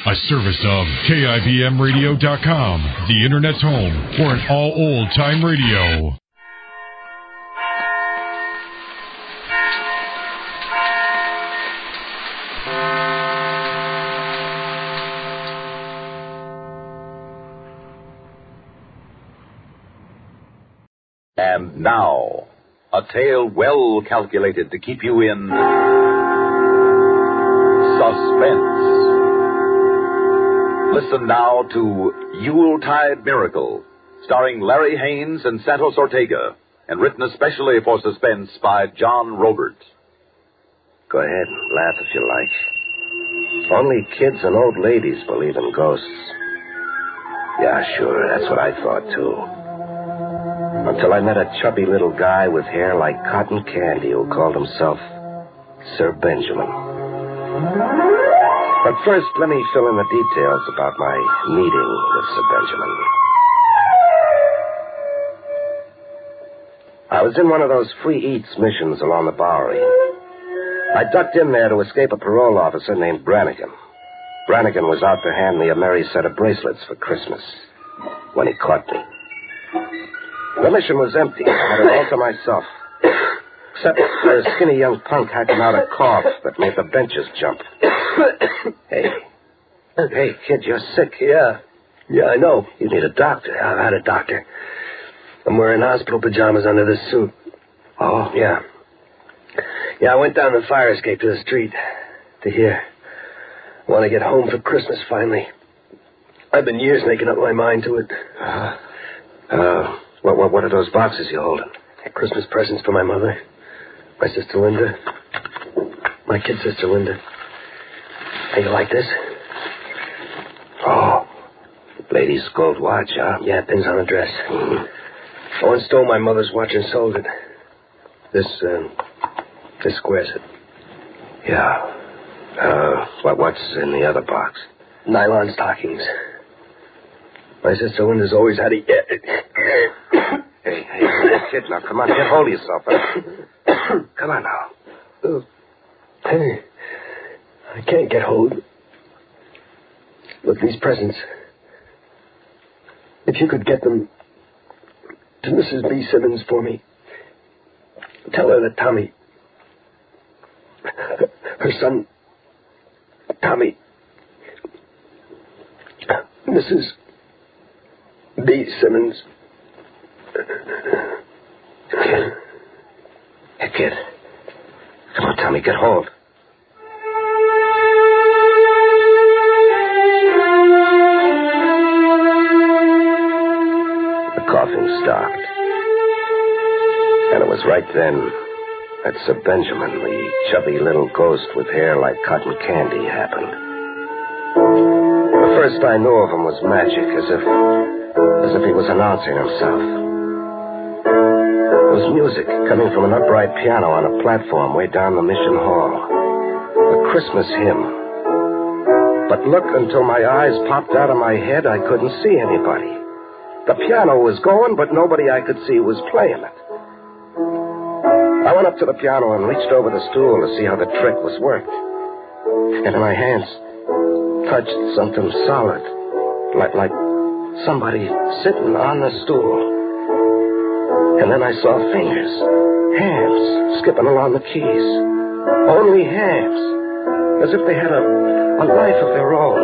A service of KIBMradio.com, the Internet's home for an all-old-time radio. And now, a tale well calculated to keep you in suspense. Listen now to Yuletide Miracle, starring Larry Haynes and Santos Ortega, and written especially for Suspense by John Robert. Go ahead, laugh if you like. Only kids and old ladies believe in ghosts. Yeah, sure, that's what I thought, too. Until I met a chubby little guy with hair like cotton candy who called himself Sir Benjamin. But first, let me fill in the details about my meeting with Sir Benjamin. I was in one of those free eats missions along the Bowery. I ducked in there to escape a parole officer named Brannigan. Brannigan was out to hand me a merry set of bracelets for Christmas when he caught me. The mission was empty. I had it all to myself. Except for a skinny young punk hacking out a cough that made the benches jump. Hey, kid, you're sick. Yeah, I know. You need a doctor. I've had a doctor. I'm wearing hospital pajamas under this suit. Oh? Yeah, I went down the fire escape to the street. To here. I want to get home for Christmas, finally. I've been years making up my mind to it. What are those boxes you're holding? Christmas presents for my mother. My sister Linda. My kid sister Linda. Hey, you like this? Oh, lady's gold watch, huh? Yeah, pins on the dress. Mm-hmm. I once stole my mother's watch and sold it. This squares it. Yeah. What's in the other box? Nylon stockings. My sister Linda's always had a... Hey, kid, now come on, get hold of yourself. Huh? Come on now. Hey, I can't get hold. Look, these presents. If you could get them to Mrs. B. Simmons for me, tell her that Tommy, her son, Tommy, Mrs. B. Simmons. Hey, kid. Come on, Tommy, get hold. The coughing stopped. And it was right then that Sir Benjamin, the chubby little ghost with hair like cotton candy, happened. The first I knew of him was magic, as if he was announcing himself. There was music coming from an upright piano on a platform way down the mission hall. A Christmas hymn. But look, until my eyes popped out of my head, I couldn't see anybody. The piano was going, but nobody I could see was playing it. I went up to the piano and reached over the stool to see how the trick was worked. And my hands touched something solid, like somebody sitting on the stool. And then I saw fingers, hands, skipping along the keys. Only hands, as if they had a life of their own.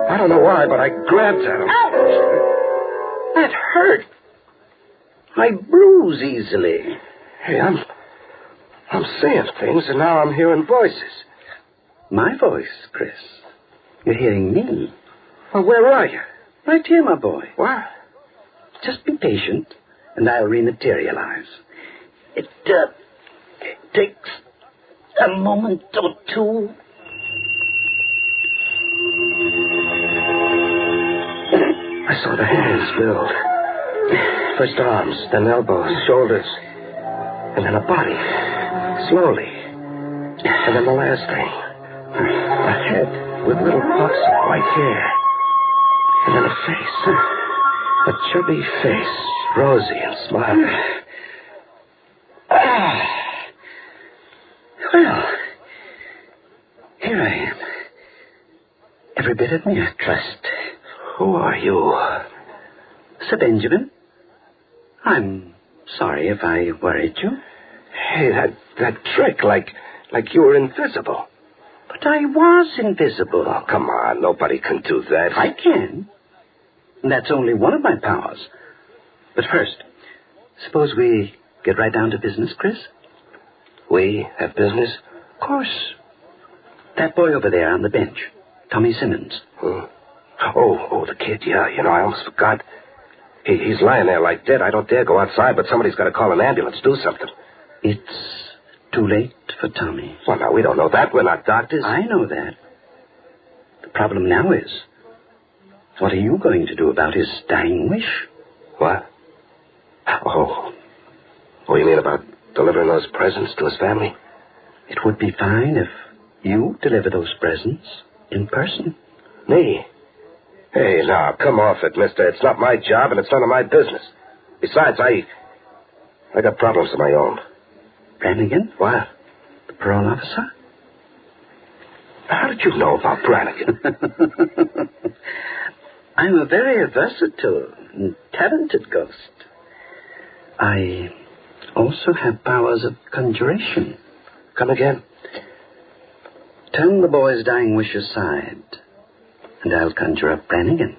I don't know why, but I grabbed at them. Ouch! That hurt. I bruise easily. Hey, I'm seeing things, and now I'm hearing voices. My voice, Chris. You're hearing me. Well, where are you? Right here, my boy. What? Just be patient, and I'll rematerialize. It takes a moment or two. I saw the hands build. First arms, then elbows, shoulders, and then a body, slowly. And then the last thing, a head with little puffs of white hair. And then a face, a chubby face, rosy and smiling. Well, here I am. every bit of me, I trust. Who are you? Sir Benjamin, I'm sorry if I worried you. Hey, that trick, like you were invisible. But I was invisible. Oh, come on. Nobody can do that. I can. And that's only one of my powers. But first, suppose we get right down to business, Chris? We have business? Of course. That boy over there on the bench, Tommy Simmons. Oh, the kid, yeah. I almost forgot. He's lying there like dead. I don't dare go outside, but somebody's got to call an ambulance. Do something. It's too late for Tommy. Well, now, we don't know that. We're not doctors. I know that. The problem now is, what are you going to do about his dying wish? What? Oh, you mean about delivering those presents to his family? It would be fine if you deliver those presents in person. Me? Hey, now, come off it, mister. It's not my job, and it's none of my business. Besides, I got problems of my own. Brannigan? What? The parole officer? How did you know about Brannigan? I'm a very versatile and talented ghost. I also have powers of conjuration. Come again? Turn the boy's dying wish aside, and I'll conjure up Brannigan.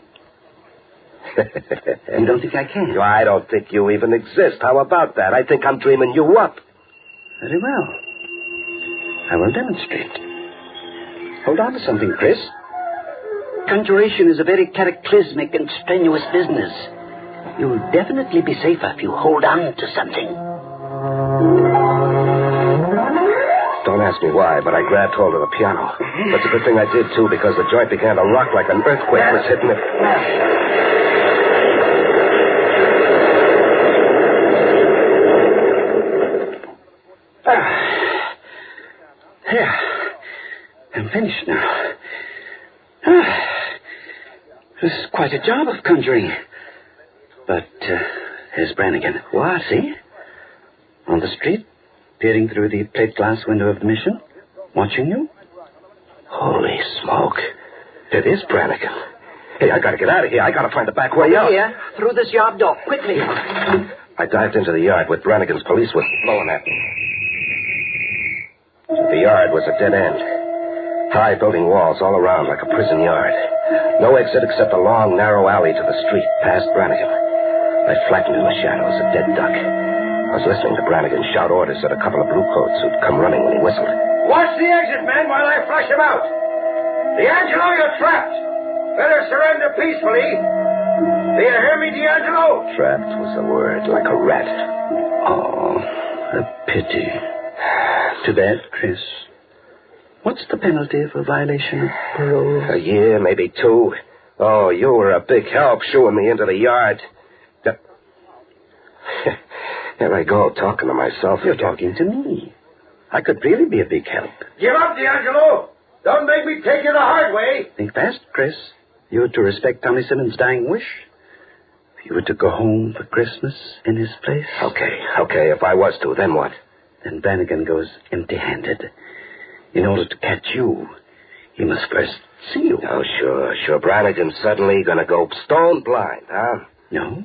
You don't think I can? I don't think you even exist. How about that? I think I'm dreaming you up. Very well. I will demonstrate. Hold on to something, Chris. Conjuration is a very cataclysmic and strenuous business. You'll definitely be safer if you hold on to something. Don't ask me why, but I grabbed hold of the piano. That's a good thing I did, too, because the joint began to rock like an earthquake was hitting it. There. I'm finished now. This is quite a job of conjuring. But here's Brannigan. What? See? On the street, peering through the plate glass window of the mission, watching you. Holy smoke. It is Brannigan. Hey, I gotta get out of here. I gotta find the back way out. Here, through this yard door, quickly. I dived into the yard with Brannigan's police whistle blowing at me. The yard was a dead end. High building walls all around like a prison yard. No exit except a long, narrow alley to the street past Brannigan. I flattened in the shadows, a dead duck. I was listening to Brannigan shout orders at a couple of bluecoats who'd come running when he whistled. Watch the exit, men, while I flush him out. D'Angelo, you're trapped. Better surrender peacefully. Do you hear me, D'Angelo? Trapped was the word, like a rat. Oh, a pity. Too bad, Chris. What's the penalty for violation of parole? A year, maybe 2. Oh, you were a big help shooing me into the yard. Here I go, talking to myself. You're talking to me. I could really be a big help. Give up, D'Angelo. Don't make me take you the hard way. Think fast, Chris. You were to respect Tommy Simmons' dying wish. If you were to go home for Christmas in his place. Okay. If I was to, then what? Then Brannigan goes empty-handed. In order to catch you, he must first see you. Oh, sure. Brannigan's suddenly gonna go stone blind, huh? No.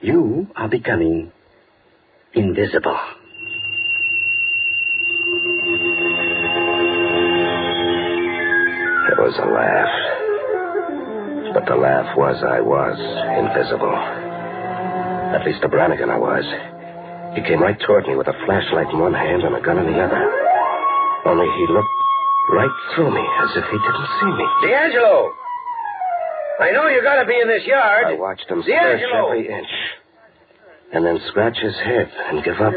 You are becoming invisible. It was a laugh. But the laugh was I was invisible. At least to Brannigan I was. He came right toward me with a flashlight in one hand and a gun in the other. Only he looked right through me as if he didn't see me. D'Angelo! I know you gotta be in this yard. I watched him search every inch. And then scratch his head and give up.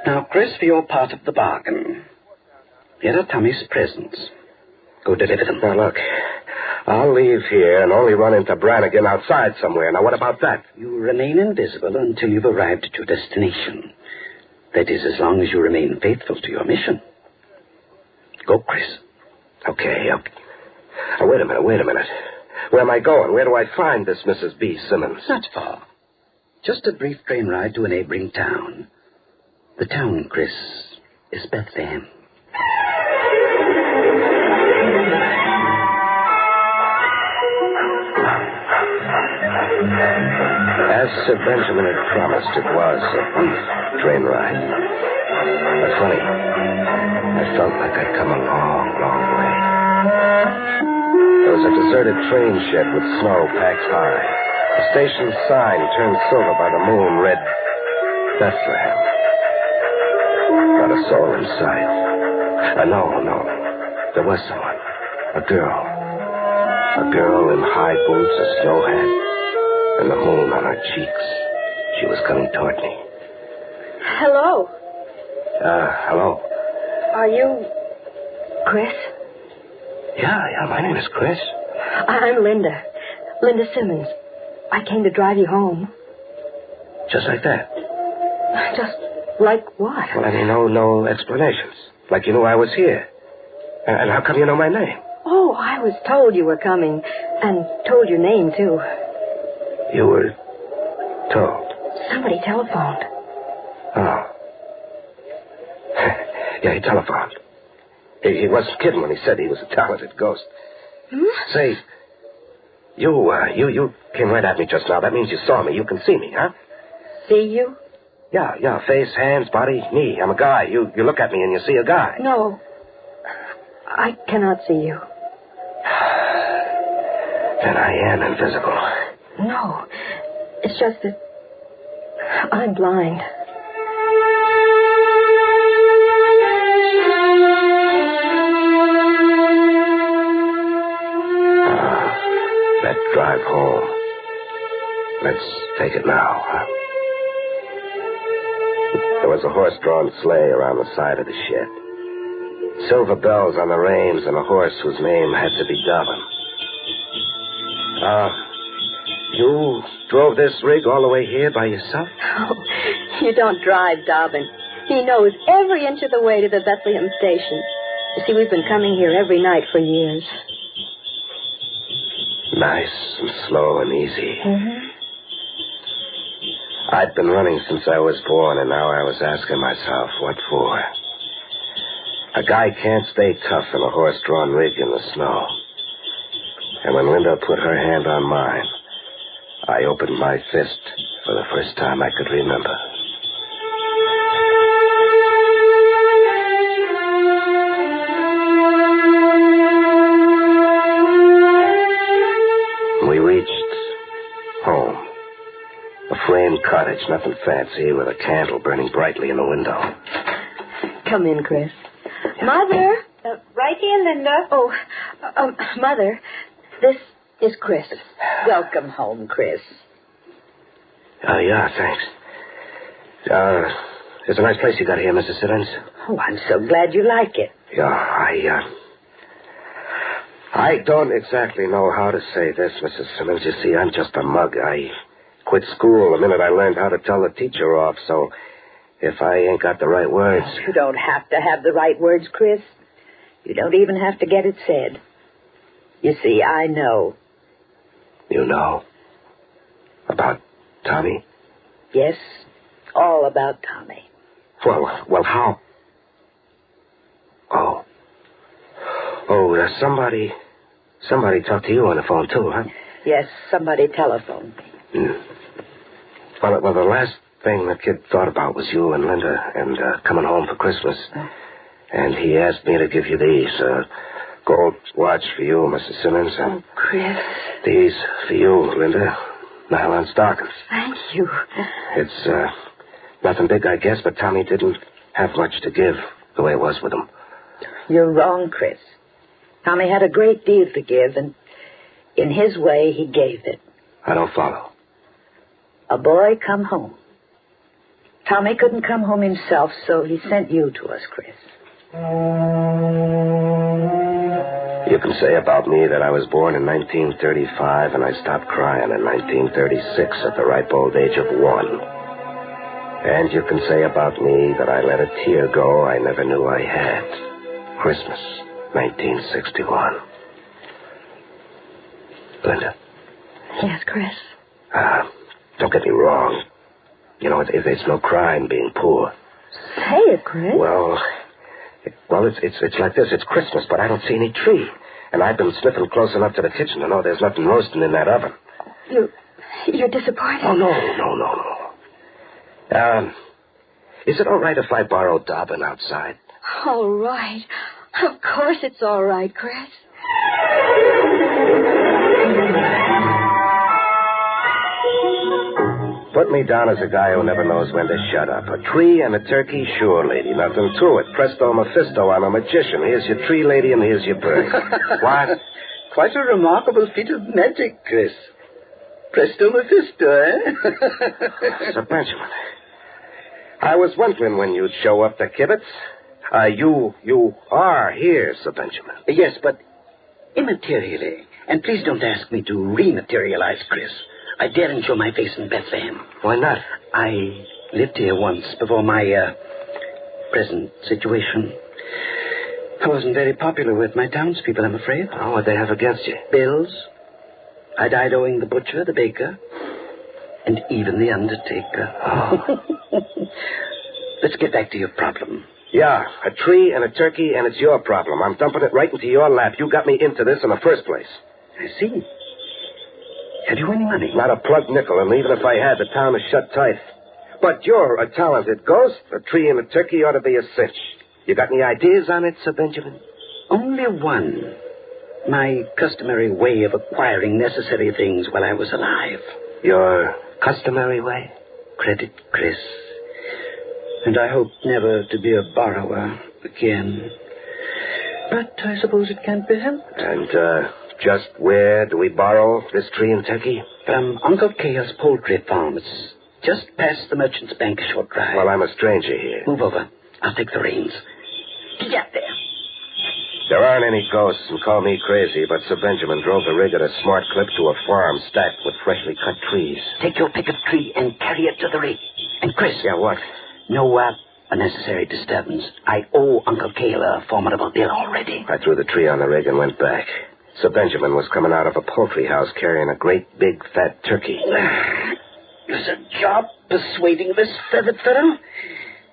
Now, Chris, for your part of the bargain. Here are Tommy's presents. Go deliver them. Now, look, I'll leave here and only run into Brannigan outside somewhere. Now, what about that? You remain invisible until you've arrived at your destination. That is, as long as you remain faithful to your mission. Go, Chris. Okay. Oh, wait a minute. Where am I going? Where do I find this Mrs. B. Simmons? Not far. Just a brief train ride to a neighboring town. The town, Chris, is Bethlehem. Sir Benjamin had promised, it was a brief train ride. But funny, I felt like I'd come a long, long way. There was a deserted train shed with snow packed high. The station sign turned silver by the moon read Bethlehem. Not a soul in sight. No. There was someone. A girl. A girl in high boots, a snow hat, and the moon on her cheeks. She was coming toward me. Hello. Hello. Are you Chris? Yeah, my name is Chris. I'm Linda. Linda Simmons. I came to drive you home. Just like that? Just like what? Well, I mean, no explanations. Like you knew I was here. And how come you know my name? Oh, I was told you were coming, and told your name, too. You were told? Somebody telephoned. Oh. Yeah, he telephoned. He wasn't kidding when he said he was a talented ghost. Say, you came right at me just now. That means you saw me. You can see me, huh? See you? Yeah. Face, hands, body, me. I'm a guy. You look at me and you see a guy. No. I cannot see you. Then I am invisible. No. It's just that I'm blind. That drive home. Let's take it now, huh? There was a horse-drawn sleigh around the side of the shed. Silver bells on the reins and a horse whose name had to be Dobbin. You drove this rig all the way here by yourself? Oh, you don't drive Dobbin. He knows every inch of the way to the Bethlehem station. You see, we've been coming here every night for years. Nice and slow and easy. Mm-hmm. I'd been running since I was born, and now I was asking myself, what for? A guy can't stay tough in a horse-drawn rig in the snow. And when Linda put her hand on mine, I opened my fist for the first time I could remember. We reached home. A framed cottage, nothing fancy, with a candle burning brightly in the window. Come in, Chris. Mother! Right here, Linda. Oh, Mother, this is Chris. Welcome home, Chris. Yeah, thanks. It's a nice place you got here, Mrs. Simmons. Oh, I'm so glad you like it. Yeah, I don't exactly know how to say this, Mrs. Simmons. You see, I'm just a mug. I quit school the minute I learned how to tell the teacher off, so if I ain't got the right words... You don't have to have the right words, Chris. You don't even have to get it said. You see, I know. You know? About Tommy? Yes, all about Tommy. Well, how? Somebody talked to you on the phone, too, huh? Yes, somebody telephoned me. Well, the last thing the kid thought about was you and Linda and coming home for Christmas. And he asked me to give you these. Gold watch for you, Mrs. Simmons. Oh, Chris. These for you, Linda. Nylon stockings. Thank you. It's nothing big, I guess, but Tommy didn't have much to give the way it was with him. You're wrong, Chris. Tommy had a great deal to give, and in his way, he gave it. I don't follow. A boy come home. Tommy couldn't come home himself, so he sent you to us, Chris. You can say about me that I was born in 1935 and I stopped crying in 1936 at the ripe old age of 1. And you can say about me that I let a tear go I never knew I had. Christmas, 1961. Linda. Yes, Chris. Don't get me wrong. You know, it's no crime being poor. Say it, Chris. Well, it's like this. It's Christmas, but I don't see any tree. And I've been sniffing close enough to the kitchen to know there's nothing roasting in that oven. You're disappointed? Oh, no. Is it all right if I borrow Dobbin outside? All right. Of course it's all right, Chris. Put me down as a guy who never knows when to shut up. A tree and a turkey, sure, lady. Nothing to it. Presto Mephisto, I'm a magician. Here's your tree, lady, and here's your bird. What? Quite a remarkable feat of magic, Chris. Presto Mephisto, eh? Sir Benjamin, I was wondering when you'd show up to Kibitz. You are here, Sir Benjamin. Yes, but immaterially. And please don't ask me to rematerialize, Chris. I daren't show my face in Bethlehem. Why not? I lived here once before my present situation. I wasn't very popular with my townspeople, I'm afraid. Oh, what they have against you? Bills. I died owing the butcher, the baker, and even the undertaker. Oh. Let's get back to your problem. Yeah, a tree and a turkey, and it's your problem. I'm dumping it right into your lap. You got me into this in the first place. I see. Have you any money? Not a plug nickel, and even if I had, the town is shut tight. But you're a talented ghost. A tree and a turkey ought to be a cinch. You got any ideas on it, Sir Benjamin? Only one. My customary way of acquiring necessary things while I was alive. Your customary way? Credit, Chris. And I hope never to be a borrower again. But I suppose it can't be helped. And, just where do we borrow this tree and turkey? From Uncle Cale's poultry farm. It's just past the Merchant's Bank, a short drive. Well, I'm a stranger here. Move over. I'll take the reins. Get there. There aren't any ghosts, and call me crazy, but Sir Benjamin drove the rig at a smart clip to a farm stacked with freshly cut trees. Take your pick of tree and carry it to the rig. And Chris. Yeah, what? No unnecessary disturbance. I owe Uncle Cale a formidable bill already. I threw the tree on the rig and went back. Sir Benjamin was coming out of a poultry house carrying a great big fat turkey. It's a job persuading this feathered fellow.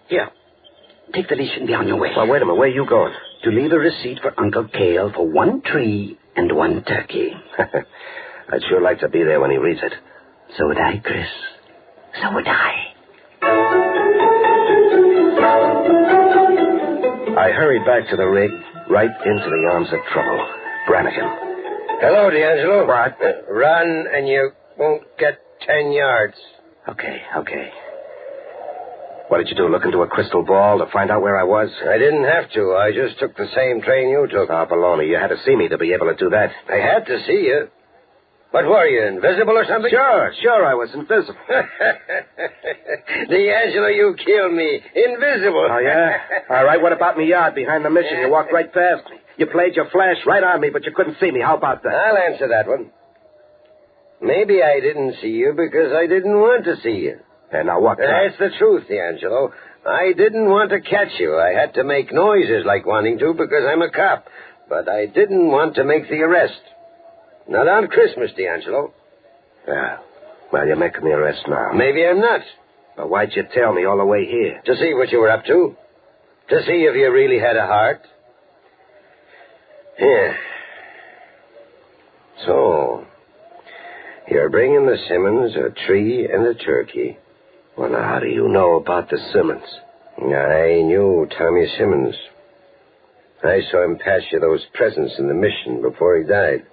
Here, take the leash and be on your way. Well, wait a minute. Where are you going? To leave a receipt for Uncle Cale for one tree and one turkey. I'd sure like to be there when he reads it. So would I, Chris. So would I. I hurried back to the rig, right into the arms of trouble. Brannigan. Hello, D'Angelo. What? Run, and you won't get 10 yards. Okay. What did you do, look into a crystal ball to find out where I was? I didn't have to. I just took the same train you took. Oh, baloney. You had to see me to be able to do that. I had to see you. But were you, invisible or something? Sure, I was invisible. D'Angelo, you killed me. Invisible. Oh, yeah? All right, what about me yard behind the mission? You walked right past me. You played your flash right on me, but you couldn't see me. How about that? I'll answer that one. Maybe I didn't see you because I didn't want to see you. And now what? That's the truth, D'Angelo. I didn't want to catch you. I had to make noises like wanting to because I'm a cop. But I didn't want to make the arrest. Not on Christmas, D'Angelo. Yeah. Well, you're making the arrest now. Maybe I'm not. But why'd you tell me all the way here? To see what you were up to. To see if you really had a heart. Yeah. So, you're bringing the Simmons a tree and a turkey. Well, now, how do you know about the Simmons? I knew Tommy Simmons. I saw him pass you those presents in the mission before he died.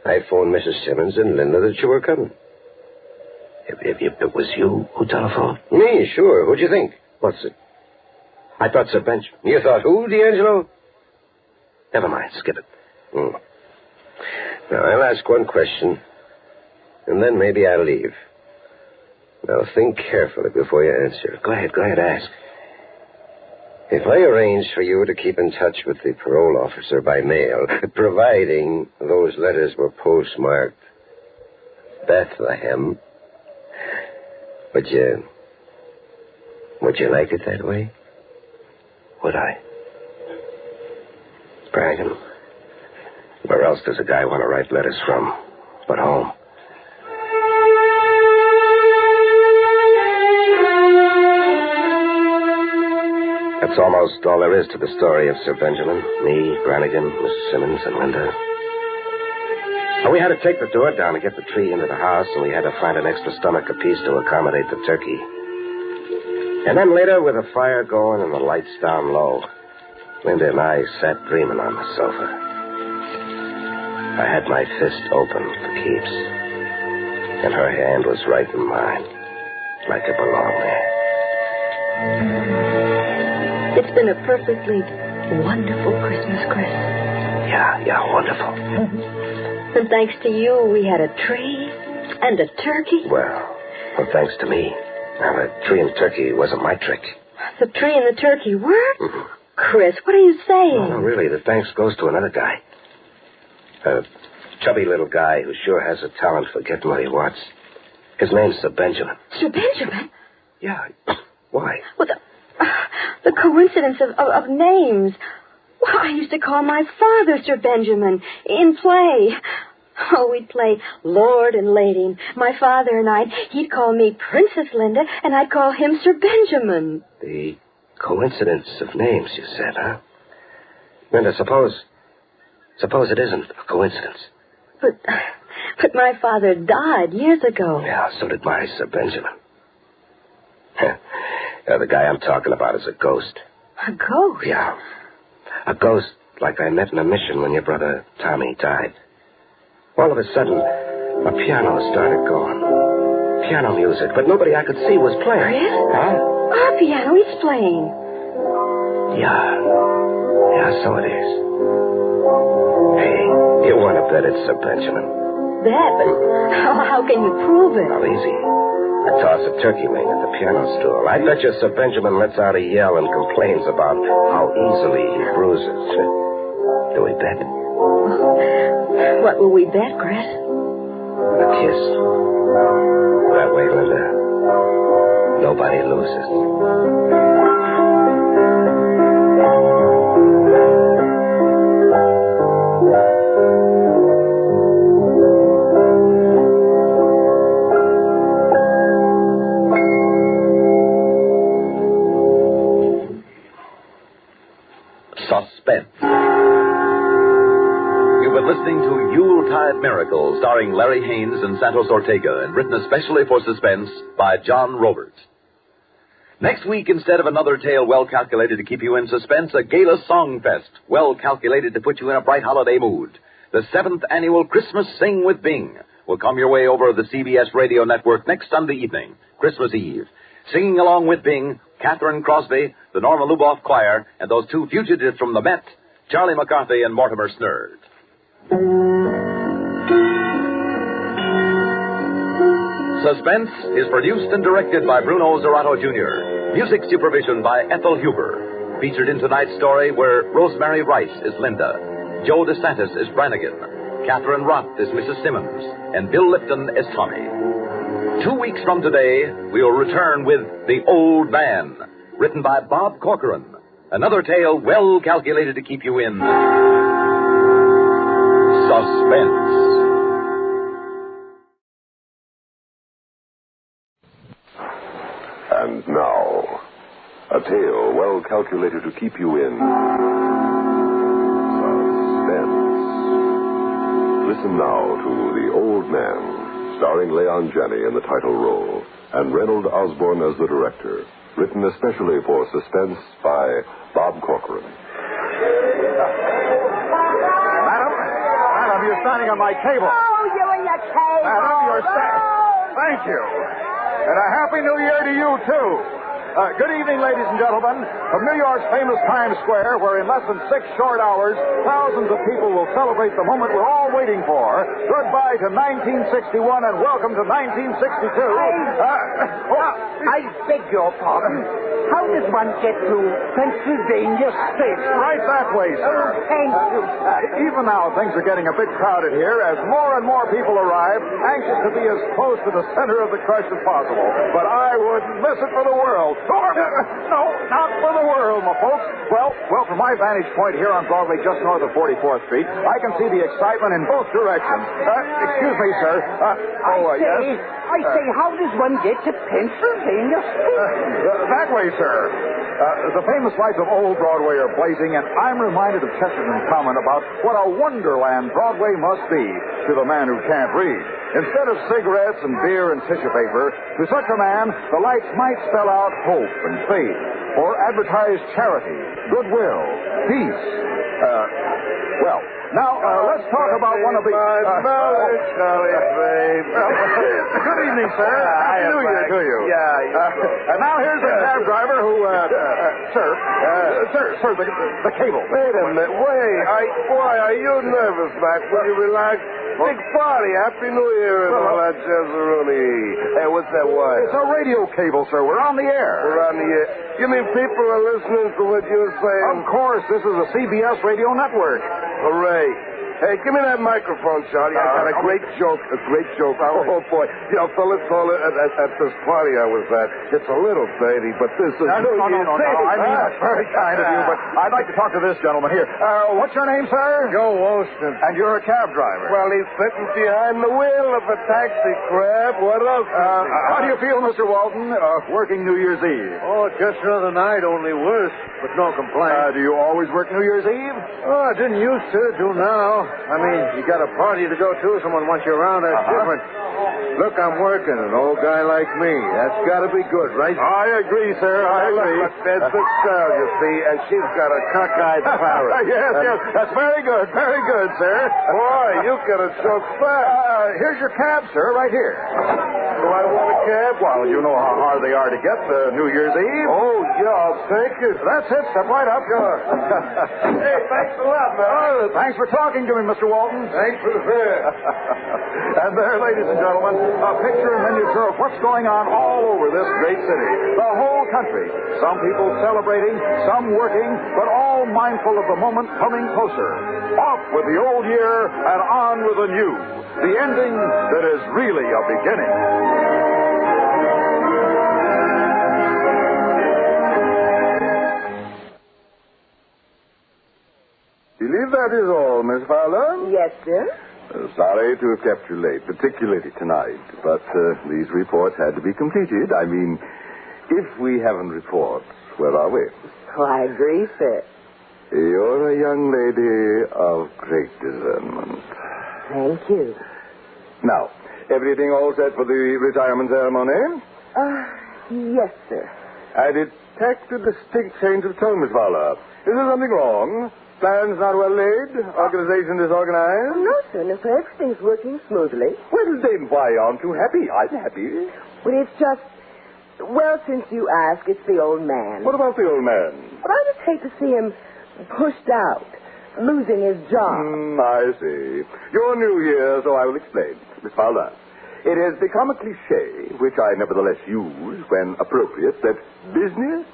I phoned Mrs. Simmons and Linda that you were coming. If it was you who telephoned? Me, sure. Who'd you think? What's it? I thought Sir Benjamin. You thought who, D'Angelo? Never mind. Skip it. Now, I'll ask one question, and then maybe I'll leave. Now, think carefully before you answer. Go ahead, ask. If I arrange for you to keep in touch with the parole officer by mail, providing those letters were postmarked Bethlehem, would you like it that way? Would I? Brannigan, where else does a guy want to write letters from but home? That's almost all there is to the story of Sir Benjamin. Me, Brannigan, Mrs. Simmons, and Linda. Well, we had to take the door down to get the tree into the house, and we had to find an extra stomach apiece to accommodate the turkey. And then later, with the fire going and the lights down low, Linda and I sat dreaming on the sofa. I had my fist open for keeps, and her hand was right in mine, like it belonged there. It's been a perfectly wonderful Christmas, Chris. Yeah, wonderful. And thanks to you, we had a tree and a turkey. Well, thanks to me. Now, the tree and turkey wasn't my trick. The tree and the turkey were? Mm-hmm. Chris, what are you saying? No, really, the thanks goes to another guy. A chubby little guy who sure has a talent for getting what he wants. His name's Sir Benjamin. Sir Benjamin? Yeah. Why? Well, the coincidence of names. Well, I used to call my father Sir Benjamin in play. Oh, we'd play Lord and Lady. My father and he'd call me Princess Linda, and I'd call him Sir Benjamin. The coincidence of names, you said, huh? Linda, suppose it isn't a coincidence. But my father died years ago. Yeah, so did my Sir Benjamin. The guy I'm talking about is a ghost. A ghost? Yeah. A ghost like I met in a mission when your brother Tommy died. All of a sudden, a piano started going. Piano music, but nobody I could see was playing. Chris? Huh? Our piano is playing. Yeah, so it is. Hey, you want to bet it's Sir Benjamin? Bet? But how can you prove it? Well, easy. I toss a turkey wing at the piano stool. I bet you Sir Benjamin lets out a yell and complains about how easily he bruises. Do we bet? What will we bet, Chris? A kiss. That way, Linda, nobody loses. Suspense. You've been listening to Yuletide Miracle, starring Larry Haynes and Santos Ortega, and written especially for Suspense by John Roberts. Next week, instead of another tale well calculated to keep you in suspense, a gala song fest well calculated to put you in a bright holiday mood. The 7th annual Christmas Sing with Bing will come your way over the CBS radio network next Sunday evening, Christmas Eve. Singing along with Bing, Catherine Crosby, the Norma Luboff Choir, and those two fugitives from the Met, Charlie McCarthy and Mortimer Snerd. Suspense is produced and directed by Bruno Zerato Jr. Music supervision by Ethel Huber. Featured in tonight's story were Rosemary Rice is Linda, Joe DeSantis is Brannigan, Catherine Rott is Mrs. Simmons, and Bill Lipton is Tommy. 2 weeks from today, we'll return with The Old Man, written by Bob Corcoran. Another tale well calculated to keep you in suspense. And now, a tale well calculated to keep you in suspense. Listen now to The Old Man, starring Leon Janney in the title role, and Reynold Osborne as the director. Written especially for Suspense by Bob Corcoran. Madam, you're standing on my table. Oh, you're in the table. Madam, you're standing. Thank you. And a Happy New Year to you, too. Good evening, ladies and gentlemen. From New York's famous Times Square, where in less than 6 short hours, thousands of people will celebrate the moment we're all waiting for. Goodbye to 1961 and welcome to 1962. I beg your pardon. How does one get to Pennsylvania State? Right that way, sir. Oh, thank you. Even now, things are getting a bit crowded here as more and more people arrive, anxious to be as close to the center of the crush as possible. But I wouldn't miss it for the world. No, not for the world, my folks. Well, from my vantage point here on Broadway, just north of 44th Street, I can see the excitement in both directions. Excuse me, sir. Yes? I say, how does one get to Pennsylvania State? That way, sir. The famous lights of old Broadway are blazing, and I'm reminded of Chesterton comment about what a wonderland Broadway must be. to the man who can't read. Instead of cigarettes and beer and tissue paper, to such a man, the lights might spell out hope and faith, or advertise charity, goodwill, peace. Let's talk about one of the... Good evening, sir. Happy New Year to you. And now here's the cab driver who... Sir, the cable. Wait a minute. Boy, are you nervous, Mac? Will you relax? Big party. Happy New Year and all that jazzeroonie. Hey, what's that wire? It's a radio cable, sir. We're on the air. We're on the air. You mean people are listening to what you're saying? Of course. This is a CBS radio network. Hooray. Hey, give me that microphone, Charlie. I got a great joke. Oh, boy. You know, fellas, at this party I was at, it's a little dirty, but this is... No. I mean, that's very kind of you, but I'd like to talk to this gentleman here. What's your name, sir? Joe Wilson. And you're a cab driver. Well, he's sitting behind the wheel of a taxi crab. What else? How do you feel, Mr. Walton, working New Year's Eve? Oh, just another night, only worse, but no complaint. Do you always work New Year's Eve? Oh, I didn't used to, do now. I mean, you got a party to go to, someone wants you around, that's different. Look, I'm working, an old guy like me. That's got to be good, right? I agree, sir, I agree. Look, there's this girl, you see, and she's got a cockeyed parrot. Yes, that's very good, sir. Boy, you got a joke fast. Here's your cab, sir, right here. Do I want a cab? Well, you know how hard they are to get New Year's Eve. Oh, yeah, I'll take it. That's it, step right up. Sure. Hey, thanks a lot, man. Thanks for talking to me, Mr. Walton. Thanks for the fare. And there, ladies and gentlemen, a picture and miniature of what's going on all over this great city. The whole country. Some people celebrating, some working, but all mindful of the moment coming closer. Off with the old year and on with the new. The ending that is really a beginning. Believe that is all, Miss Fowler? Yes, sir. Sorry to have kept you late, particularly tonight, but these reports had to be completed. I mean, if we haven't reports, where are we? Oh, I agree, sir. You're a young lady of great discernment. Thank you. Now, everything all set for the retirement ceremony? Yes, sir. I detect a distinct change of tone, Miss Fowler. Is there something wrong? Plans not well laid? Organization disorganized? No, sir. No, sir. Everything's working smoothly. Well, then why aren't you happy? I'm happy. But it's just... Well, since you ask, it's the old man. What about the old man? But I just hate to see him pushed out, losing his job. I see. You're new here, so I will explain. Miss Fowler, it has become a cliché, which I nevertheless use when appropriate, that business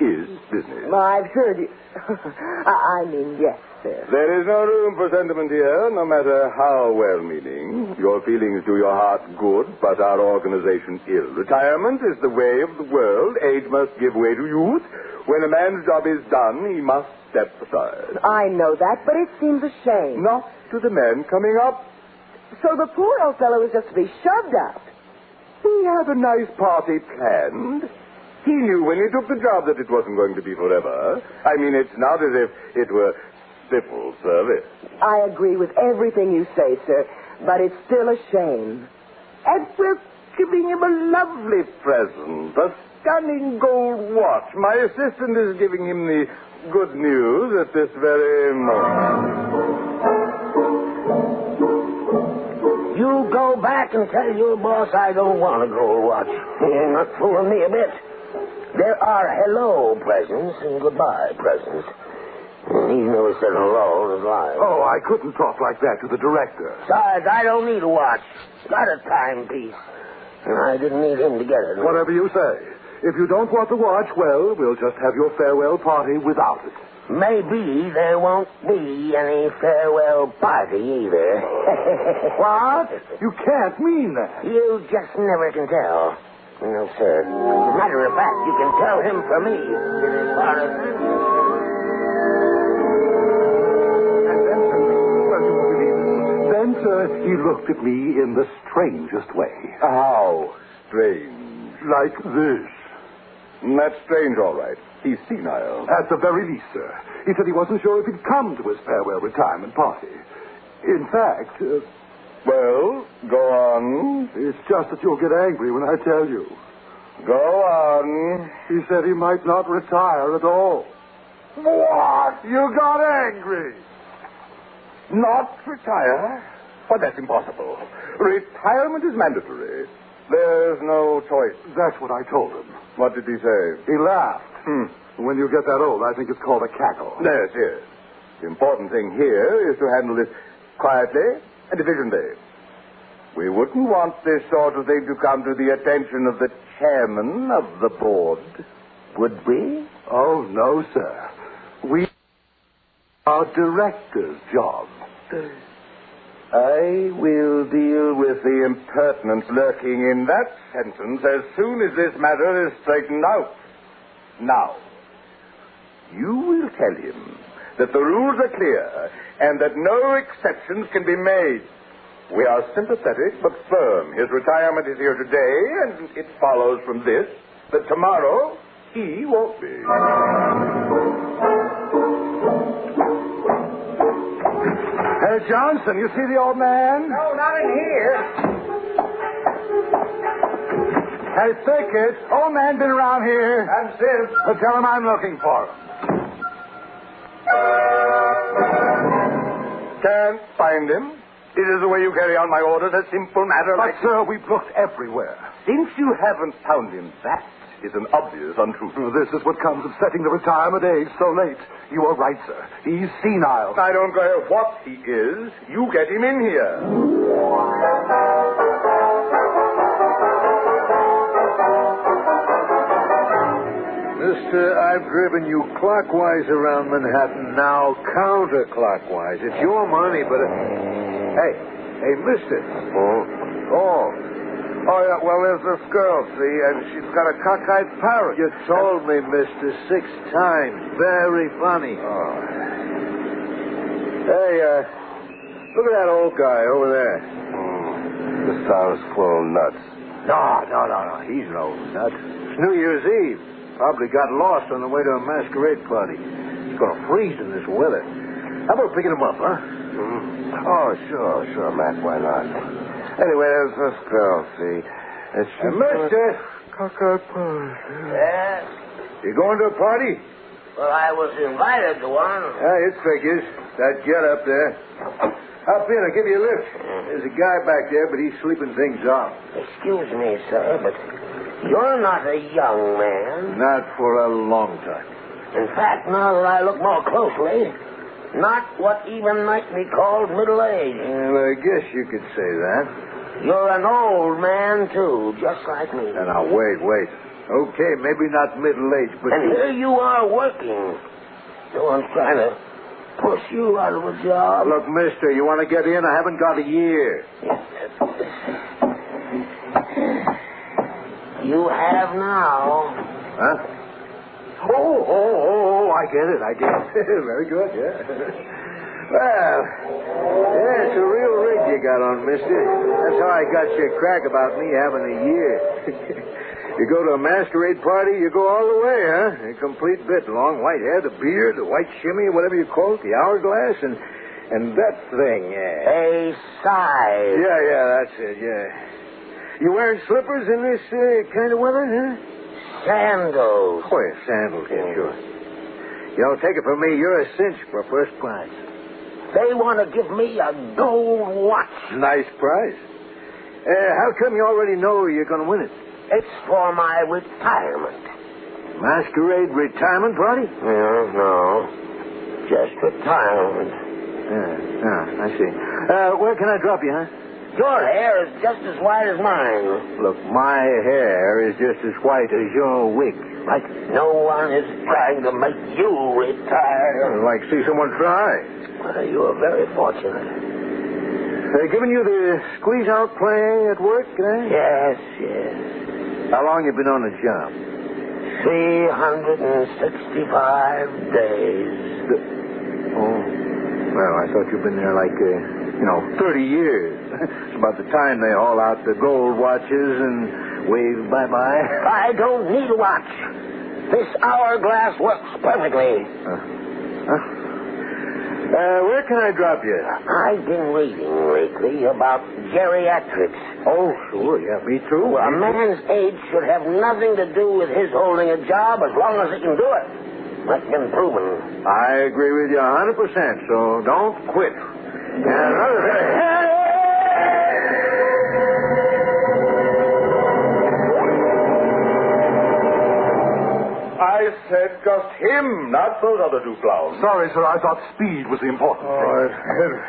is business. I've heard you. I mean, yes, sir. There is no room for sentiment here, no matter how well-meaning. Your feelings do your heart good, but our organization ill. Retirement is the way of the world. Age must give way to youth. When a man's job is done, he must step aside. I know that, but it seems a shame. Not to the men coming up. So the poor old fellow is just to be shoved out. He had a nice party planned. He knew when he took the job that it wasn't going to be forever. I mean, it's not as if it were civil service. I agree with everything you say, sir, but it's still a shame. And we're giving him a lovely present, a stunning gold watch. My assistant is giving him the good news at this very moment. You go back and tell your boss I don't want a gold watch. You're not fooling me a bit. There are hello presents and goodbye presents. He's never said hello in his life. Oh, I couldn't talk like that to the director. Besides, I don't need a watch. Got a timepiece. And I didn't need him to get it. Whatever you say. If you don't want the watch, well, we'll just have your farewell party without it. Maybe there won't be any farewell party either. What? You can't mean that. You just never can tell. No, sir. As a matter of fact, you can tell him for me. As far as I'm And then, well, you won't believe it. Then, sir, he looked at me in the strangest way. How strange. Like this. That's strange, all right. He's senile. At the very least, sir. He said he wasn't sure if he'd come to his farewell retirement party. In fact, Well, go on. It's just that you'll get angry when I tell you. Go on. He said he might not retire at all. What? You got angry. Not retire? But that's impossible. Retirement is mandatory. There's no choice. That's what I told him. What did he say? He laughed. When you get that old, I think it's called a cackle. Yes, yes. The important thing here is to handle this quietly and efficiently. We wouldn't want this sort of thing to come to the attention of the chairman of the board, would we? Oh, no, sir. We are director's job. I will deal with the impertinence lurking in that sentence as soon as this matter is straightened out. Now, you will tell him that the rules are clear and that no exceptions can be made. We are sympathetic but firm. His retirement is here today, and it follows from this that tomorrow he won't be. Hey, Johnson, you see the old man? No, not in here. Hey, Thicket, old man been around here. And since... Well, tell him I'm looking for him. Can't find him. It is the way you carry on my orders, a simple matter But, like... sir, we've looked everywhere. Since you haven't found him, that is an obvious untruth. This is what comes of setting the retirement age so late. You are right, sir. He's senile. I don't care what he is. You get him in here. Mister, I've driven you clockwise around Manhattan, now counterclockwise. It's your money, but... Hey, mister. Oh, yeah, well, there's this girl, see, and she's got a cockeyed parrot. You told me, mister, 6 times. Very funny. Oh. Hey, look at that old guy over there. The sounds full nuts. No. He's no nut. It's New Year's Eve. Probably got lost on the way to a masquerade party. He's going to freeze in this weather. How about picking him up, huh? Oh, sure, Matt. Why not? Anyway, there's this girl, see. Mister! Cockeyed parrot. Yes? You going to a party? Well, I was invited to one. It figures. That get up there. Hop in, I'll give you a lift. There's a guy back there, but he's sleeping things off. Excuse me, sir, but you're not a young man. Not for a long time. In fact, now that I look more closely, not what even might be called middle-aged. Well, I guess you could say that. You're an old man, too, just like me. Now, wait. Okay, maybe not middle-aged, but... And here you are working. No one's trying to push you out of a job. Look, mister, you want to get in? I haven't got a year. You have now. Huh? Oh, I get it. Very good, yeah. Well, yeah, it's a real rig you got on, mister. That's how I got your crack about me having a year. You go to a masquerade party, you go all the way, huh? A complete bit. Long white hair, the beard, the white shimmy, whatever you call it, the hourglass, and that thing, yeah. A size. Yeah, that's it, yeah. You wearing slippers in this kind of weather, huh? Sandals. Oh, yeah, sandals, yeah, sure. You know, take it from me, you're a cinch for first prize. They want to give me a gold watch. Nice prize. How come you already know you're going to win it? It's for my retirement. Masquerade retirement party? No. Just retirement. I see. Where can I drop you, huh? Your hair is just as white as mine. Look, my hair is just as white as your wig. Like no one is trying to make you retire. I'd like to see someone try. Well, you are very fortunate. Giving you the squeeze-out play at work, eh? Yes. How long you been on the job? 365 days. Well, I thought you'd been there like, 30 years. It's about the time they haul out the gold watches and wave bye-bye. I don't need a watch. This hourglass works perfectly. Where can I drop you? I've been reading lately about geriatrics. Oh, sure. Yeah, me too. Well, a man's age should have nothing to do with his holding a job as long as he can do it. That's been proven. I agree with you 100%, so don't quit. And another thing... I said just him, not those other two clowns. Sorry, sir. I thought speed was the important thing.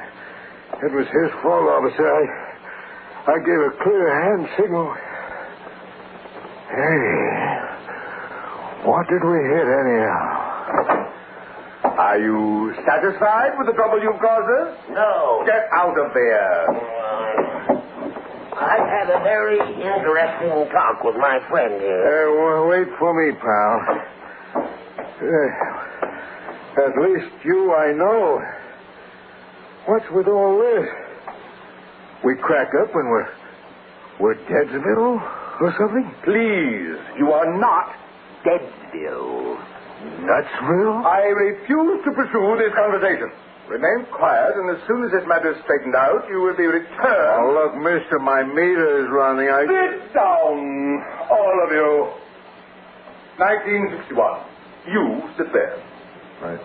It was his fault, officer. I gave a clear hand signal. Hey, what did we hit anyhow? Are you satisfied with the trouble you've caused us? No. Get out of there. I've had a very interesting talk with my friend here. Wait for me, pal. At least you I know. What's with all this? We crack up and we're dead still or something? Please, you are not dead still. Nutsville? I refuse to pursue this conversation. Remain quiet, and as soon as this matter is straightened out, you will be returned. Oh, look, mister, my meter is running. Sit down, all of you. 1961. You sit there. Right.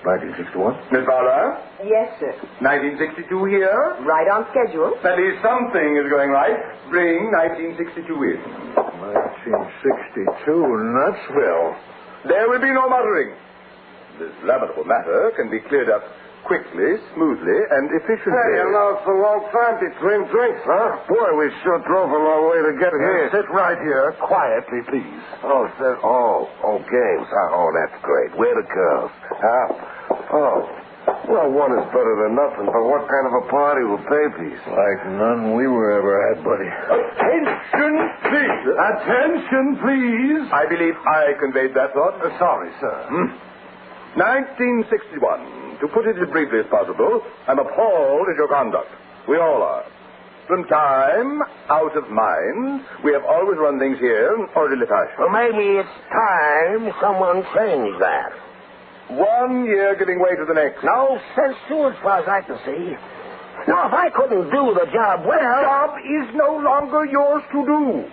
1961? Miss Fowler? Yes, sir. 1962 here? Right on schedule. At least something is going right. Bring 1962 in. 1962, Nutsville. There will be no muttering. This lamentable matter can be cleared up quickly, smoothly, and efficiently. Hey, you know, it's a long time between drinks, huh? Boy, we sure drove a long way to get here. Sit right here, quietly, please. Oh, games. Oh, that's great. Where the girls? Well, one is better than nothing, but what kind of a party will they be? Like none we were ever had, buddy. Attention, please. Attention, please. I believe I conveyed that thought. Sorry, sir. 1961. To put it as briefly as possible, I'm appalled at your conduct. We all are. From time, out of mind, we have always run things here in orderly fashion. Well, maybe it's time someone changed that. 1 year giving way to the next. No sense to it, as far as I can see. Now, if I couldn't do the job well... The job is no longer yours to do.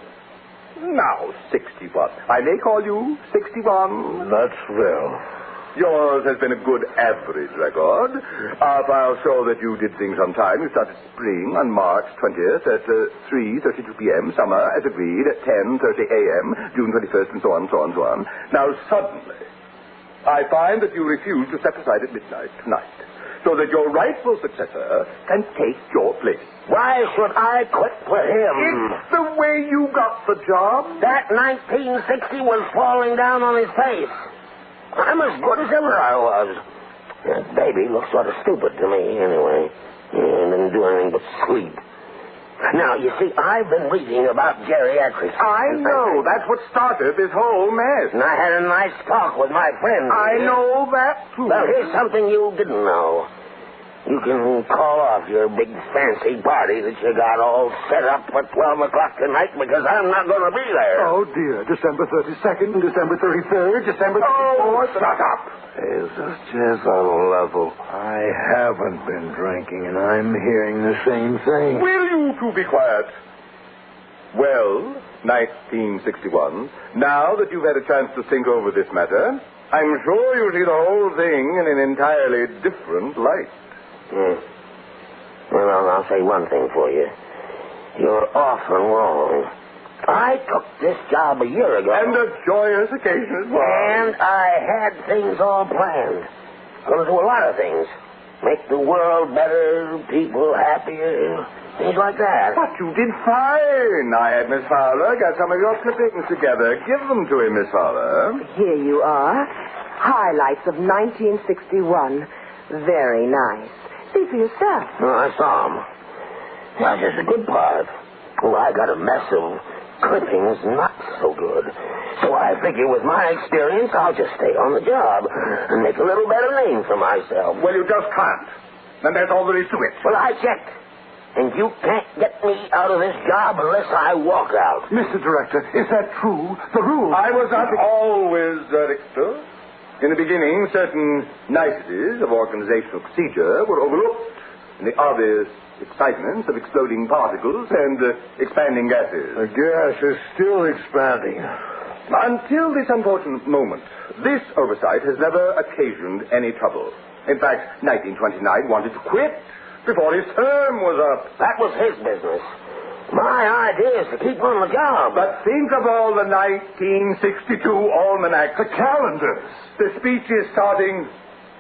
Now, 61. I may call you 61. Nutsville. Yours has been a good average record. Our files show that you did things on time. You started spring on March 20th at 3:32 p.m., summer, as agreed, at 10:30 a.m., June 21st, and so on, so on, so on. Now, suddenly, I find that you refuse to step aside at midnight tonight, so that your rightful successor can take your place. Why should I quit for him? It's the way you got the job. That 1960 was falling down on his face. I'm as good as ever I was. That baby looks sort of stupid to me, anyway. He didn't do anything but sleep. Now, you see, I've been reading about geriatrics. I know. That's what started this whole mess. And I had a nice talk with my friend. I know that, too. Well, here's something you didn't know. You can call off your big fancy party that you got all set up for 12 o'clock tonight because I'm not going to be there. Oh, dear. December 32nd, December 33rd, December... Oh, shut up. Is this just on level? I haven't been drinking, and I'm hearing the same thing. Will you two be quiet? Well, 1961, now that you've had a chance to think over this matter, I'm sure you'll see the whole thing in an entirely different light. Well, I'll say one thing for you. You're often wrong. I took this job a year ago. And a joyous occasion as well. And I had things all planned. Going to do a lot of things. Make the world better, people happier, things like that. But you did fine. I had Miss Fowler got some of your clippings together. Give them to him, Miss Fowler. Here you are. Highlights of 1961. Very nice. See for yourself. Oh, I saw him. That's just a good part. Well, I got a mess of clippings not so good. So I figure with my experience, I'll just stay on the job and make a little better name for myself. Well, you just can't. And that's all there is to it. Well, I checked. And you can't get me out of this job unless I walk out. Mr. Director, is that true? The rules... I was not always director. In the beginning, certain niceties of organizational procedure were overlooked in the obvious excitements of exploding particles and expanding gases. The gas is still expanding. Until this unfortunate moment, this oversight has never occasioned any trouble. In fact, 1929 wanted to quit before his term was up. That was his business. My idea is to keep on the job. But think of all the 1962 almanacs. The calendars. The speech is starting,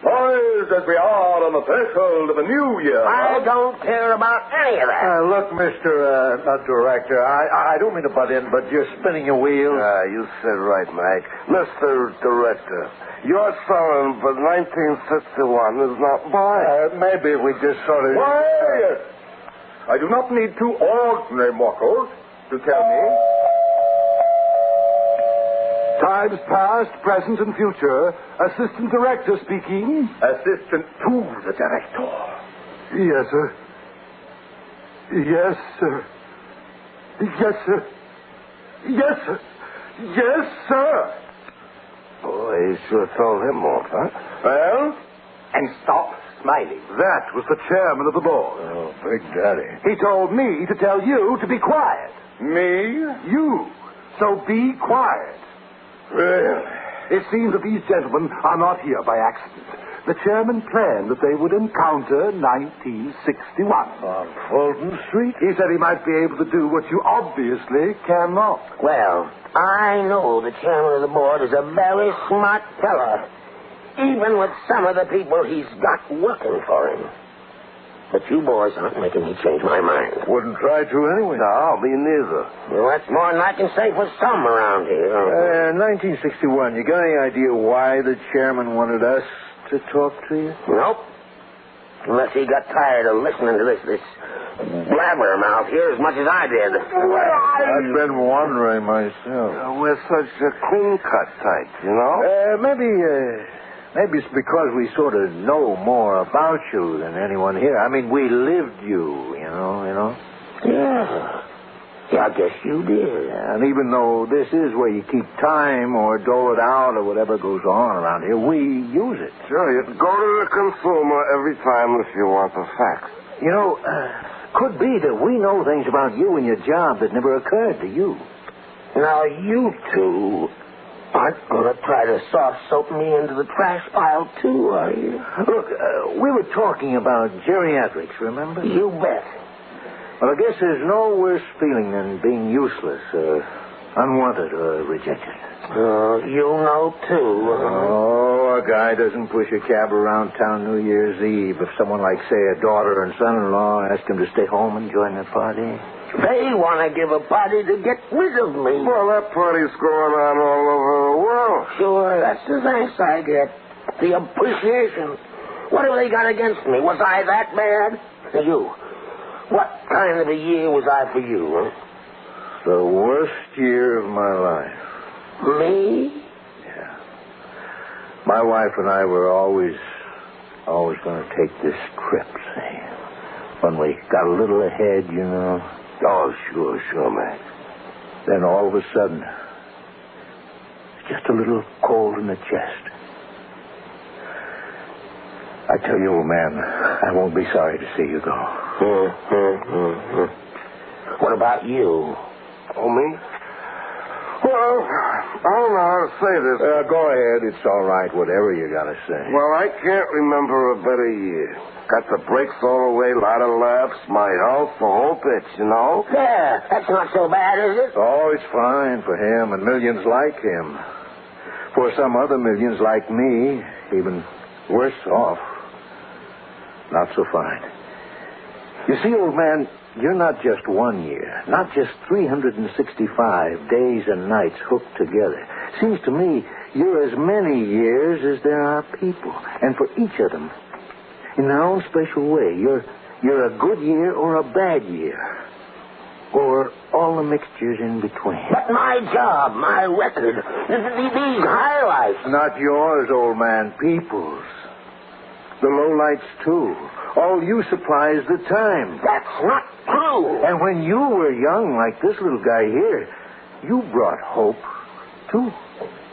poised as we are on the threshold of a new year. I don't care about any of that. Look, Mr. Director, I don't mean to butt in, but you're spinning your wheels. You said right, Mike. Mr. Director, your selling for 1961 is not buying. Maybe we just sort of... Quiet! I do not need two ordinary mortals to tell me. Times past, present, and future. Assistant Director speaking. Assistant to the Director. Yes, sir. Yes, sir. Yes, sir. Yes, sir. Yes, sir. Boy, you sure told him off, huh? Well, and stop smiling. That was the chairman of the board. Oh, Big Daddy. He told me to tell you to be quiet. Me? You. So be quiet. Really? It seems that these gentlemen are not here by accident. The chairman planned that they would encounter 1961. On Fulton Street? He said he might be able to do what you obviously cannot. Well, I know the chairman of the board is a very smart fella, even with some of the people he's got working for him. But you boys aren't making me change my mind. Wouldn't try to anyway. No, me neither. Well, that's more than I can say for some around here. 1961, you got any idea why the chairman wanted us to talk to you? Nope. Unless he got tired of listening to this blabbermouth here as much as I did. I've been wondering myself. We're such a clean-cut type, you know? Maybe it's because we sort of know more about you than anyone here. I mean, we lived you know? Yeah, I guess you did. Yeah, and even though this is where you keep time or dole it out or whatever goes on around here, we use it. Sure, you go to the consumer every time if you want the facts. You know, could be that we know things about you and your job that never occurred to you. Now, you two aren't going to try to soft soap me into the trash pile, too, are you? Look, we were talking about geriatrics, remember? You bet. Well, I guess there's no worse feeling than being useless or unwanted or rejected. Oh, you know, too. Oh, a guy doesn't push a cab around town New Year's Eve if someone like, say, a daughter and son-in-law ask him to stay home and join their party. They want to give a party to get rid of me. Well, that party's going on all over the world. Sure, that's the thanks I get. The appreciation. What have they got against me? Was I that bad? You. What kind of a year was I for you, huh? The worst year of my life. Me? Yeah. My wife and I were always going to take this trip, see. When we got a little ahead, you know. Oh, sure, man. Then all of a sudden, it's just a little cold in the chest. I tell you, old man, I won't be sorry to see you go. What about you? Oh, me? Well, I don't know how to say this. Go ahead. It's all right, whatever you got to say. Well, I can't remember a better year. Got the brakes all the way, a lot of laughs, my health, the whole pitch, you know? Yeah, that's not so bad, is it? Oh, it's fine for him and millions like him. For some other millions like me, even worse off. Not so fine. You see, old man, you're not just 1 year, not just 365 days and nights hooked together. Seems to me you're as many years as there are people. And for each of them, in their own special way, you're a good year or a bad year. Or all the mixtures in between. But my job, my record, these highlights. Not yours, old man, people's. The lowlights, too. All you supply is the time. That's not true. And when you were young, like this little guy here, you brought hope, too.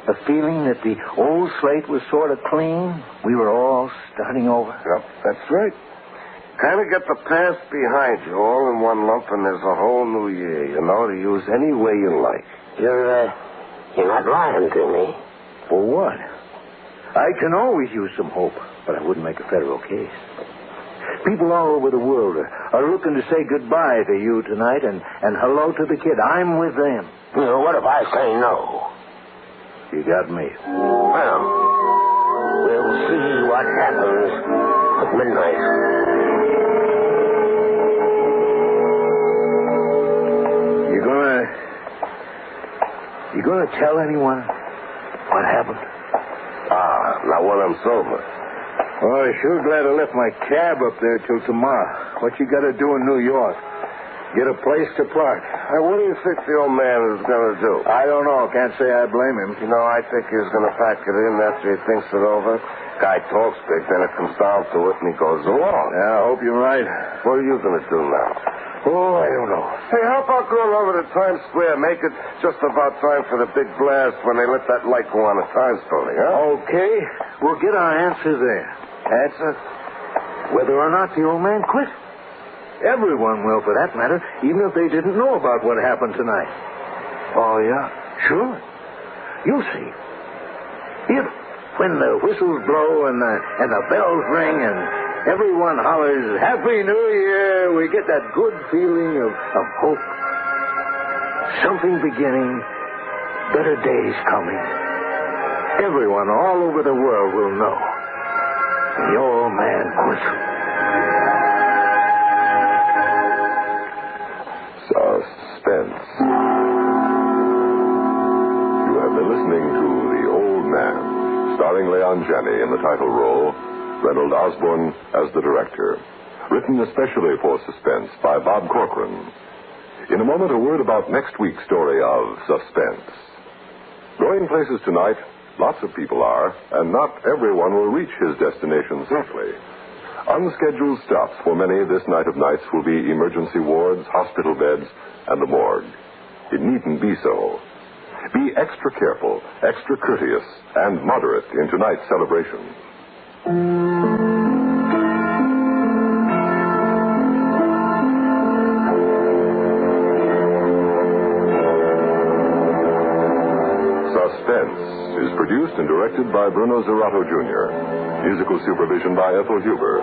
The feeling that the old slate was sort of clean. We were all starting over. Yep, that's right. Kind of get the past behind you all in one lump, and there's a whole new year, to use any way you like. You're not lying to me. For what? I can always use some hope, but I wouldn't make a federal case. People all over the world are looking to say goodbye to you tonight and hello to the kid. I'm with them. What if I say no? You got me. Well, we'll see what happens at midnight. You gonna tell anyone what happened? Not when I'm sober. Oh, I'm sure glad I left my cab up there till tomorrow. What you gotta do in New York? Get a place to park. What do you think the old man is gonna do? I don't know. Can't say I blame him. I think he's gonna pack it in after he thinks it over. Guy talks big, then it comes down to it, and he goes along. Yeah, I hope you're right. What are you gonna do now? Oh, I don't know. Hey, how about going over to Times Square? Make it just about time for the big blast when they let that light go on the Times building, huh? Okay. We'll get our answer there. Answer? Whether or not the old man quit. Everyone will, for that matter, even if they didn't know about what happened tonight. Oh, yeah? Sure. You'll see. If, when the whistles blow and the bells ring and everyone hollers, Happy New Year, we get that good feeling of hope. Something beginning, better days coming. Everyone all over the world will know. The old man quit. Suspense. You have been listening to The Old Man, starring Leon Janney in the title role, Reynold Osborne as the director. Written especially for Suspense by Bob Corcoran. In a moment, a word about next week's story of Suspense. Going places tonight, lots of people are, and not everyone will reach his destination safely. Unscheduled stops for many this night of nights will be emergency wards, hospital beds, and the morgue. It needn't be so. Be extra careful, extra courteous, and moderate in tonight's celebration. Suspense is produced and directed by Bruno Zerato, Jr. Musical supervision by Ethel Huber.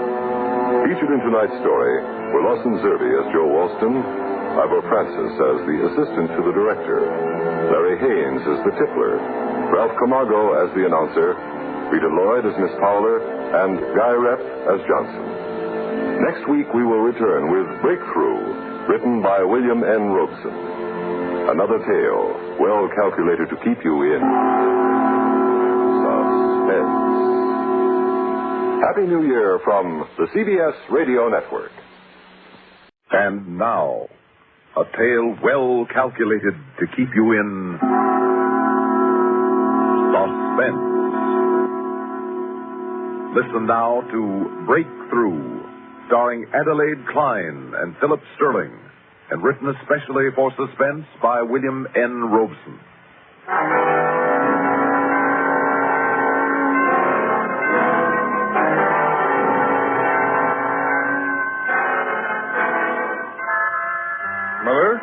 Featured in tonight's story were Lawson Zerbe as Joe Walston, Ivor Francis as the assistant to the director, Larry Haynes as the tippler, Ralph Camargo as the announcer, Rita Lloyd as Miss Powler, and Guy Rep as Johnson. Next week we will return with Breakthrough, written by William N. Robeson. Another tale well calculated to keep you in suspense. Happy New Year from the CBS Radio Network. And now, a tale well calculated to keep you in suspense. Listen now to Breakthrough, starring Adelaide Klein and Philip Sterling, and written especially for Suspense by William N. Robeson. Mother?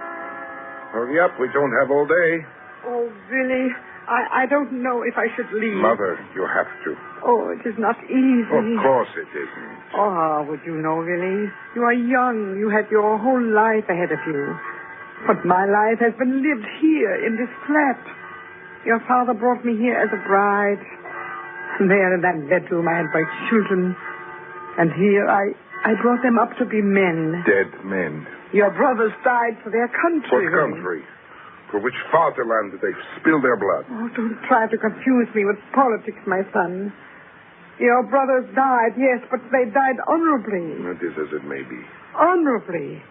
Hurry up, we don't have all day. Oh, Billy, I don't know if I should leave. Mother, you have to. Oh, it is not easy. Of course it isn't. Oh, how would you know, Billy? You are young. You have your whole life ahead of you. But my life has been lived here in this flat. Your father brought me here as a bride. There in that bedroom I had my children. And here I brought them up to be men. Dead men. Your brothers died for their country. What country? For which fatherland did they spill their blood? Oh, don't try to confuse me with politics, my son. Your brothers died, yes, but they died honorably. It is as it may be. Honorably.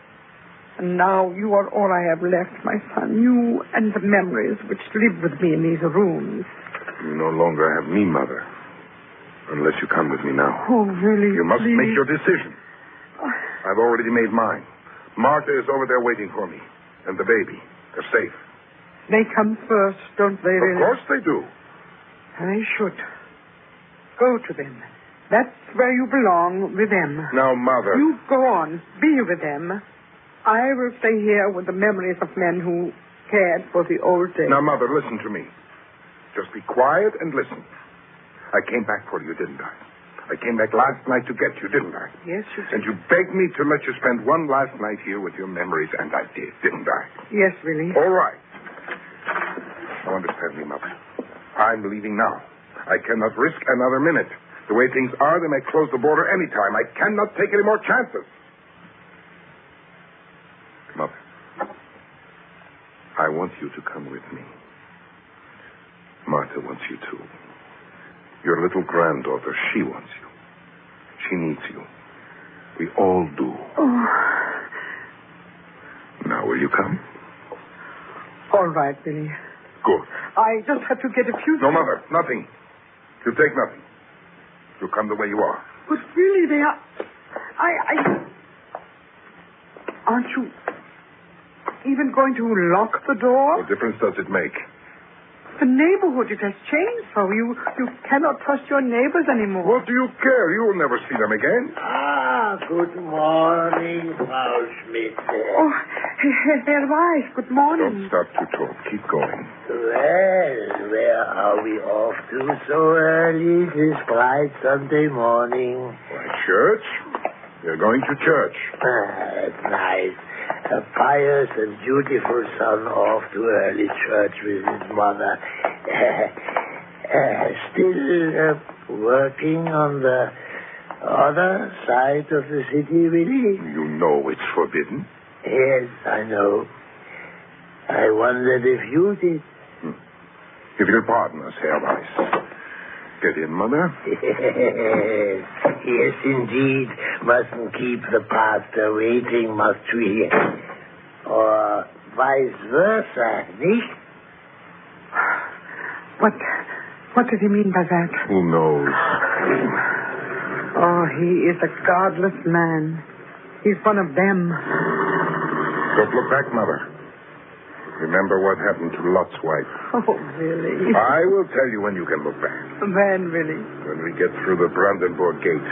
And now you are all I have left, my son. You and the memories which live with me in these rooms. You no longer have me, Mother. Unless you come with me now. Oh, really? You must please. make your decision. I've already made mine. Martha is over there waiting for me. And the baby. They're safe. They come first, don't they, really? Of course they do. I should. Go to them. That's where you belong, with them. Now, Mother. You go on. Be with them. I will stay here with the memories of men who cared for the old days. Now, Mother, listen to me. Just be quiet and listen. I came back for you, didn't I? I came back last night to get you, didn't I? Yes, you did. And you begged me to let you spend one last night here with your memories, and I did, didn't I? Yes, Willie. All right. Now, understand me, Mother. I'm leaving now. I cannot risk another minute. The way things are, they may close the border any time. I cannot take any more chances. Mother, I want you to come with me. Martha wants you too. Your little granddaughter, she wants you. She needs you. We all do. Oh. Now, will you come? All right, Billy. Good. I just have to get a few... No, Mother, nothing. You take nothing. You come the way you are. But really, they are... Aren't you even going to lock the door? What difference does it make? The neighborhood, it has changed so you cannot trust your neighbors anymore. What do you care? You will never see them again. Ah, good morning, Frau Schmidt. Oh, Herr Weiss, good morning. Don't stop to talk. Keep going. Well, where are we off to so early this bright Sunday morning? Why, church. You're going to church. That's nice. A pious and dutiful son off to early church with his mother. Still working on the other side of the city, Willie? You know it's forbidden. Yes, I know. I wondered if you did. If you'll pardon us, Herr Weiss. Get in, Mother. Yes, indeed. Mustn't keep the pastor waiting, must we? Or vice versa, nicht? What did he mean by that? Who knows? Oh, he is a godless man. He's one of them. Don't look back, Mother. Remember what happened to Lot's wife. Oh, really? I will tell you when you can look back. When, really? When we get through the Brandenburg Gate.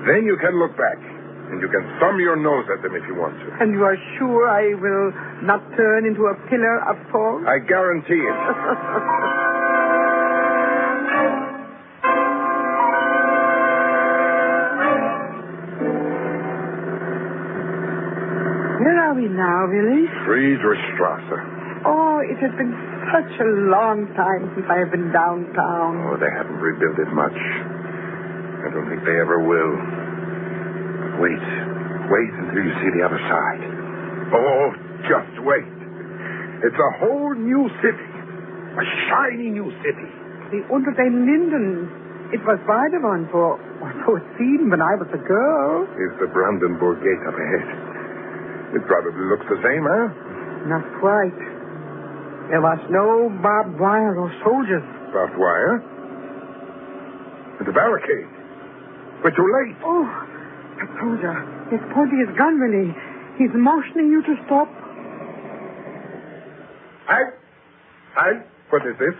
Then you can look back, and you can thumb your nose at them if you want to. And you are sure I will not turn into a pillar of salt? I guarantee it. Where are we now, Willie? Friedrichstrasse. Oh, it has been such a long time since I have been downtown. Oh, they haven't rebuilt it much. I don't think they ever will. Wait until you see the other side. Oh, just wait. It's a whole new city. A shiny new city. The Unterden Linden. It was Weidewandt, or so it seemed when I was a girl. Here's the Brandenburg Gate up ahead. It probably looks the same, huh? Not quite. There was no barbed wire or soldiers. Barbed wire? And the barricade. We're too late. Oh, that soldier. He's pointing his gun, Willie. He's motioning you to stop. Halt! What is this?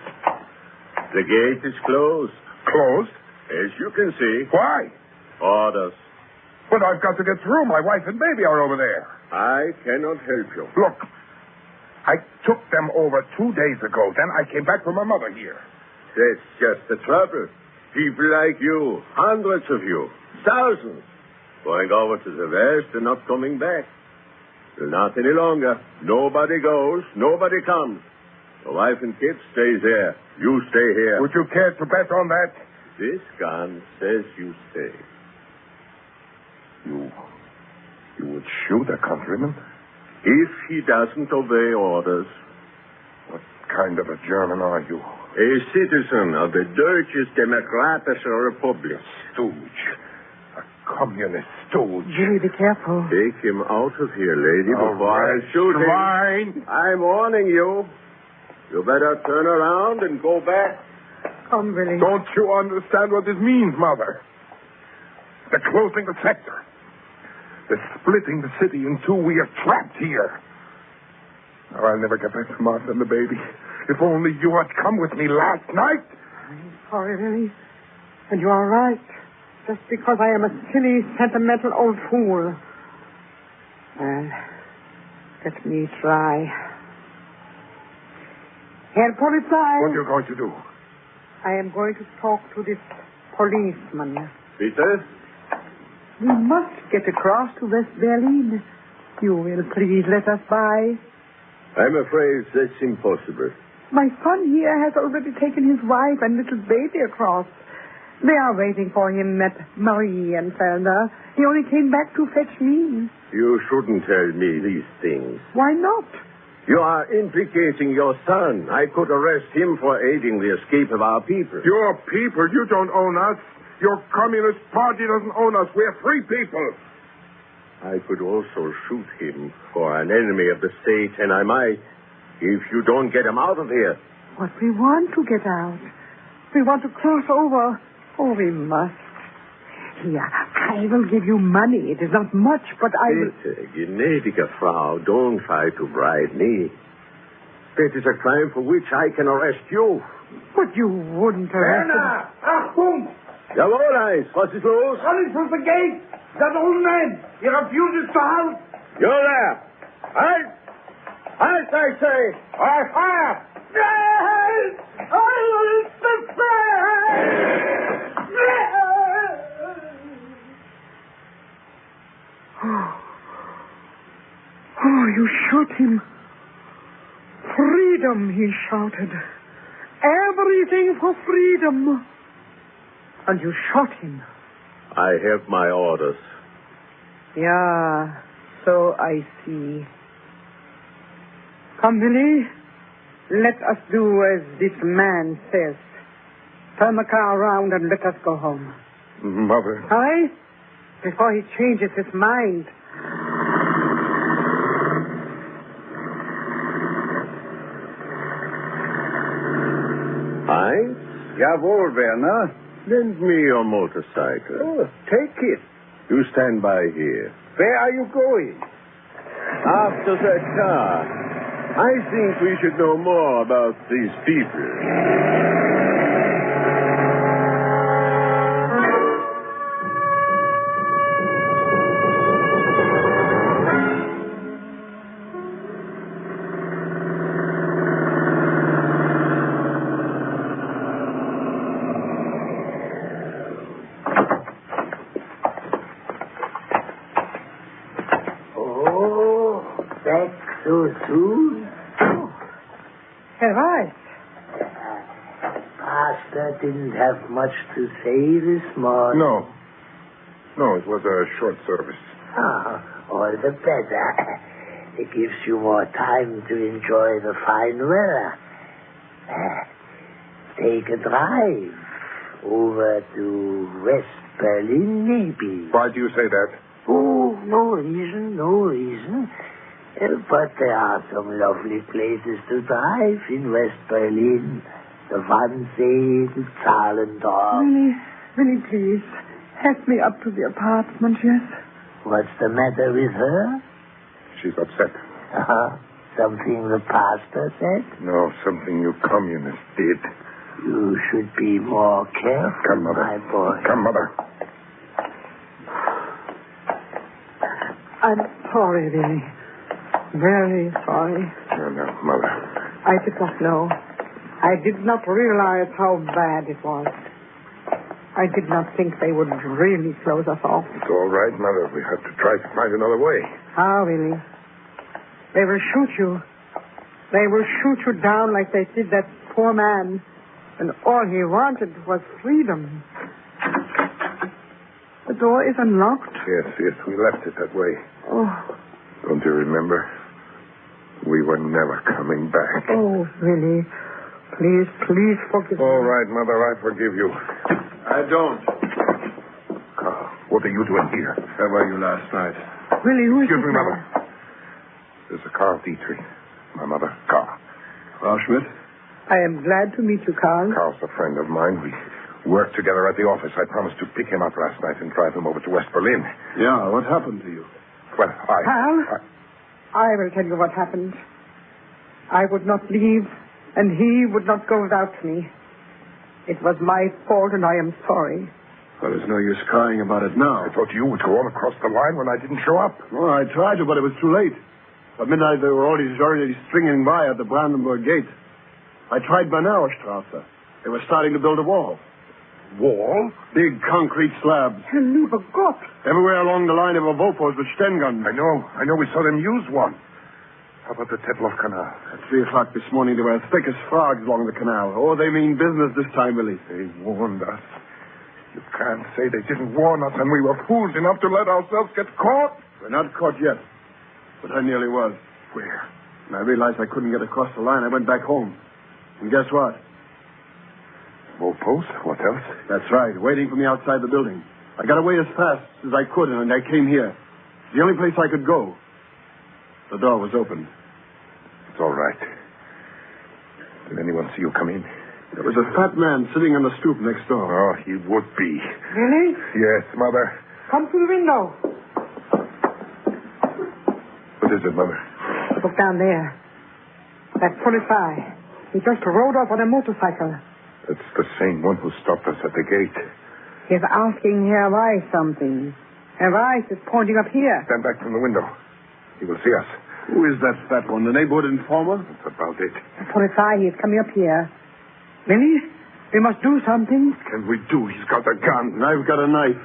The gate is closed. Closed? As you can see. Why? Orders. But I've got to get through. My wife and baby are over there. I cannot help you. Look, I took them over 2 days ago. Then I came back from my mother here. That's just the trouble. People like you, hundreds of you, thousands, going over to the west and not coming back. Well, not any longer. Nobody goes, nobody comes. The wife and kids stay there. You stay here. Would you care to bet on that? This gun says you stay. You would shoot a countryman? If he doesn't obey orders. What kind of a German are you? A citizen of the Deutsche Demokratische Republic. Stooge. A communist stooge. Jimmy, be careful. Take him out of here, lady, before I shoot him. I'm warning you. You better turn around and go back. Come, Willie. Don't you understand what this means, Mother? They're closing the sector. They're splitting the city in two. We are trapped here. Now, I'll never get back to Martha and the baby. If only you had come with me last night. I'm sorry, Lily. And you are right. Just because I am a silly, sentimental old fool. Well, let me try. Herr Polizei. What are you going to do? I am going to talk to this policeman. Peter? We must get across to West Berlin. You will please let us by. I'm afraid that's impossible. My son here has already taken his wife and little baby across. They are waiting for him at Marienfelder. He only came back to fetch me. You shouldn't tell me these things. Why not? You are implicating your son. I could arrest him for aiding the escape of our people. Your people? You don't own us. Your Communist Party doesn't own us. We're free people. I could also shoot him for an enemy of the state, and I might, if you don't get him out of here. But we want to get out. We want to cross over. Oh, we must. Here, I will give you money. It is not much, but I will... Bitte, gnädige Frau, don't try to bribe me. That is a crime for which I can arrest you. But you wouldn't arrest him. Werner! Achtung! Jawohl, Heinz. Was ist los? Running through the gate! That old man! He refuses to halt! You're there! Halt! Halt, I say! Or fire! Yes! Oh, the Oh, you shot him. Freedom, he shouted. Everything for freedom. And you shot him. I have my orders. Yeah, so I see. Come, Billy. Let us do as this man says. Turn the car around and let us go home. Mother. Hurry, before he changes his mind. Heinz? Jawohl, Werner. Lend me your motorcycle. Oh, take it. You stand by here. Where are you going? After that car. I think we should know more about these people. So soon? Herr Weiss. Pastor didn't have much to say this morning. No, it was a short service. Ah, all the better. It gives you more time to enjoy the fine weather. Take a drive over to West Berlin, maybe. Why do you say that? Oh, no reason. But there are some lovely places to drive in West Berlin. The Wannsee, the Zahlendorf. Willie, please, help me up to the apartment, yes? What's the matter with her? She's upset. Something the pastor said? No, something you communists did. You should be more careful, Come, Mother. my boy. Come, Mother. I'm sorry, Willie. Very sorry. No, Mother. I did not know. I did not realize how bad it was. I did not think they would really close us off. It's all right, Mother. We have to try to find another way. How, Willie? They will shoot you. They will shoot you down like they did that poor man. And all he wanted was freedom. The door is unlocked. Yes, we left it that way. Oh. Don't you remember? We were never coming back. Oh, Willie. Please forgive me. All right, Mother, I forgive you. I don't. Carl, what are you doing here? Where were you last night? Willie, who is Excuse this me, man? Mother. This is Carl Dietrich. My mother, Carl. Frau Schmidt? I am glad to meet you, Carl. Carl's a friend of mine. We worked together at the office. I promised to pick him up last night and drive him over to West Berlin. Yeah, what happened to you? Well, Carl, I will tell you what happened. I would not leave, and he would not go without me. It was my fault, and I am sorry. Well, there's no use crying about it now. I thought you would go all across the line when I didn't show up. Well, I tried to, but it was too late. At midnight, they were already stringing by at the Brandenburg Gate. I tried Bernauerstrasse. They were starting to build a wall. Wall? Big concrete slabs. Lieber Gott. Everywhere along the line, there were Bofors with Sten guns. I know. We saw them use one. How about the Tetloff Canal? At 3 o'clock this morning, they were as thick as frogs along the canal. Oh, they mean business this time, Willie. They warned us. You can't say they didn't warn us and we were fools enough to let ourselves get caught. We're not caught yet. But I nearly was. Where? When I realized I couldn't get across the line, I went back home. And guess what? More post? What else? That's right, waiting for me outside the building. I got away as fast as I could, and I came here. It's the only place I could go. The door was open. It's all right. Did anyone see you come in? There was a fat man sitting on the stoop next door. Oh, he would be. Really? Yes, Mother. Come through the window. What is it, Mother? Look down there. That police. He just rode off on a motorcycle. It's the same one who stopped us at the gate. He's asking Herr Weiss something. Herr Weiss is pointing up here. Stand back from the window. He will see us. Who is that fat one? The neighborhood informer? That's about it. The police, he is coming up here. Millie, we must do something. What can we do? He's got a gun. And I've got a knife.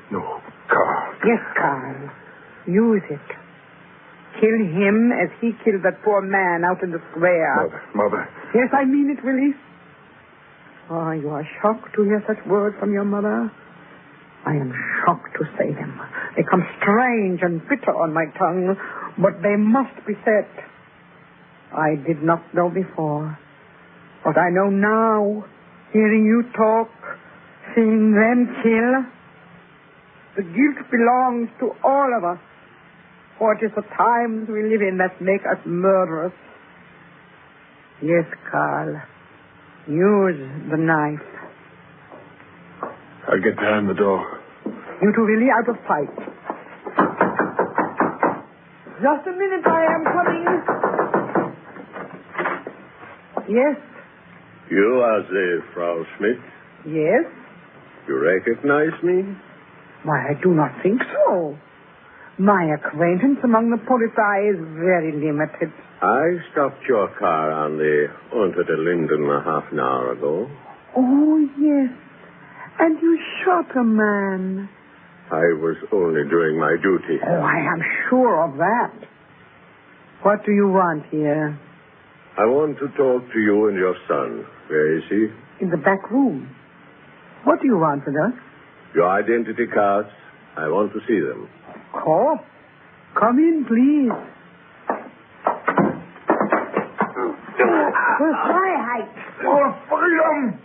No, Carl. Yes, Carl. Use it. Kill him as he killed that poor man out in the square. Mother. Yes, I mean it, Willie. Oh, you are shocked to hear such words from your mother? I am shocked to say them. They come strange and bitter on my tongue, but they must be said. I did not know before. But I know now, hearing you talk, seeing them kill. The guilt belongs to all of us. For it is the times we live in that make us murderers. Yes, Carl. Use the knife. I'll get behind the door. You two really out of sight. Just a minute, I am coming. Yes? You are the Frau Schmidt? Yes? You recognize me? Why, I do not think so. My acquaintance among the police is very limited. I stopped your car on the Unter den Linden a half an hour ago. Oh, yes. And you shot a man. I was only doing my duty. Oh, I am sure of that. What do you want here? I want to talk to you and your son. Where is he? In the back room. What do you want with us? Your identity cards. I want to see them. Call. Come in, please. Freiheit. For freedom!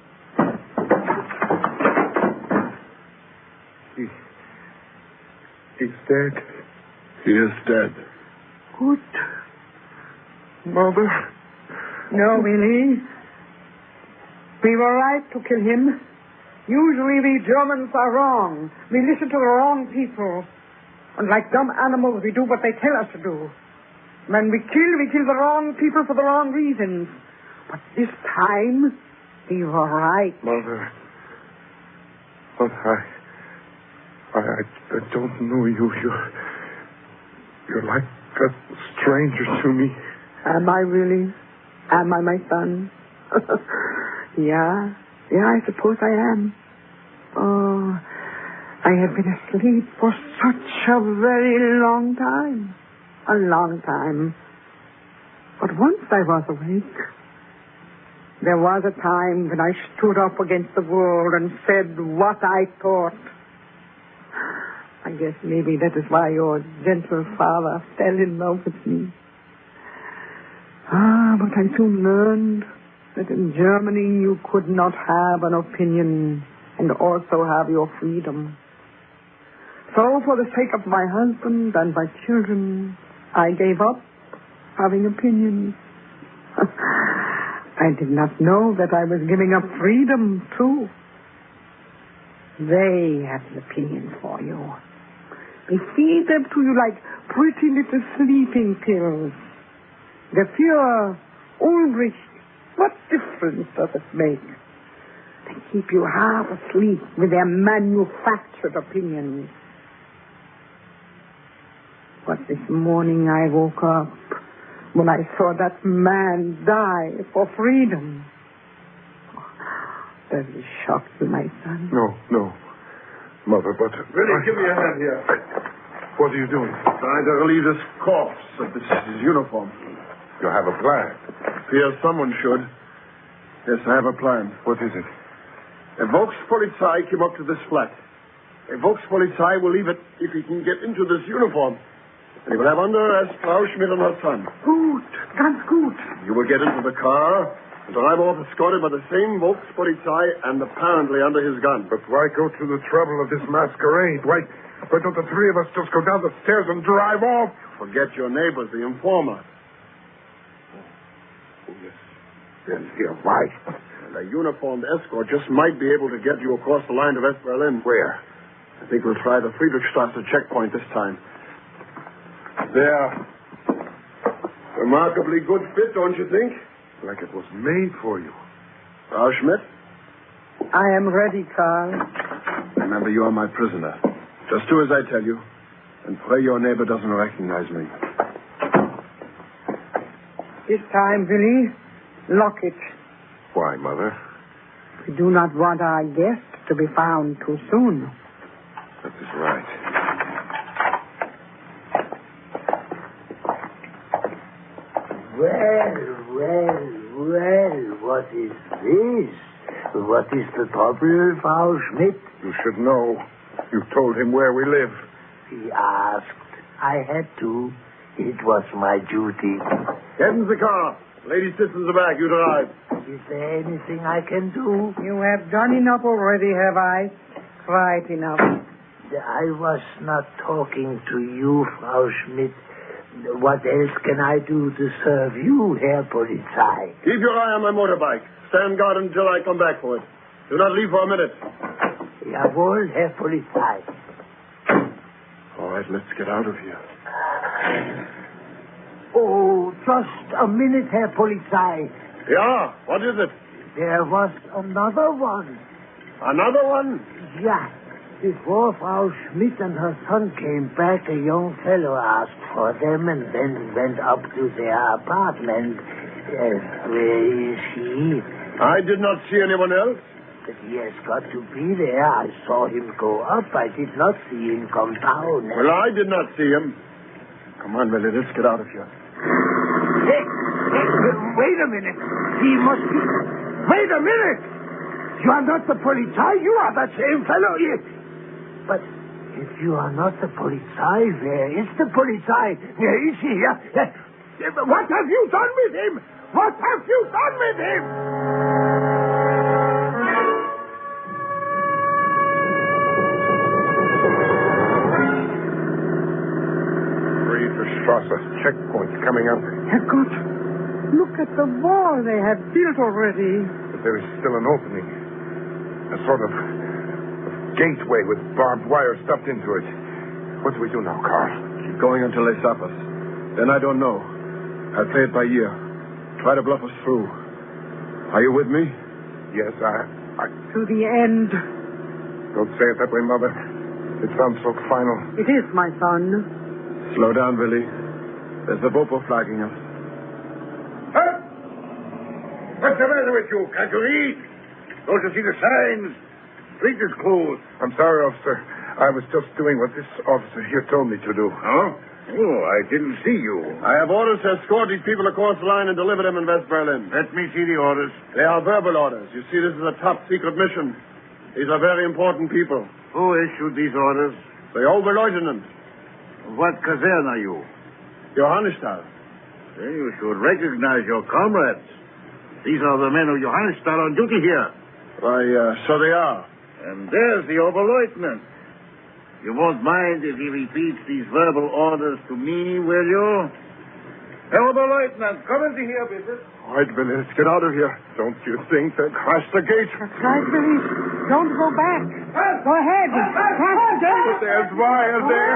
He's dead. He is dead. Good. Mother? No, Willie. We were right to kill him. Usually we Germans are wrong. We listen to the wrong people. And like dumb animals, we do what they tell us to do. When we kill the wrong people for the wrong reasons. But this time, we were right. Mother, I don't know you. You're like a stranger to me. Am I really? Am I my son? Yeah, I suppose I am. Oh, I have been asleep for such a very long time. A long time. But once I was awake. There was a time when I stood up against the world and said what I thought. I guess maybe that is why your gentle father fell in love with me. But I soon learned that in Germany you could not have an opinion and also have your freedom. So for the sake of my husband and my children, I gave up having opinions. I did not know that I was giving up freedom, too. They have an opinion for you. They feed them to you like pretty little sleeping pills. The Fuhrer, Ulbricht, What difference does it make? They keep you half asleep with their manufactured opinions. But this morning I woke up when I saw that man die for freedom. Does it shock you, my son? No. Mother, but... Willie, give me a hand here. What are you doing? Trying to relieve this corpse of this uniform. You have a plan. Fear someone should. Yes, I have a plan. What is it? A Volkspolizei came up to this flat. A Volkspolizei will leave it if he can get into this uniform. And he will have under arrest Frau Schmidt and her son. Gut, ganz gut. You will get into the car and drive off escorted by the same Volkspolizei and apparently under his gun. But why go to the trouble of this masquerade? Why don't the three of us just go down the stairs and drive off? Forget your neighbors, the informer. Oh, yes. Yes, you're right. And a uniformed escort just might be able to get you across the line to West Berlin. Where? I think we'll try the Friedrichstrasse checkpoint this time. There. Remarkably good fit, don't you think? Like it was made for you. Frau Schmidt? I am ready, Karl. Remember, you are my prisoner. Just do as I tell you, and pray your neighbor doesn't recognize me. This time, Willie, lock it. Why, Mother? We do not want our guest to be found too soon. That is right. Well, what is this? What is the trouble, Frau Schmidt? You should know. You told him where we live. He asked. I had to. It was my duty. Get in the car. Lady sits in the back. You drive. Is there anything I can do? You have done enough already, have I? Quite enough. I was not talking to you, Frau Schmidt. What else can I do to serve you, Herr Polizei? Keep your eye on my motorbike. Stand guard until I come back for it. Do not leave for a minute. Jawohl, Herr Polizei. All right, let's get out of here. Oh, just a minute, Herr Polizei. Yeah, what is it? There was another one. Another one? Yeah. Before Frau Schmidt and her son came back, a young fellow asked for them and then went up to their apartment. Where is he? I did not see anyone else. But he has got to be there. I saw him go up. I did not see him come down. Well, I did not see him. Come on, Willie, let's get out of here. Hey, wait a minute. He must be... Wait a minute! You are not the Polizei. You are that same fellow. But if you are not the Polizei, where is the Polizei? Where is he? What have you done with him? What have you done with him? Friedrichstrasse checkpoint coming up. Herrgott, look at the wall they have built already. But there is still an opening. A sort of gateway with barbed wire stuffed into it. What do we do now, Carl? Keep going until they stop us. Then I don't know. I'll play it by ear. Try to bluff us through. Are you with me? Yes, I... To the end. Don't say it that way, Mother. It sounds so final. It is, my son. Slow down, Willie. There's the Bopo flagging us. Huh? What's the matter with you? Can't you read? Don't you see the signs? Street is closed. I'm sorry, officer. I was just doing what this officer here told me to do. Huh? Oh, I didn't see you. I have orders to escort these people across the line and deliver them in West Berlin. Let me see the orders. They are verbal orders. You see, this is a top secret mission. These are very important people. Who issued these orders? The Oberleutnant. What kaserne are you? Johannisthal. Then you should recognize your comrades. These are the men of Johannisthal on duty here. Why, so they are. And there's the Oberleutnant. You won't mind if he repeats these verbal orders to me, will you? Herr Oberleutnant, come into here, bitte. All right, Billy, let's get out of here. Don't you think they'll crash the gate? That's right, Billy. Don't go back. Go ahead. Crash the gate. But there's wire there.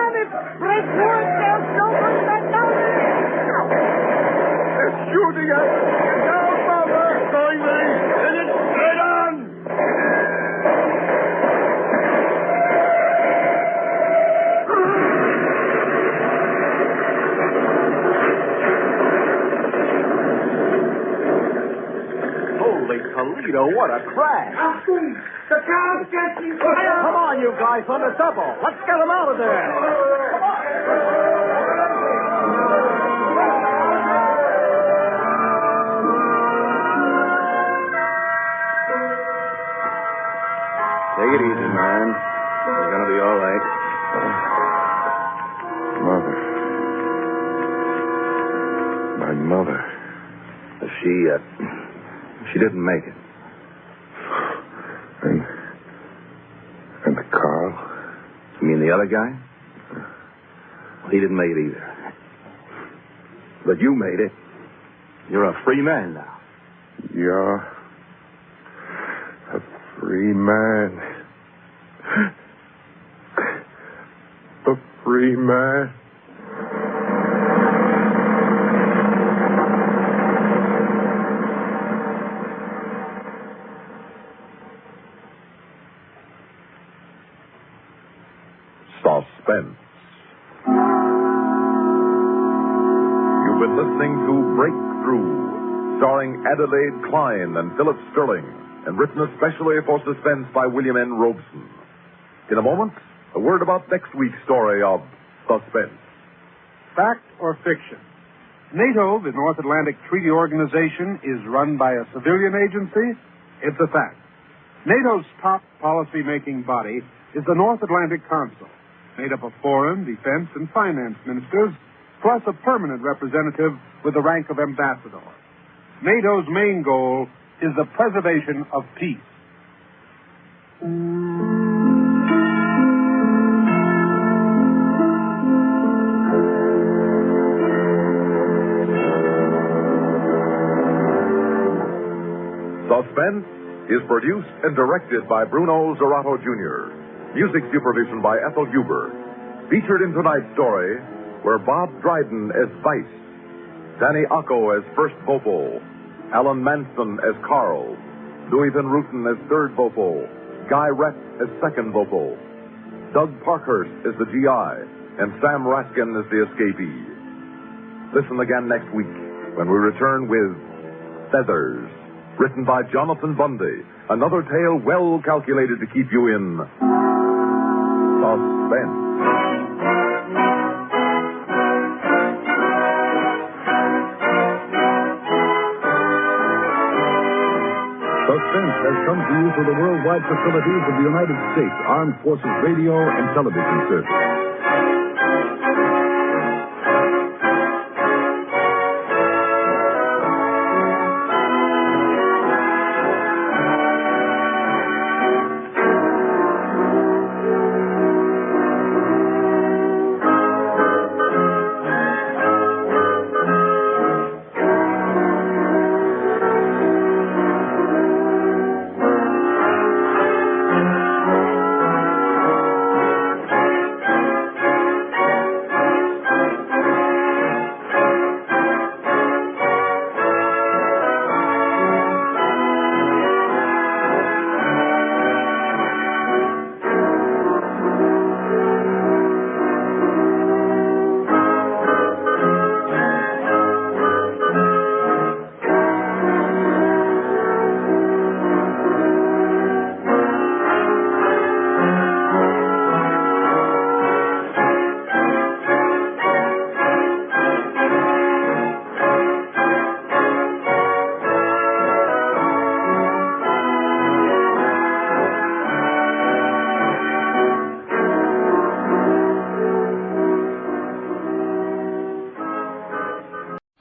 Break through it. There's no one back down. They're shooting at us. Get down, Mother. Go following me? Is it straight on? Holy Toledo, what a crash. The car's catching fire. Come on, you guys, on the double. Let's get them out of there. Take it easy, man. You're going to be all right. Mother. My mother. She didn't make it. And Carl? You mean the other guy? Well, he didn't make it either. But you made it. You're a free man now. You're a free man. A free man. Suspense. You've been listening to Breakthrough, starring Adelaide Klein and Philip Sterling, and written especially for Suspense by William N. Robeson. In a moment, a word about next week's story of Suspense. Fact or fiction? NATO, the North Atlantic Treaty Organization, is run by a civilian agency? It's a fact. NATO's top policy-making body is the North Atlantic Council, made up of foreign, defense, and finance ministers, plus a permanent representative with the rank of ambassador. NATO's main goal is the preservation of peace. Suspense is produced and directed by Bruno Zerato Jr. Music supervision by Ethel Huber. Featured in tonight's story were Bob Dryden as Vice, Danny Acco as First Vocal, Alan Manson as Carl, Louis Van Ruten as Third Vocal, Guy Rett as Second Vocal, Doug Parkhurst as the GI, and Sam Raskin as the escapee. Listen again next week when we return with Feathers, written by Jonathan Bundy, another tale well calculated to keep you in suspense. Suspense has come to you through the worldwide facilities of the United States Armed Forces Radio and Television Service.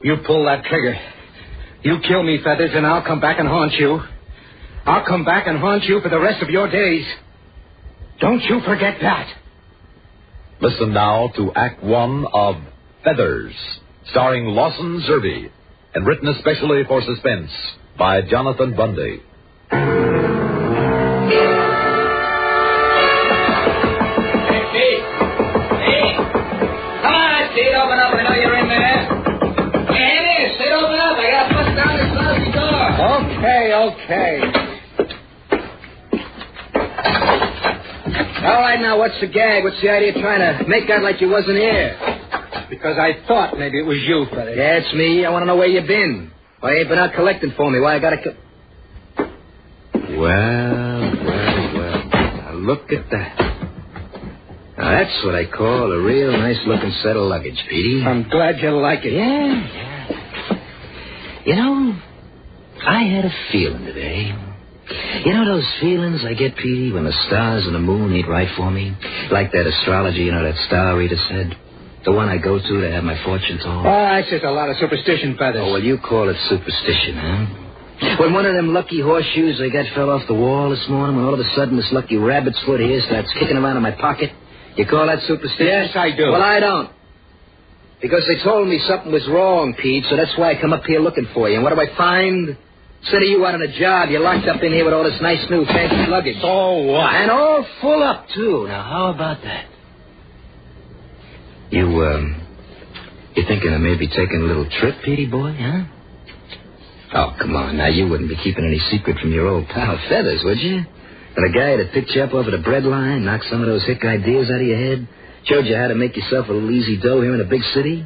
You pull that trigger. You kill me, Feathers, and I'll come back and haunt you. I'll come back and haunt you for the rest of your days. Don't you forget that. Listen now to Act One of Feathers, starring Lawson Zerbe, and written especially for Suspense by Jonathan Bundy. Come on, Steve, open up. I know you're in there. Hey, Steve, open up. I got to bust down this lousy door. Oh? Okay. All right, now, what's the gag? What's the idea of trying to make out like you wasn't here? Because I thought maybe it was you, Feathers. Yeah, it's me. I want to know where you been. Why you ain't been out collecting for me? Why I gotta... Well. Now, look at that. Now, that's what I call a real nice-looking set of luggage, Petey. I'm glad you like it. Yeah. You know, I had a feeling today. You know those feelings I get, Petey, when the stars and the moon ain't right for me? Like that astrology, that star reader said? The one I go to have my fortune told? Oh, it's just a lot of superstition, Feathers. Oh, well, you call it superstition, huh? When one of them lucky horseshoes I got fell off the wall this morning, when all of a sudden this lucky rabbit's foot here starts kicking around in my pocket, you call that superstition? Yes, I do. Well, I don't. Because they told me something was wrong, Pete, so that's why I come up here looking for you. And what do I find? Instead of you out on a job, you're locked up in here with all this nice new fancy luggage. So what? And all full up, too. Now, how about that? You thinking of maybe taking a little trip, Petey boy, huh? Oh, come on. Now, you wouldn't be keeping any secret from your old pal Feathers, would you? And a guy that picked you up over the bread line, knocked some of those hick ideas out of your head, showed you how to make yourself a little easy dough here in a big city?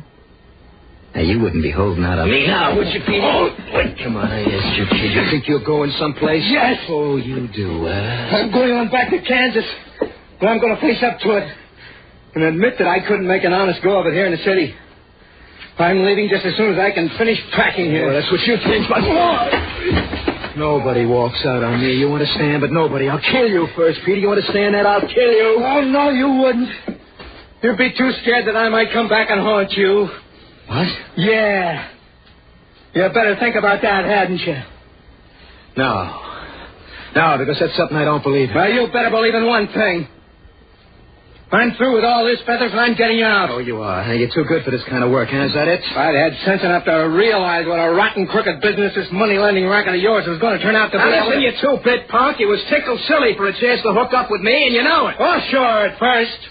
Now, you wouldn't be holding out on me now, would you, Petey? Oh, wait. Come on, I asked you, kid. You think you're going someplace? Yes. Oh, you do, I'm going on back to Kansas. But I'm going to face up to it. And admit that I couldn't make an honest go of it here in the city. I'm leaving just as soon as I can finish packing here. Well, that's what you think, but... Nobody walks out on me. You understand? But nobody. I'll kill you first, Peter. You understand that? I'll kill you. Oh, no, you wouldn't. You'd be too scared that I might come back and haunt you. What? Yeah. You better think about that, hadn't you? No, because that's something I don't believe in. Well, you better believe in one thing. I'm through with all this, Feathers, and I'm getting out. Oh, you are. Hey, you're too good for this kind of work, huh? Is that it? I'd had sense enough to realize what a rotten, crooked business this money-lending racket of yours was going to turn out to be. Now, listen, you two-bit punk. You was tickled silly for a chance to hook up with me, and you know it. Oh, sure, at first.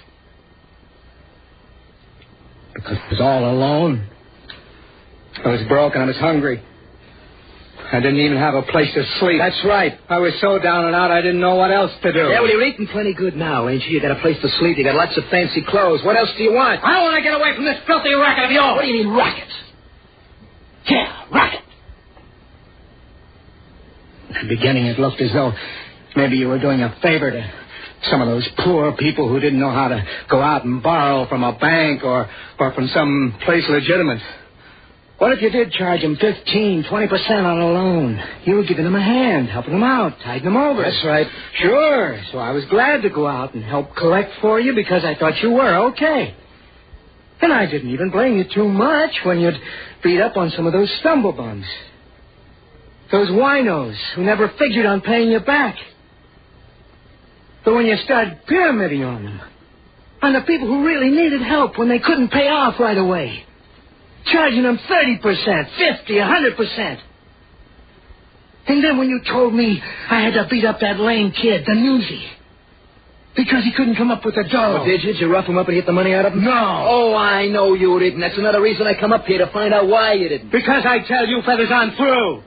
Because I was all alone. I was broke and I was hungry. I didn't even have a place to sleep. That's right. I was so down and out I didn't know what else to do. Yeah, well, you're eating plenty good now, ain't you? You got a place to sleep. You got lots of fancy clothes. What else do you want? I want to get away from this filthy racket of yours. What do you mean, racket? Yeah, racket. In the beginning, it looked as though maybe you were doing a favor to some of those poor people who didn't know how to go out and borrow from a bank or from some place legitimate. What if you did charge them 15, 20% on a loan? You were giving them a hand, helping them out, tiding them over. That's right. Sure. So I was glad to go out and help collect for you because I thought you were okay. And I didn't even blame you too much when you'd beat up on some of those stumblebums. Those winos who never figured on paying you back. But when you started pyramiding on them, on the people who really needed help when they couldn't pay off right away, charging them 30%, 50%, 100%. And then when you told me I had to beat up that lame kid, the newsie, because he couldn't come up with the dough. Oh, did you? Did you rough him up and get the money out of him? No. Oh, I know you didn't. That's another reason I come up here, to find out why you didn't. Because I tell you, Feathers, I'm through.